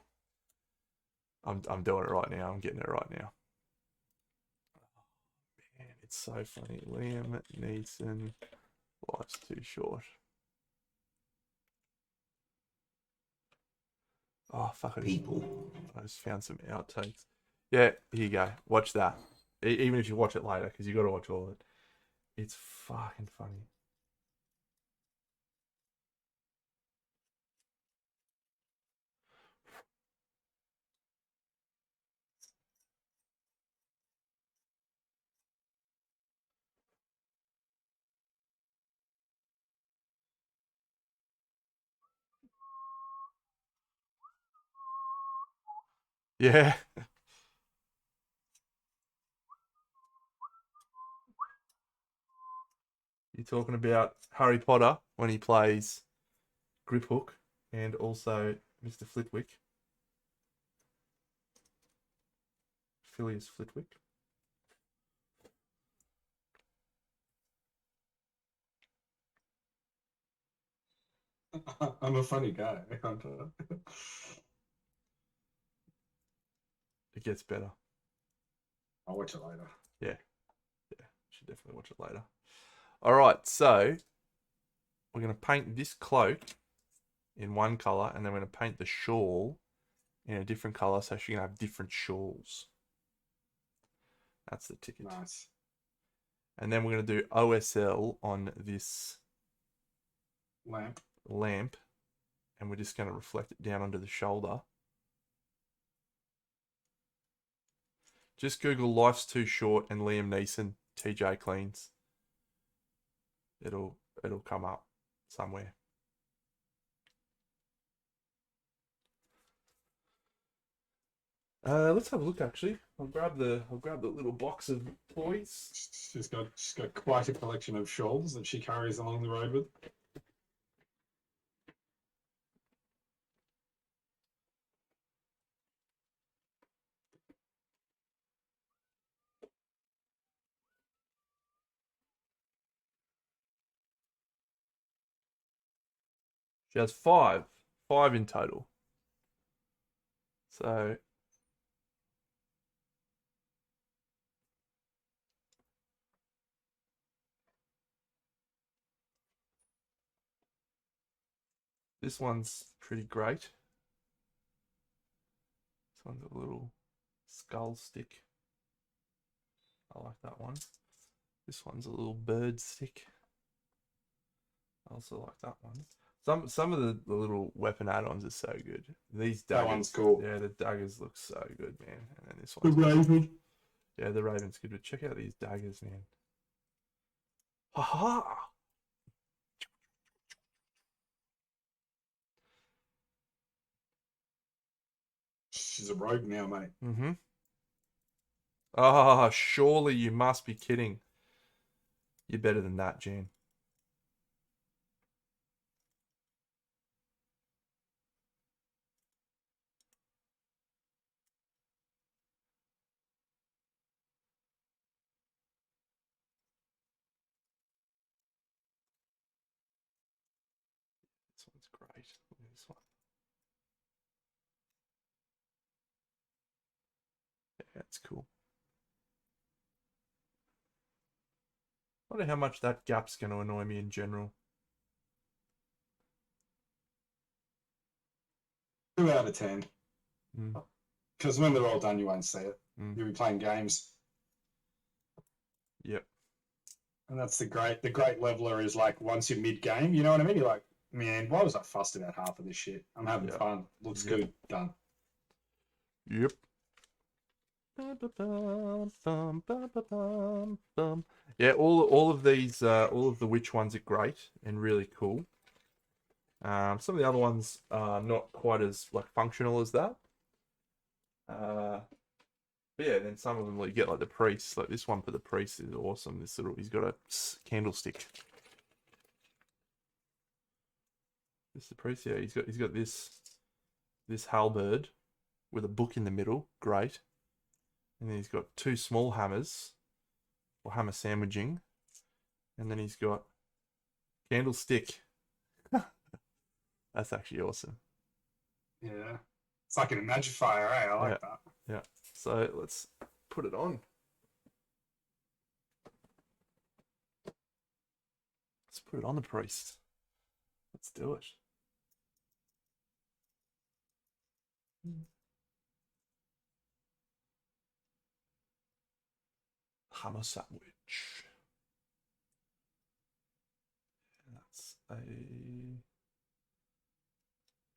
I'm doing it right now. I'm getting it right now. Oh, man, it's so funny. Liam Neeson, Life's Too Short. Oh, fuck it. I just found some outtakes. Yeah, here you go. Watch that. Even if you watch it later, because you got to watch all of it. It's fucking funny. Yeah. You're talking about Harry Potter when he plays Griphook and also Mr. Flitwick. Phileas Flitwick. I'm a funny guy, Hunter. It gets better. I'll watch it later. Yeah. Yeah. Should definitely watch it later. All right. So we're going to paint this cloak in one color and then we're going to paint the shawl in a different color so she can have different shawls. That's the ticket. Nice. And then we're going to do OSL on this lamp. And we're just going to reflect it down onto the shoulder. Just Google "Life's Too Short" and Liam Neeson TJ cleans. It'll come up somewhere. Let's have a look. Actually, I'll grab the little box of toys. She's got quite a collection of shawls that she carries along the road with. She has five in total. So this one's pretty great. This one's a little skull stick. I like that one. This one's a little bird stick. I also like that one. Some of the little weapon add-ons are so good. These daggers, That one's cool. Yeah, the daggers look so good, man. And then this The one's raven. Yeah, the raven's good. But check out these daggers, man. Ha ha! She's a rogue now, mate. Mm-hmm. Ah, surely you must be kidding. You're better than that, Jan. This one's great. Look at this one. Yeah, that's cool. I wonder how much that gap's going to annoy me in general. 2 out of 10. Mm. Because when they're all done, you won't see it. Mm. You'll be playing games. Yep. And that's the great leveler is like once you're mid game, you know what I mean? You're like, man, why was I fussed about half of this shit? I'm having fun. Looks good. Done. Yep. Yeah, all of these, all of the witch ones are great and really cool. Some of the other ones are not quite as like functional as that. But yeah, then some of them like, you get like the priest. Like this one for the priest is awesome. This little, he's got a candlestick. This is the priest. Yeah, he's got this halberd with a book in the middle. Great. And then he's got 2 small hammers, or hammer sandwiching. And then he's got candlestick. That's actually awesome. Yeah. It's like an Imagifier, eh? I like that. Yeah. So let's put it on. Let's put it on the priest. Let's do it. Hammer sandwich. That's a...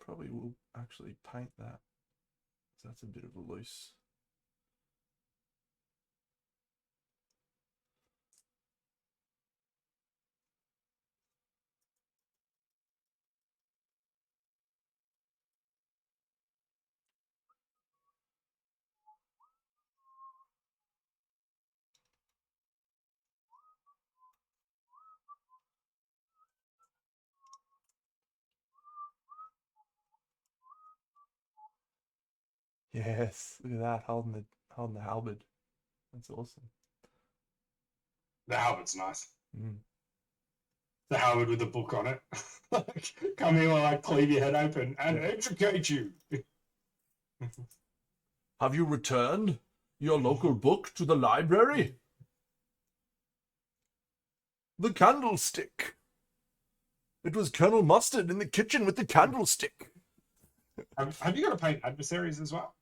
Probably will actually paint that. So that's a bit of a loose. Yes, look at that, holding the halberd. That's awesome. The halberd's nice. Mm. The halberd with the book on it. Like, come here while I cleave your head open and educate you. Have you returned your local book to the library? The candlestick. It was Colonel Mustard in the kitchen with the candlestick. Have you got to paint adversaries as well?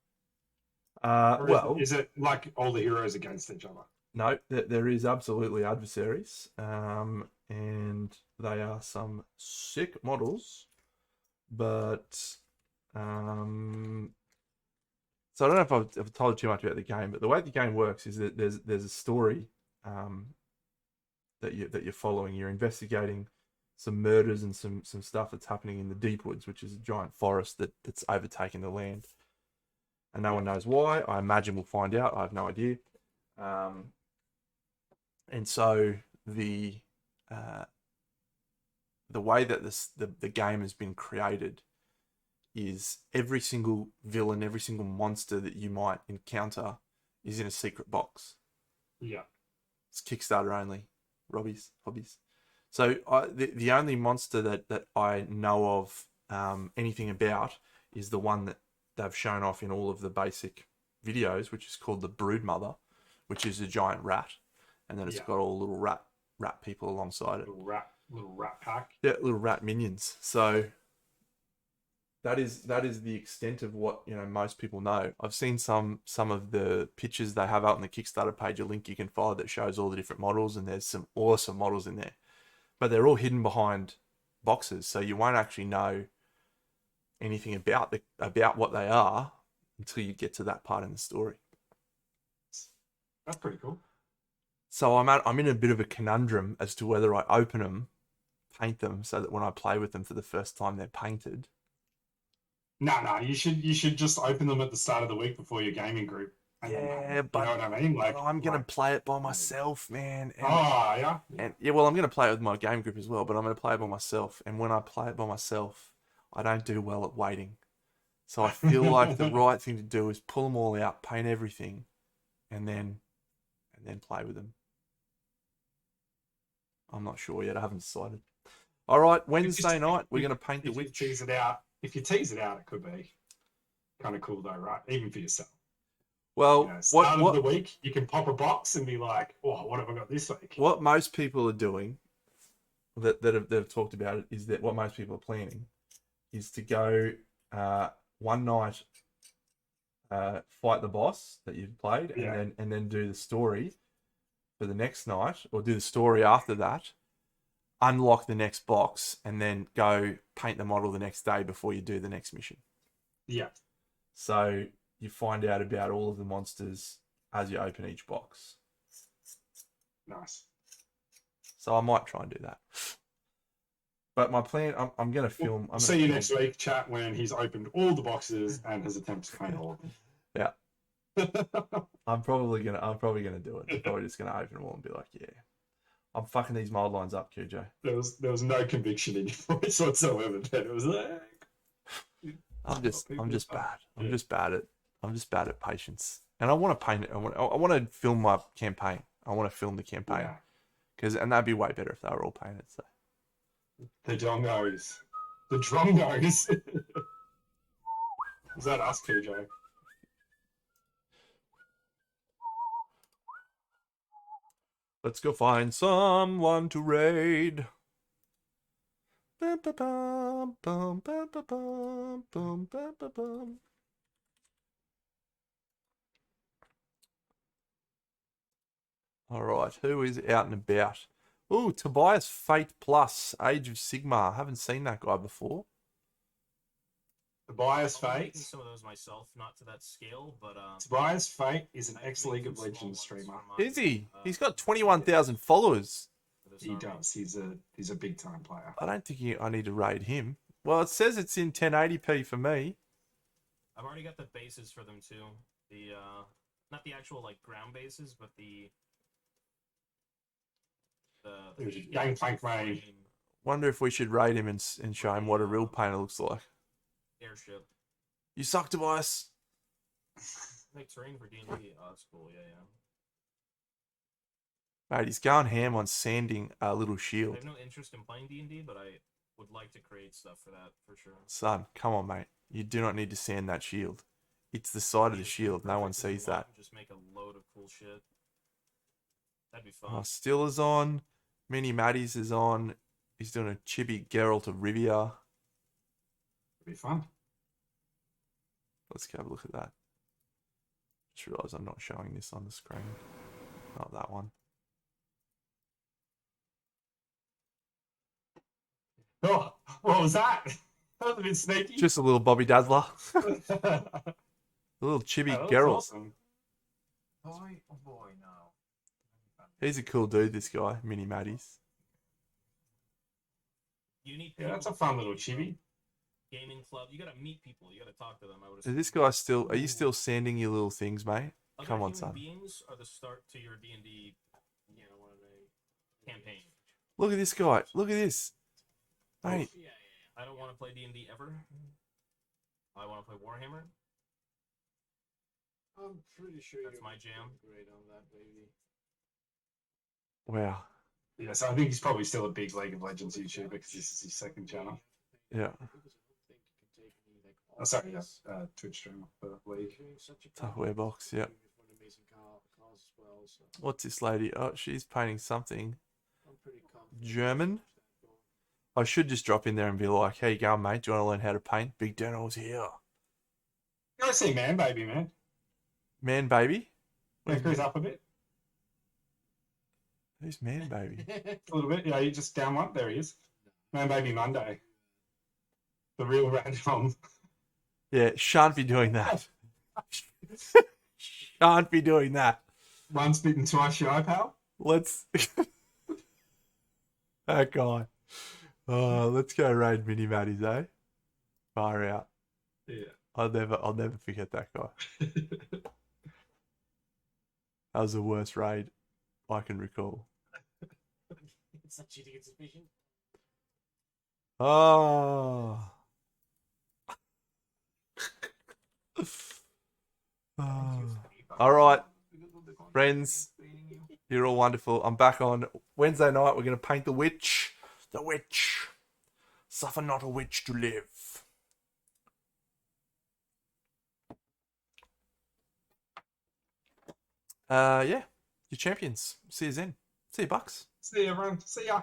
Well, is it like all the heroes against each other? No, there is absolutely adversaries, and they are some sick models, but so I don't know if I've told you too much about the game, but the way the game works is that there's a story that you're following. You're investigating some murders and some stuff that's happening in the Deepwoods, which is a giant forest that's overtaken the land, and no one knows why. I imagine we'll find out. I have no idea. And so the way that the game has been created is every single villain, every single monster that you might encounter is in a secret box. Yeah. It's Kickstarter only, Robbie's hobbies. So the only monster that I know of anything about is the one that they've shown off in all of the basic videos, which is called the Broodmother, which is a giant rat. And then it's got all little rat people alongside it. Little rat pack. Yeah, little rat minions. So that is the extent of what most people know. I've seen some of the pictures they have out on the Kickstarter page, a link you can follow that shows all the different models, and there's some awesome models in there. But they're all hidden behind boxes, so you won't actually know anything about what they are until you get to that part in the story. That's pretty cool. So I'm in a bit of a conundrum as to whether I open them, paint them, so that when I play with them for the first time, they're painted. No, you should just open them at the start of the week before your gaming group. Yeah, but you know what I mean. Like, I'm gonna play it by myself, man. And, yeah. And well, I'm gonna play it with my game group as well, but I'm gonna play it by myself. And when I play it by myself, I don't do well at waiting. So I feel like the right thing to do is pull them all out, paint everything, and then play with them. I'm not sure yet. I haven't decided. All right, Wednesday night, we're going to paint the witch. If you tease it out, it could be kind of cool though, right? Even for yourself. Well, start of the week, you can pop a box and be like, "Oh, what have I got this week?" What most people are doing that have talked about it is that what most people are planning is to go one night, fight the boss that you've played, and then do the story for the next night, or do the story after that, unlock the next box, and then go paint the model the next day before you do the next mission. Yeah. So you find out about all of the monsters as you open each box. Nice. So I might try and do that. But my plan, I'm going to film. I'll see you next week, chat, when he's opened all the boxes and has attempted to paint all of them. Yeah. I'm probably gonna do it. I'm probably just gonna open them all and be like, yeah, I'm fucking these mold lines up, QJ. There was no conviction in your voice whatsoever. It was like, I'm just bad. I'm just bad at patience. And I want to paint it. I want to film my campaign. I want to film the campaign and that'd be way better if they were all painted. So the dongos. Is that us, QJ? Let's go find someone to raid. All right, who is out and about? Ooh, Tobias Fate Plus, Age of Sigmar. Haven't seen that guy before. Tobias I'll be making Fate. some of those myself, not to that scale, but Tobias Fate is an I've ex-League made of some small Legends ones streamer. for my, Is he? He's got for 21,000 followers. this He army. does. He's a big time player. I don't think I need to raid him. Well, it says it's in 1080p for me. I've already got the bases for them too. The not the actual like ground bases, but the Gangplank raid. frame Wonder if we should raid him and show him what a real painter looks like. airship. You suck, Tobias. Make terrain for D&D. Oh, that's cool. Yeah, yeah. Mate, he's going ham on sanding a little I shield. have no interest in playing D&D, but I would like to create stuff for that for sure. Son, come on, mate. You do not need to sand that shield. It's the side of the shield. No one sees that. Just make a load of cool shit. That'd be fun. Oh, Still is on. Mini Matties is on. He's doing a chibi Geralt of Rivia. It'd be fun. Let's go have a look at that. Just realised I'm not showing this on the screen. Not that one. Oh, what was that? That was a bit sneaky. Just a little Bobby Dazzler. That A little chibi was Geralt. awesome. Boy, oh boy, no. He's a cool dude, this guy, Mini Matties. You need Yeah, that's a people, fun little chibi. gaming club. You gotta meet people. You gotta talk to them. I would. Is this guy still... Are you still sanding your little things, mate? Other Come on, human son. Beings are the start to your D&D, campaign. Look at this guy. Look at this. Mate, I don't want to play D&D ever. I want to play Warhammer. I'm pretty sure That's my jam. Great on that, baby. wow. Yeah, so I think he's probably still a big League of Legends YouTuber because this is his second channel. Yeah. Oh, sorry, yeah, Twitch streamer for League. Tupperware box, yeah. What's this lady? Oh, she's painting something. German? I should just drop in there and be like, how you going, mate? Do you want to learn how to paint? Big Denno's here. Go see Man Baby, man. Man Baby? Yeah, cruise up a bit. Who's Man Baby? A little bit. Yeah, you just down one. There he is. Man Baby Monday. The real random. Yeah, shan't be doing that. Shan't be doing that. Once bitten, twice shy, pal. Let's... that guy. Oh, let's go raid Mini Matties, eh? Far out. Yeah. I'll never forget that guy. That was the worst raid I can recall. It's not cheating, it's suspicion. Oh. Oh. All right, friends, you're all wonderful. I'm back on Wednesday night. We're going to paint the witch. The witch. Suffer not a witch to live. Yeah, your champions. See you then. See you, Bucks. See you, everyone. See ya.